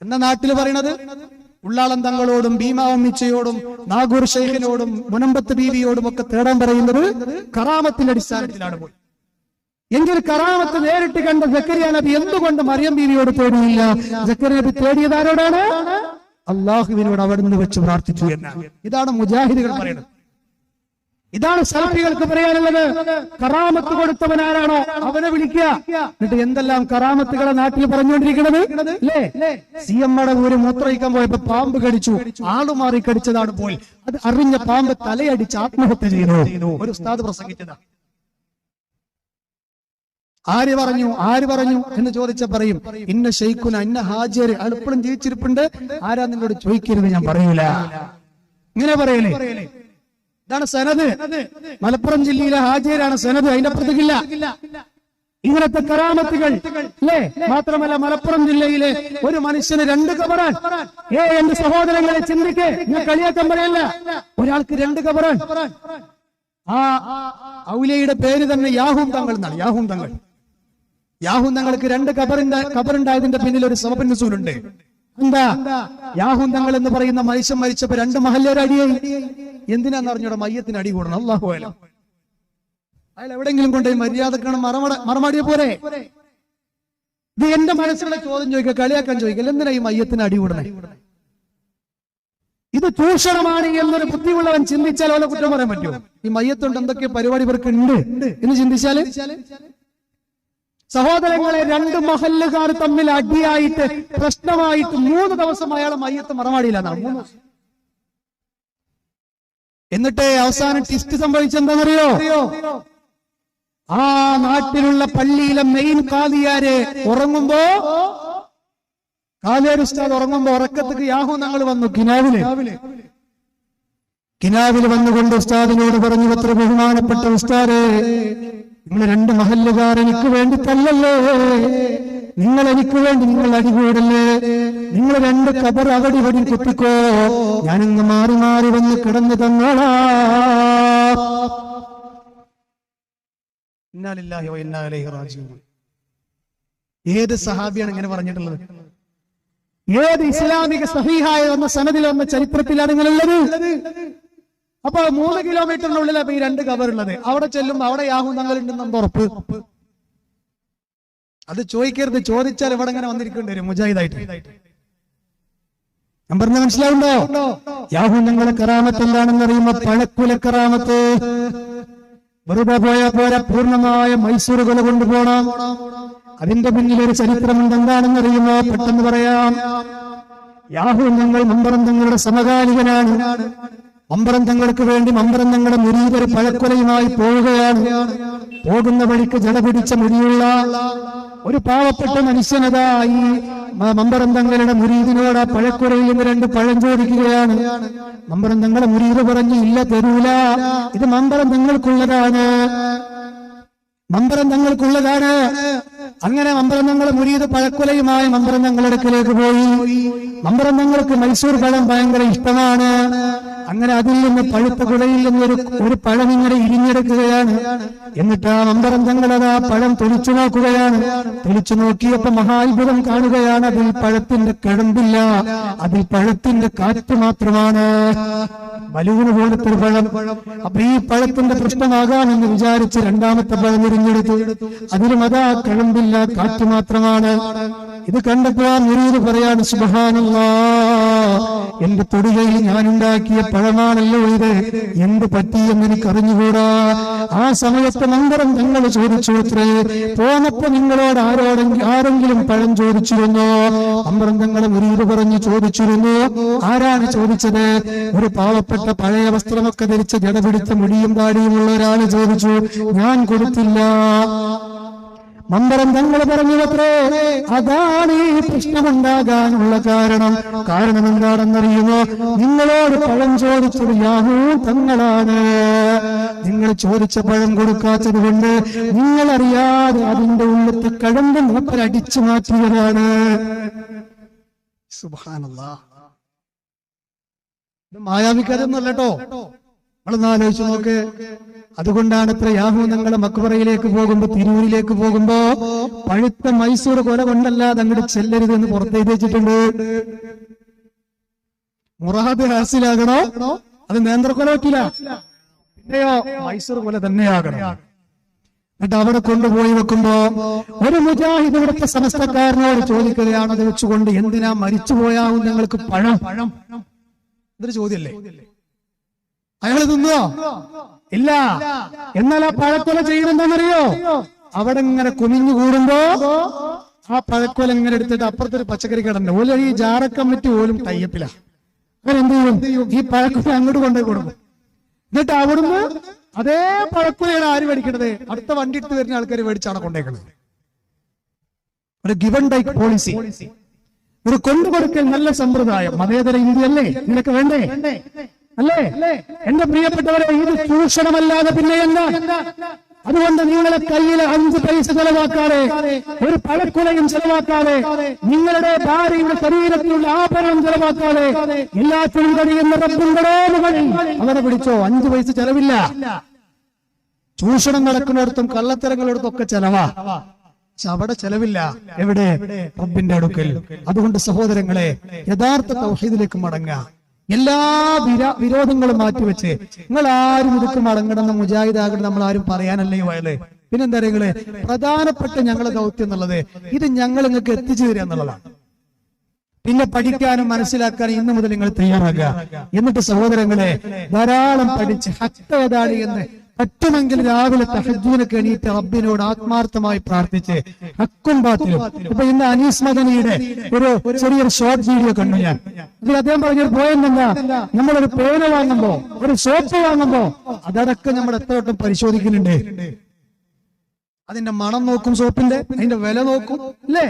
A: എന്ന നാട്ടിൽ പറയണത് ഉള്ളാളം തങ്ങളോടും ഭീമാവമ്മിച്ചയോടും നാഗൂർ ഷെയ്ഖിനോടും മുനമ്പത്ത് ബീവിയോടും ഒക്കെ തേടാൻ പറയുന്നത് കറാമത്തിന്റെ അടിസ്ഥാനത്തിലാണ് പോയി. എങ്കിൽ കറാമത്ത് നേരിട്ട് കണ്ട സക്കറിയ നബി എന്തുകൊണ്ട് മറിയം ബീവിയോട് തേടിയില്ല? സക്കറിയ നബി തേടിയത് ആരോടാണ്? അള്ളാഹുവിനോട് അവിടുന്ന് വെച്ച് പ്രാർത്ഥിച്ചു എന്നാണ്. ഇതാണ് മുജാഹിദുകൾ പറയുന്നത്. ഇതാണ് സലഫികൾക്ക് പറയാനുള്ളത്. കറാമത്ത് കൊടുത്തവൻ ആരാണോ അവനെ വിളിക്കുക. എന്നിട്ട് എന്തെല്ലാം കറാമത്തുകളെ നാട്ടിൽ പറഞ്ഞുകൊണ്ടിരിക്കുന്നത് അല്ലേ? സിഎമ്മയുടെ ഊര് മൂത്രയിക്കാൻ പോയപ്പോ പാമ്പ് കടിച്ചു, ആളുമാറി കടിച്ചതാണ് പോൽ. അത് അറിഞ്ഞ പാമ്പ് തലയടിച്ച് ആത്മഹത്യ ചെയ്തു. ഒരു ഉസ്താദ് പ്രസംഗിച്ചതാണ്. ആര് പറഞ്ഞു എന്ന് ചോദിച്ച പറയും, ഇന്ന ഷെയ്ഖുന ഇന്ന ഹാജിയർ എപ്പോഴും ജീവിച്ചിരിപ്പുണ്ട്, ആരാ നിന്നോട് ചോദിക്കരുത് ഞാൻ പറയൂല. ഇങ്ങനെ പറയലേ. ഇതാണ് സനത്. മലപ്പുറം ജില്ലയിലെ ഹാജിയരാണ് സനത്, അതിന്റെ അപ്പുറത്തേക്കില്ല. ഇങ്ങനത്തെ കറാമത്തുകൾ അല്ലേ? മാത്രമല്ല മലപ്പുറം ജില്ലയിലെ ഒരു മനുഷ്യന് 2 കബറാൻ. എന്റെ സഹോദരങ്ങളെ ചിന്തിക്കേ, ഞാൻ കളിയാക്കാൻ പറയല്ല. ഒരാൾക്ക് 2 കബറാൻ. ആ ഔലിയയുടെ പേര് തന്നെ യാഹൂം തങ്ങൾ എന്നാണ്. യാഹൂം തങ്ങൾക്ക് 2 കബറുണ്ടായതിന്റെ പിന്നിൽ ഒരു സബബ് നുസൂലുണ്ട്. എന്താ? യാഹൂം തങ്ങൾ എന്ന് പറയുന്ന മനുഷ്യൻ മരിച്ചപ്പോ 2 മഹല്ലേർ അടിയായി. എന്തിനാന്ന് അറിഞ്ഞൂടെ? മയ്യത്തിന് അടി കൂടണം. അല്ലാഹു അലം. അയാൾ എവിടെങ്കിലും കൊണ്ടുപോയി മര്യാദക്കണം മറമാടിയ പോരെ. ഇത് എന്റെ മനസ്സിലുള്ള ചോദ്യം ചോദിക്കുക, കളിയാക്കാൻ ചോദിക്കല്ല. എന്തിനാ ഈ മയ്യത്തിന് അടി കൂടണേ? ഇത് ചൂഷണമാണ് എന്നൊരു ബുദ്ധിയുള്ളവൻ ചിന്തിച്ചാൽ അവനെ കുറ്റം പറയാൻ പറ്റുമോ? ഈ മയ്യത്തുണ്ട് എന്തൊക്കെ പരിപാടി ഇവർക്ക് ഉണ്ട് എന്ന് ചിന്തിച്ചാല്. സഹോദരങ്ങളെ, 2 മഹല്ലുകാർ തമ്മിൽ അടിയായിട്ട് പ്രശ്നമായിട്ട് 3 ദിവസം അയാളെ മയ്യത്ത് മറമാടിയില്ലെന്നാണ്. 3 ദിവസം. എന്നിട്ട് അവസാനം ടിസ്റ്റ് സംഭവിച്ചെന്താണെന്നറിയോ? ആ നാട്ടിലുള്ള പള്ളിയിലെ മെയിൻ കാദിയാര് ഉറങ്ങുമ്പോ, കാദിയാർ ഉസ്താദ് ഉറങ്ങുമ്പോ ഉറക്കത്തേക്ക് യാഹൂം തങ്ങൾ വന്നു. കിനാവില് വന്നുകൊണ്ട് ഉസ്താദിനോട് പറഞ്ഞു, എത്ര ബഹുമാനപ്പെട്ട ഉസ്താദേ, നിങ്ങൾ 2 മഹല്ലുകാർ എനിക്ക് വേണ്ടി തല്ലല്ലേ, നിങ്ങൾ എനിക്ക് വേണ്ടി നിങ്ങൾ അടികൂടല്ലേ, നിങ്ങൾ 2 കബർ അവിടെ ഇവിടെ കുത്തിക്കോ, ഞാനിന്ന് മാറി മാറി വന്ന് കിടന്നു തന്നോളാ. ഇന്നാ ലില്ലാഹി വ ഇന്നാ ഇലൈഹി റാജിഊൻ. ഏത് സഹാബിയാണ് ഇങ്ങനെ പറഞ്ഞിട്ടുള്ളത്? ഏത് ഇസ്ലാമിക സഹീഹായ വന്ന സനദിൽ വന്ന ചരിത്രത്തിലാണ് നിങ്ങളുള്ളത്? അപ്പൊ 3 കിലോമീറ്ററിനുള്ളിലാണ് ഈ 2 കബറുള്ളത്. അവിടെ ചെല്ലുമ്പോ അവിടെ യാഹൂം തങ്ങളുണ്ടെന്ന് ഉറപ്പ്. അത് ചോദിക്കരുത്. ചോദിച്ചാൽ ഇവിടെ ഇങ്ങനെ വന്നിരിക്കേണ്ടി വരും മുജാഹിദായിട്ട്. ഞാൻ പറഞ്ഞ മനസ്സിലാവുണ്ടോ? യാഹൂം തങ്ങളെ കറാമത്ത് എന്താണെന്ന് അറിയുമ്പോ പഴക്കുല കറാമത്ത്. വെറുതെ പോയാ പോരാ, പൂർണ്ണമായ മൈസൂറുകൾ കൊണ്ടുപോകണം. അതിന്റെ പിന്നിൽ ഒരു ചരിത്രമുണ്ട്. എന്താണെന്ന് അറിയുമോ? പെട്ടെന്ന് പറയാം. യാഹൂം തങ്ങൾ മമ്പറം തങ്ങളുടെ സമകാലികനാണ്. മമ്പറം തങ്ങൾക്ക് വേണ്ടി മമ്പറം തങ്ങളുടെ മുരീദർ പഴക്കൊലയുമായി പോവുകയാണ്. പോകുന്ന വഴിക്ക് ജട പിടിച്ച മുടിയുള്ള ഒരു പാവപ്പെട്ട മനുഷ്യനതായി മമ്പറം തങ്ങളുടെ മുരീദിനോട് ആ പഴക്കുരയിൽ നിന്ന് 2 പഴം ചോദിക്കുകയാണ്. മമ്പറം തങ്ങളുടെ മുരീദ് പറഞ്ഞു, ഇല്ല തരൂല, ഇത് മമ്പറം തങ്ങൾക്കുള്ളതാണ്. അങ്ങനെ മമ്പറന്നങ്ങൾ മുരീദ് പഴക്കുലയുമായി മമ്പറന്നങ്ങളുടെ അടുക്കലേക്ക് പോയി. മമ്പറന്നങ്ങൾക്ക് മൈസൂർ പഴം ഭയങ്കര ഇഷ്ടമാണ്. അങ്ങനെ അതിൽ നിന്ന് പഴുത്ത കുലയിൽ നിന്ന് ഒരു പഴം ഇങ്ങനെ ഇരിഞ്ഞെടുക്കുകയാണ്. എന്നിട്ട് ആ മമ്പറന്നങ്ങൾ അത് ആ പഴം തൊലിച്ചു നോക്കുകയാണ്. തൊലിച്ചു നോക്കിയപ്പോ മഹാത്ഭുതം കാണുകയാണ്. അതിൽ പഴത്തിന്റെ കഴമ്പില്ല, അതിൽ പഴത്തിന്റെ കാറ്റ് മാത്രമാണ്. ബലൂണ് പോലത്തെ ഒരു പഴം. അപ്പൊ ഈ പഴത്തിന്റെ പ്രശ്നമാകാമെന്ന് വിചാരിച്ച് രണ്ടാമത്തെ പഴം എറിഞ്ഞെടുത്തു. അതിലും അതാ കഴമ്പില്ല, കാറ്റ് മാത്രമാണ്. ഇത് കണ്ടപ്പോൾ മുരീദ് പറയാണ്, സുബ്ഹാനല്ലാഹ്, എന്റെ തൊടുകയിൽ ഞാൻ ഉണ്ടാക്കിയ പഴമാണല്ലോ ഇത്, എന്ത് പറ്റിയെന്ന് എനിക്ക് അറിഞ്ഞുകൂടാ. ആ സമയത്ത് മമ്പറം തങ്ങൾ ചോദിച്ചു, അത്രേ പോന്നപ്പോ നിങ്ങളോട് ആരെങ്കിലും പഴം ചോദിച്ചിരുന്നോ? മമ്പറം തങ്ങൾ മുരീദ് പറഞ്ഞു, ചോദിച്ചിരുന്നു. ആരാണ് ചോദിച്ചത്? ഒരു പാവപ്പെട്ട പഴയ വസ്ത്രമൊക്കെ ധരിച്ച ജടപിടിച്ച മുടിയും താടിയുമുള്ള ഒരാൾ ചോദിച്ചു. ഞാൻ കൊടുത്തില്ല. മമ്പറം തങ്ങൾ പറഞ്ഞു, അത്രേ അതാണ് ഈ പ്രശ്നമുണ്ടാകാനുള്ള കാരണം എന്താണെന്നറിയുമോ? നിങ്ങളോട് പഴം ചോദിച്ചത് യാഹൂ തങ്ങളാണ്. നിങ്ങൾ ചോദിച്ച പഴം കൊടുക്കാത്തത് കൊണ്ട് നിങ്ങളറിയാതെ അതിന്റെ ഉള്ളത്തെ കഴമ്പ് മൂപ്പർ അടിച്ചു മാറ്റിയതാണ്. സുബ്ഹാനല്ലാഹ്. ഇത് മായാവിക്കാരൊന്നുമല്ലോ, നമ്മളൊന്ന് ആലോചിച്ച് നോക്ക്. അതുകൊണ്ടാണ് ഇത്ര യാഹൂ നിങ്ങളെ മക്ബറയിലേക്ക് പോകുമ്പോ, തിരൂരിലേക്ക് പോകുമ്പോ പഴുത്ത മൈസൂർ കൊല കൊണ്ടല്ലാതെ അങ്ങോട്ട് ചെല്ലരുത് എന്ന് പുറത്തെഴുതി വെച്ചിട്ടുണ്ട്. മുറാദ് ഹാസിലാകണോ അത് നേന്ത്രക്കൊല പറ്റില്ല, പിന്നെയോ മൈസൂർ കൊല തന്നെയാകണം. എന്നിട്ട് അവിടെ കൊണ്ടുപോയി വെക്കുമ്പോ ഒരു മുജാഹിദ് ഇവിടുത്തെ സമസ്തക്കാരനോട് ചോദിക്കുകയാണ്, അത് വെച്ചുകൊണ്ട് എന്തിനാ മരിച്ചുപോയാവും നിങ്ങൾക്ക് പഴം? ഇതൊരു ചോദ്യല്ലേ? അയാൾ തിന്നോ? ഇല്ല. എന്നാൽ ആ പഴക്കൊല ചെയ്യുന്നെന്താണെന്നറിയോ? അവിടെ ഇങ്ങനെ കുമിഞ്ഞു കൂടുമ്പോ ആ പഴക്കൊല ഇങ്ങനെ എടുത്തിട്ട് അപ്പുറത്തൊരു പച്ചക്കറി കടണ്ട് ഓല ഈ ജാറ കമ്മിറ്റി പോലും ടൈപ്പില. അവരെന്ത് ചെയ്യും? ഈ പഴക്കൊല അങ്ങോട്ട് കൊണ്ടുപോയി കൊടുക്കും. എന്നിട്ട് അവിടുന്ന് അതേ പഴക്കൊലയാണ് ആര് മേടിക്കണത്? അടുത്ത വണ്ടി എടുത്ത് വരുന്ന ആൾക്കാർ മേടിച്ചാണ് കൊണ്ടേക്കണത്. ഒരു ഗിവൺ ടേക്ക് പോളിസി, ഒരു കൊണ്ടുകൊടുക്കൽ നല്ല സമ്പ്രദായം. മതേതര ഇന്ത്യയല്ലേ നിനക്ക് വേണ്ടേ? അല്ലേ? എന്റെ പ്രിയപ്പെട്ടവരെ, ഇത് ചൂഷണമല്ലാതെ പിന്നെ എന്താ? അതുകൊണ്ട് നിങ്ങളെ കയ്യിൽ 5 പൈസ ചെലവാക്കാതെ, ഒരു പഴക്കുലയും ചെലവാക്കാതെ, നിങ്ങളുടെ ഭാര്യയുടെ ശരീരത്തിലുള്ള ആഭരണം ചെലവാക്കാതെ, എല്ലാത്തിനും കഴിയുന്ന റബ്ബുണ്ടോ അവരെ പിടിച്ചോ. 5 പൈസ ചെലവില്ല. ചൂഷണം നടക്കുന്നിടത്തും കള്ളത്തരങ്ങളിടത്തും ഒക്കെ ചെലവാ, പക്ഷെ അവിടെ ചെലവില്ല. എവിടെ? റബ്ബിന്റെ അടുക്കൽ. അതുകൊണ്ട് സഹോദരങ്ങളെ, യഥാർത്ഥ തൗഹീദിലേക്ക് മടങ്ങുക. എല്ലാ വിരോധങ്ങളും മാറ്റിവെച്ച് നിങ്ങൾ ആരും ഇതൊക്കെ മടങ്ങണമെന്ന് മുജാഹിദാകണം നമ്മൾ ആരും പറയാനല്ലേ വയല്. പിന്നെന്താ നിങ്ങള് പ്രധാനപ്പെട്ട ഞങ്ങളെ ദൗത്യം എന്നുള്ളത് ഇത് ഞങ്ങൾ നിങ്ങൾക്ക് എത്തിച്ചു തരിക എന്നുള്ളതാണ്. പിന്നെ പഠിക്കാനും മനസ്സിലാക്കാനും ഇന്നു മുതൽ നിങ്ങൾ തയ്യാറാകുക. എന്നിട്ട് സഹോദരങ്ങളെ, ധാരാളം പഠിച്ച് ഹഖ് ഏതാണ് എന്ന് പറ്റുമെങ്കിൽ രാവിലെ തഹജ്ജുദിനൊക്കെ എണീറ്റ് റബ്ബിനോട് ആത്മാർത്ഥമായി പ്രാർത്ഥിച്ച് ഹക്കും ബാത്തിലും. ഇപ്പൊ ഇന്ന് അനീസ് മദനിയുടെ ഒരു ചെറിയൊരു ഷോർട്ട് വീഡിയോ കണ്ടു ഞാൻ. ഇതിൽ അദ്ദേഹം പറഞ്ഞൊരു പോയിന്റ് എന്താ? നമ്മളൊരു പേന വാങ്ങുമ്പോ, ഒരു സോപ്പ് വാങ്ങുമ്പോ അതടക്കം നമ്മൾ എത്ര വട്ടം പരിശോധിക്കുന്നുണ്ട്? അതിന്റെ മണം നോക്കും, സോപ്പിന്റെ അതിന്റെ വില നോക്കും, അല്ലേ?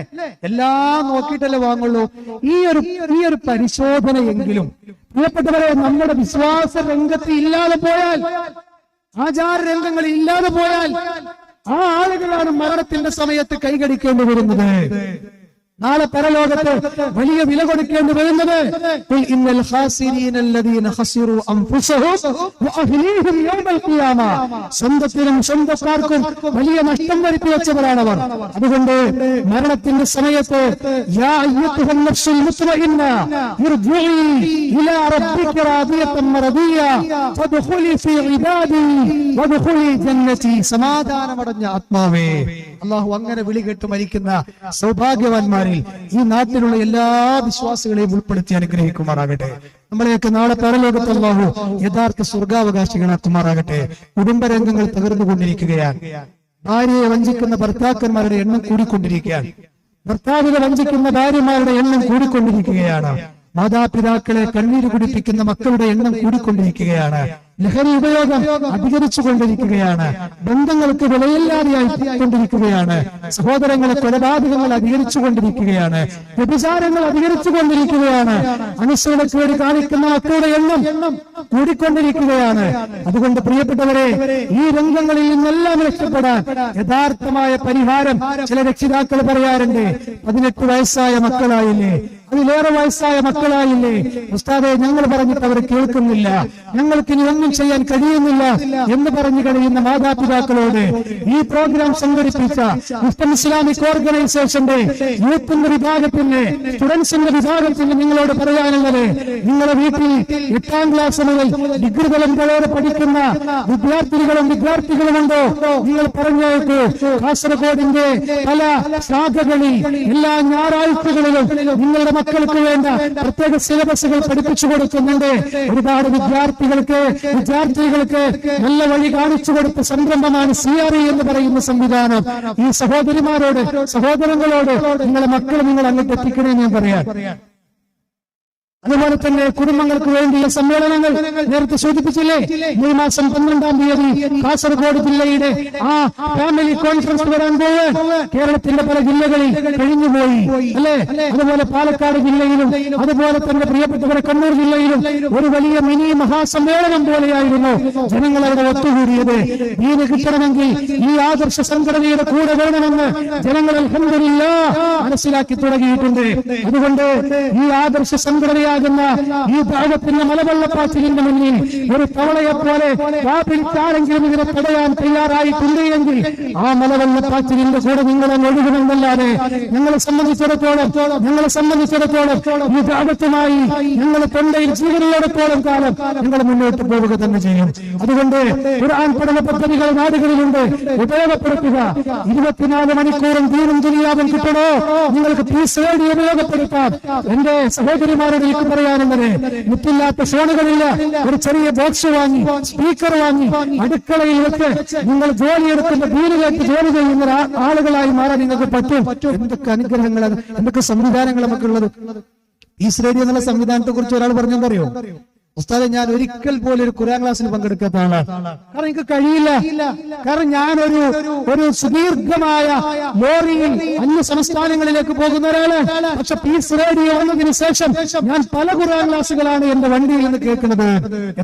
A: എല്ലാം നോക്കിയിട്ടല്ലേ വാങ്ങുള്ളൂ. ഈ ഒരു പരിശോധനയെങ്കിലും പ്രിയപ്പെട്ടവരെ നമ്മുടെ വിശ്വാസ രംഗത്ത് ഇല്ലാതെ പോയാൽ, ആചാര രംഗങ്ങൾ ഇല്ലാതെ പോയാൽ ആ ആളുകളാണ് മരണത്തിന്റെ സമയത്ത് കൈകടിക്കേണ്ടി വരുന്നത്. നാളെ പരലോകത്ത് വലിയ വില കൊടുക്കേണ്ടി വരുന്നത്. സ്വന്തത്തിനും സ്വന്തക്കാർക്കും വലിയ നഷ്ടം വരുത്തി വെച്ചവരാണവർ. അതുകൊണ്ട് മരണത്തിന്റെ സമയത്ത് സമാധാനമടഞ്ഞ ആത്മാവേ, അള്ളാഹു അങ്ങനെ വിളി കേട്ട് മരിക്കുന്ന സൗഭാഗ്യവാന്മാർ ഈ നാട്ടിലുള്ള എല്ലാ വിശ്വാസികളെയും ഉൾപ്പെടുത്തി അനുഗ്രഹിക്കുമാറാകട്ടെ. നമ്മളെയൊക്കെ നാളെ പരലോകത്ത് അല്ലാഹു യഥാർത്ഥ സ്വർഗാവകാശികളാക്കുമാറാകട്ടെ. കുടുംബരംഗങ്ങൾ തകർന്നുകൊണ്ടിരിക്കുകയാണ്. ഭാര്യയെ വഞ്ചിക്കുന്ന ഭർത്താക്കന്മാരുടെ എണ്ണം കൂടിക്കൊണ്ടിരിക്കുകയാണ്. ഭർത്താവിനെ വഞ്ചിക്കുന്ന ഭാര്യമാരുടെ എണ്ണം കൂടിക്കൊണ്ടിരിക്കുകയാണ്. മാതാപിതാക്കളെ കണ്ണീര് കുടിപ്പിക്കുന്ന മക്കളുടെ എണ്ണം കൂടിക്കൊണ്ടിരിക്കുകയാണ്. ലഹരി ഉപയോഗം അധികരിച്ചു കൊണ്ടിരിക്കുകയാണ്. ബന്ധങ്ങൾക്ക് വിലയില്ലാതെയായി കൊണ്ടിരിക്കുകയാണ്. സഹോദരങ്ങളെ കൊലപാതകങ്ങൾ അധികരിച്ചു കൊണ്ടിരിക്കുകയാണ്. വ്യഭിചാരങ്ങൾ അധികരിച്ചു കൊണ്ടിരിക്കുകയാണ്. അനുസരണയ്ക്ക് വേണ്ടി കാണിക്കുന്ന മക്കളുടെ എണ്ണം കൂടിക്കൊണ്ടിരിക്കുകയാണ്. അതുകൊണ്ട് പ്രിയപ്പെട്ടവരെ, ഈ രംഗങ്ങളിൽ നിന്നെല്ലാം രക്ഷപ്പെടാൻ യഥാർത്ഥമായ പരിഹാരം ചില രക്ഷിതാക്കൾ പറയാറുണ്ട്. 18 വയസ്സായ മക്കളായില്ലേ, അതിലേറെ വയസ്സായ മക്കളായില്ലേ, ഉസ്താദെ ഞങ്ങൾ പറഞ്ഞിട്ട് അവർ കേൾക്കുന്നില്ല, ഞങ്ങൾക്ക് ഇനി ഒന്നും ചെയ്യാൻ കഴിയുന്നില്ല എന്ന് പറഞ്ഞു കഴിയുന്ന മാതാപിതാക്കളോട് ഈ പ്രോഗ്രാം സംഘടിപ്പിച്ച മുസ്ലിം ഇസ്ലാമിക് ഓർഗനൈസേഷന്റെ യൂത്തിന്റെ വിഭാഗത്തിന്റെ സ്റ്റുഡൻസിന്റെ വിഭാഗത്തിന് നിങ്ങളോട് പറയാനുള്ളത്, നിങ്ങളുടെ വീട്ടിൽ 8ാം ക്ലാസ് മുതൽ ഡിഗ്രി തലം വരെ പഠിക്കുന്ന വിദ്യാർത്ഥികളുമുണ്ടോ? നിങ്ങൾ പറഞ്ഞേക്കൂ. കാസർഗോഡിന്റെ പല ശാഖകളിൽ എല്ലാ ഞായറാഴ്ചകളിലും നിങ്ങളുടെ മക്കൾക്ക് വേണ്ട പ്രത്യേക സിലബസുകൾ പഠിപ്പിച്ചു കൊടുക്കുന്നുണ്ട്. ഒരുപാട് വിദ്യാർത്ഥികൾക്ക് നല്ല വഴി കാണിച്ചു കൊടുത്ത സംരംഭമാണ് CRE എന്ന് പറയുന്ന സംവിധാനം. ഈ സഹോദരിമാരോട്, സഹോദരങ്ങളോട് നിങ്ങളുടെ മക്കൾ നിങ്ങൾ അങ്ങോട്ട് എത്തിക്കണമെന്ന് ഞാൻ പറയാം. അതുപോലെ തന്നെ കുടുംബങ്ങൾക്ക് വേണ്ടിയുള്ള സമ്മേളനങ്ങൾ നേരത്തെ സൂചിപ്പിച്ചില്ലേ? ഈ മാസം 12-ാം തീയതി കാസർഗോഡ് ജില്ലയുടെ ആ ഫാമിലി കോൺഫറൻസ് വരാൻ പോവാൻ കേരളത്തിന്റെ പല ജില്ലകളിൽ കഴിഞ്ഞുപോയി അല്ലെ. അതുപോലെ പാലക്കാട് ജില്ലയിലും അതുപോലെ തന്നെ പ്രിയപ്പെട്ടവരെ കണ്ണൂർ ജില്ലയിലും ഒരു വലിയ മിനി മഹാസമ്മേളനം പോലെയായിരുന്നു ജനങ്ങൾ അവിടെ ഒത്തുകൂടിയത്. ദീന് കിട്ടണമെങ്കിൽ ഈ ആദർശ സംഘടനയുടെ കൂടെ വേണമെന്ന് ജനങ്ങൾ അൽഹംദുലില്ലാഹ് മനസ്സിലാക്കി തുടങ്ങിയിട്ടുണ്ട്. അതുകൊണ്ട് ഈ ആദർശ സംഘടനയാകുന്ന ഈ ഭാഗത്തിന്റെ മലവെള്ളപ്പാച്ചിലിന്റെ മുന്നിൽ ഒരു തവളയെ പോലെ വാപിടിച്ചാരെങ്കിലും ഇതിനെ തടയാൻ തയ്യാറായിട്ടുണ്ട് എങ്കിൽ ആ മലവെള്ളപ്പാച്ചിലിന്റെ കൂടെ നിങ്ങളെ ഒഴുകണമെന്നല്ലാതെ ഞങ്ങളെ സംബന്ധിച്ചിടത്തോളം ഈ ഭാഗത്തുമായി ഞങ്ങളെ തൊണ്ടയിൽ ജീവനുള്ളിടത്തോളം കാലം ഞങ്ങൾ മുന്നോട്ട് പോവുക തന്നെ ചെയ്യും. അതുകൊണ്ട് ഖുർആൻ പഠന പദ്ധതികൾ നാടുകളിലുണ്ട്, ഉപയോഗപ്പെടുത്തുക. 24 മണിക്കൂറും ദീനും ദുനിയാവും കിട്ടണോ? നിങ്ങൾക്ക് പീസ് റേഡിയോ ഉപയോഗപ്പെടുത്താം. എന്റെ സഹോദരിമാരുടെ പറയാനുള്ളത്, മുറ്റില്ലാത്ത ഫോണുകളില്ല, ഒരു ചെറിയ ബോക്സ് വാങ്ങി, സ്പീക്കർ വാങ്ങി അടുക്കളയിൽ വെച്ച് നിങ്ങൾ ജോലിയെടുക്കുന്ന ദീനിലേക്ക് ജോലി ചെയ്യുന്ന ആളുകളായി മാറാൻ നിങ്ങൾക്ക് പറ്റും. എന്തൊക്കെ അനുഗ്രഹങ്ങളാണ്, എന്തൊക്കെ സംവിധാനങ്ങൾ നമുക്കുള്ളത്. പീസ് റേഡിയോ എന്നുള്ള സംവിധാനത്തെ കുറിച്ച് ഒരാൾ പറഞ്ഞെന്തറിയോ? ഉസ്താദെ, ഞാൻ ഒരിക്കൽ പോലും ഒരു ഖുർആൻ ക്ലാസ്സിൽ പങ്കെടുക്കാത്ത ആളാണ്. കാരണം എനിക്ക് കഴിയില്ല. കാരണം ഞാനൊരു സുദീർഘമായ ലോറിയിൽ അന്യ സംസ്ഥാനങ്ങളിലേക്ക് പോകുന്ന ഒരാളാണ്. പക്ഷെ പീസ് റേഡിയോ വന്നതിന് ശേഷം ഞാൻ പല ഖുർആൻ ക്ലാസ്സുകളാണ് എന്റെ വണ്ടിയിൽ നിന്ന് കേൾക്കുന്നത്.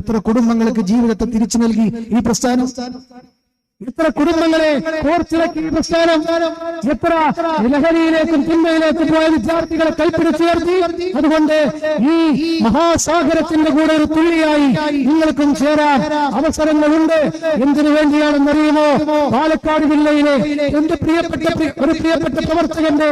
A: എത്ര കുടുംബങ്ങൾക്ക് ജീവിതത്തെ തിരിച്ചു നൽകി ഈ പ്രസ്ഥാനം, എത്ര കുടുംബങ്ങളെ കോർത്തിളക്കി ഈ പ്രസ്ഥാനം, എത്ര ലഹരിയിലേക്കും തിന്മയിലേക്കും പോയ വിദ്യാർത്ഥികളെ കൈപ്പിടിച്ചുയർത്തി. അതുകൊണ്ട് ഈ മഹാസാഗരത്തിന്റെ കൂടെ ഒരു തുള്ളിയായി നിങ്ങൾക്കും ചേരാൻ അവസരങ്ങളുണ്ട്. എന്തിനു വേണ്ടിയാണെന്നറിയുമോ? പാലക്കാട് ജില്ലയിലെ എന്റെ പ്രിയപ്പെട്ട പ്രവർത്തകന്റെ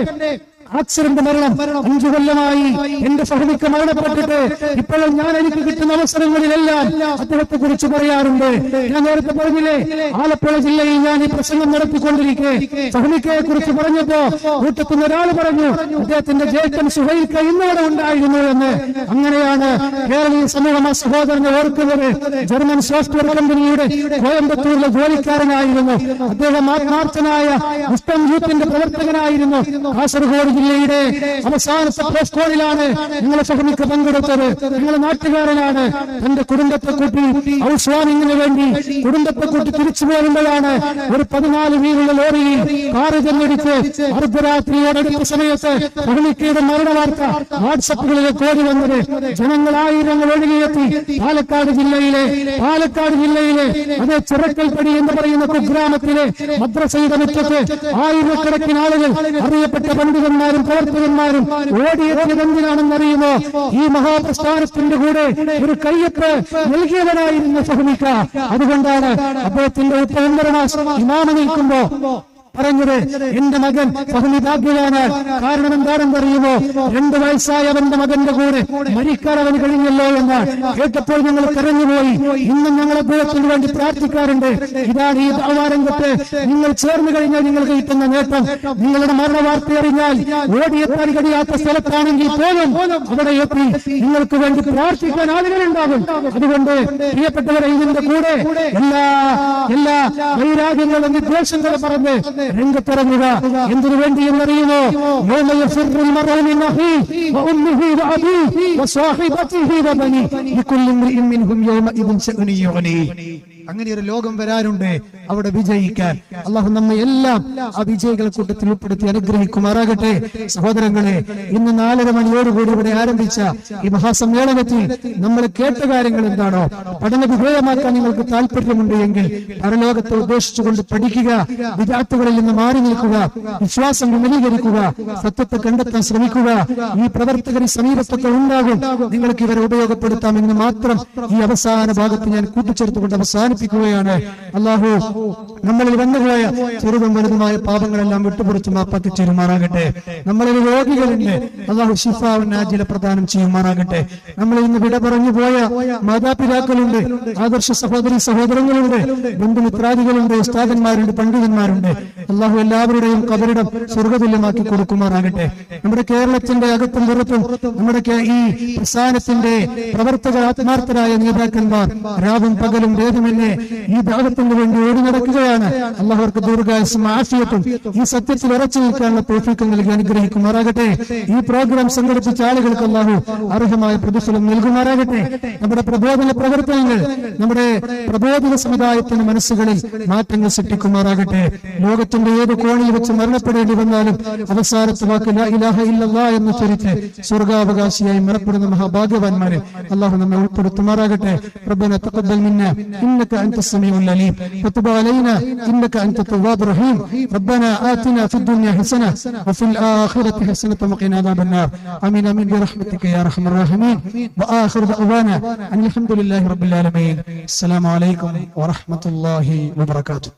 A: ആക്സിഡന്റ് മരണം 5 കൊല്ലമായി എന്റെ സഹോദരിക്ക് മരണപ്പെട്ടിട്ട് ഇപ്പോഴും ഞാൻ എനിക്ക് കിട്ടുന്ന അവസരങ്ങളിലെല്ലാം അദ്ദേഹത്തെ കുറിച്ച് പറയാറുണ്ട്. ഞാൻ നേരത്തെ പറഞ്ഞില്ലേ, ആലപ്പുഴ ജില്ലയിൽ ഞാൻ ഈ പ്രസംഗം നടത്തിക്കൊണ്ടിരിക്കെ സഹോദരിയെ കുറിച്ച് പറഞ്ഞപ്പോ കൂട്ടത്തിൽ ഒരാൾ പറഞ്ഞു, അദ്ദേഹത്തിന്റെ ജ്യേഷ്ഠൻ സുഹൈൽക്ക ഇന്നിവിടെ ഉണ്ടായിരുന്നു എന്ന്. അങ്ങനെയാണ് കേരളീയ സമൂഹം ആ സഹോദരനെ ഓർക്കുന്നത്. ജർമ്മൻ സോഫ്റ്റ്വെയർ കമ്പനിയുടെ കോയമ്പത്തൂരിലെ ജോലിക്കാരനായിരുന്നു അദ്ദേഹം. ആത്മാർത്ഥനായ മുസ്ലിം യൂത്തിന്റെ പ്രവർത്തകനായിരുന്നു. കാസർഗോഡ് ജില്ലയുടെ അവസാനത്തെ പോസ്റ്റോണിലാണ് നിങ്ങളെ സഹമിക്ക് പങ്കെടുത്തത്. നിങ്ങളെ നാട്ടുകാരനാണ്. തന്റെ കുടുംബത്തെ കൂട്ടി ഹൗസ് വാമിങ്ങിന് വേണ്ടി കുടുംബത്തെ കൂട്ടി തിരിച്ചു പോകുമ്പോഴാണ് ഒരു 14 വീലുള്ള ലോറിയിൽ കാറ് ചെന്നിടിച്ച് അർദ്ധരാത്രിയോടടുത്ത സമയത്ത് സഹമിക്കയുടെ മരണ വാർത്ത വാട്സപ്പുകളിലേക്ക് ഓടി വന്നത്. ജനങ്ങളായിരങ്ങൾ ഒഴുകിയെത്തി പാലക്കാട് ജില്ലയിലെ അതേ ചിറക്കൽപ്പടി എന്ന് പറയുന്ന കുഗ്രാമത്തിലെ മദ്രസയുടെ മുറ്റത്ത് ആയിരക്കണക്കിന് ആളുകൾ, അറിയപ്പെട്ട പണ്ഡിതന്മാരും പ്രവർത്തകന്മാരും ഓടിയെത്തിയത് എന്തിനാണെന്നറിയുമോ? ഈ മഹാപ്രസ്ഥാനത്തിന്റെ കൂടെ ഒരു കയ്യൊപ്പ് നൽകിയവനായിരുന്നു സഹമിക്ക. അതുകൊണ്ടാണ് അദ്ദേഹത്തിന്റെ ഉത്തരമാസം ഇമാമ നിൽക്കുമ്പോ പറഞ്ഞത്, എന്റെ മകൻ ഫഹ്മി ഭാഗ്യവാനാണ്. കാരണം എന്താണെന്നറിയുമോ? 2 വയസ്സായ അവന്റെ മകന്റെ കൂടെ മരിക്കാൻ അവന് കഴിഞ്ഞല്ലോ എന്ന് കേട്ടപ്പോൾ ഞങ്ങൾ കരഞ്ഞുപോയി. ഇന്നും ഞങ്ങൾ അദ്ദേഹത്തിന് വേണ്ടി പ്രാർത്ഥിക്കാറുണ്ട്. ഇതാണ് ഈ ദഅവാരംഗത്ത് നിങ്ങൾ ചേർന്ന് കഴിഞ്ഞാൽ നിങ്ങൾക്ക് കിട്ടുന്ന നേട്ടം. നിങ്ങളുടെ മരണ വാർത്ത അറിഞ്ഞാൽ ഓടിയെത്താൻ കഴിയാത്ത സ്ഥലത്താണെങ്കിൽ പോലും അവിടെ എത്തി നിങ്ങൾക്ക് വേണ്ടി പ്രാർത്ഥിക്കാൻ ആളുകളുണ്ടാകും. അതുകൊണ്ട് പ്രിയപ്പെട്ടവരെ, ഇതിന്റെ കൂടെ എല്ലാ വൈരാഗ്യങ്ങളും വിദ്വേഷങ്ങളും പറഞ്ഞ് രംഗത്തിറങ്ങുക. എന്തിനു വേണ്ടി എന്നറിയുമോ? അങ്ങനെ ഒരു ലോകം വരാറുണ്ട്, അവിടെ വിജയിക്കാൻ. അള്ളാഹു നമ്മെ എല്ലാം ആ വിജയികളെ കൂട്ടത്തിൽ ഉൾപ്പെടുത്തി അനുഗ്രഹിക്കുമാറാകട്ടെ. സഹോദരങ്ങളെ, ഇന്ന് 4:30 മണിയോടുകൂടി ഇവിടെ ആരംഭിച്ച ഈ മഹാസമ്മേളനത്തിൽ നമ്മൾ കേട്ട കാര്യങ്ങൾ എന്താണോ പഠന വിധേയമാക്കാൻ നിങ്ങൾക്ക് താല്പര്യമുണ്ട് എങ്കിൽ പരലോകത്തെ ഉദ്ദേശിച്ചുകൊണ്ട് പഠിക്കുക, വിദാത്തുകളിൽ നിന്ന് മാറി നിൽക്കുക, വിശ്വാസം വിമലീകരിക്കുക, സത്യത്തെ കണ്ടെത്താൻ ശ്രമിക്കുക. ഈ പ്രവർത്തകർ സമീപത്തൊക്കെ ഉണ്ടാകും, നിങ്ങൾക്ക് ഇവരെ ഉപയോഗപ്പെടുത്താമെന്ന് മാത്രം ഈ അവസാന ഭാഗത്ത് ഞാൻ കൂട്ടിച്ചേർത്തുകൊണ്ട് അവസാനിപ്പിക്കുകയാണ്. അള്ളാഹു നമ്മളിൽ വന്നുപോയ ചെറുതും വലുതുമായ പാപങ്ങളെല്ലാം വിട്ടുപുറച്ച് മാപ്പാക്കി ചേരുമാറാകട്ടെ. നമ്മളിൽ രോഗികളുണ്ട്, അള്ളാഹു ശിഫാഉൻ നാജില പ്രദാനം ചെയ്യുമാറാകട്ടെ. നമ്മളിൽ നിന്ന് വിട പറഞ്ഞു പോയ മാതാപിതാക്കളുണ്ട്, ആദർശ സഹോദരി സഹോദരങ്ങളുണ്ട്, ബന്ധുമിത്രാദികളുണ്ട്, ഉസ്താദന്മാരുണ്ട്, പണ്ഡിതന്മാരുണ്ട്. അള്ളാഹു എല്ലാവരുടെയും ഖബറിടം സ്വർഗ്ഗതുല്യമാക്കി കൊടുക്കുമാറാകട്ടെ. നമ്മുടെ കേരളത്തിന്റെ അകത്തും പുറത്തും നമ്മുടെ ഈ പ്രസ്ഥാനത്തിന്റെ പ്രവർത്തക ആത്മാർത്ഥരായ നേതാക്കന്മാർ രാവും പകലും ഭേദമന്യേ ഈ ദഅവത്തിന് വേണ്ടി ഓടി നടക്കുകയാണ്. അള്ളാഹു അവർക്ക് ദീർഘായുസ്സും ആഫിയത്തും ഈ സത്യത്തിൽ ഉറച്ചു നിൽക്കാനുള്ള തൗഫീഖ് നൽകി അനുഗ്രഹിക്കുമാറാകട്ടെ. ഈ പ്രോഗ്രാം സംഘടിപ്പിച്ച ആളുകൾക്ക് അള്ളാഹു അർഹമായ പ്രതിഫലം നൽകുമാറാകട്ടെ. നമ്മുടെ പ്രബോധന പ്രവർത്തനങ്ങൾ നമ്മുടെ പ്രബോധന സമുദായത്തിന്റെ മനസ്സുകളിൽ മാറ്റങ്ങൾ സൃഷ്ടിക്കുമാറാകട്ടെ. ലോകത്തിന്റെ ഏത് കോണിൽ വെച്ച് മരണപ്പെടേണ്ടി വന്നാലും അവസാനത്തെ വാക്ക് ലാ ഇലാഹ ഇല്ലല്ലാഹ് എന്ന് ചൊല്ലിച്ച് സ്വർഗാവകാശിയായി മരണപ്പെടുന്ന മഹാഭാഗ്യവാന്മാരെ അള്ളാഹു നമ്മെ ഉൾപ്പെടുത്തുമാറാകട്ടെ. റബ്ബനാ തഖബ്ബൽ മിന്നാ ഇന്നക അൻതസ് സമീഉൽ അലീം വതുബ് അലൈനാ ഇന്നക അൻതത് തവ്വാബുർ റഹീം. റബ്ബനാ ആതിനാ ഫിദ് ദുനിയാ ഹസന വഫിൽ ആഖിറതി ഹസനത വഖിനാ അദാബന്നാർ. ആമീൻ ആമീൻ ബിറഹ്മതിക യാ അർഹമർ റഹീമീൻ. വആഖിറു ദഅവാനാ അൽഹംദുലില്ലാഹി റബ്ബിൽ ആലമീൻ. അസ്സലാമു അലൈക്കും വറഹ്മത്തുള്ളാഹി വബറകാതുഹു.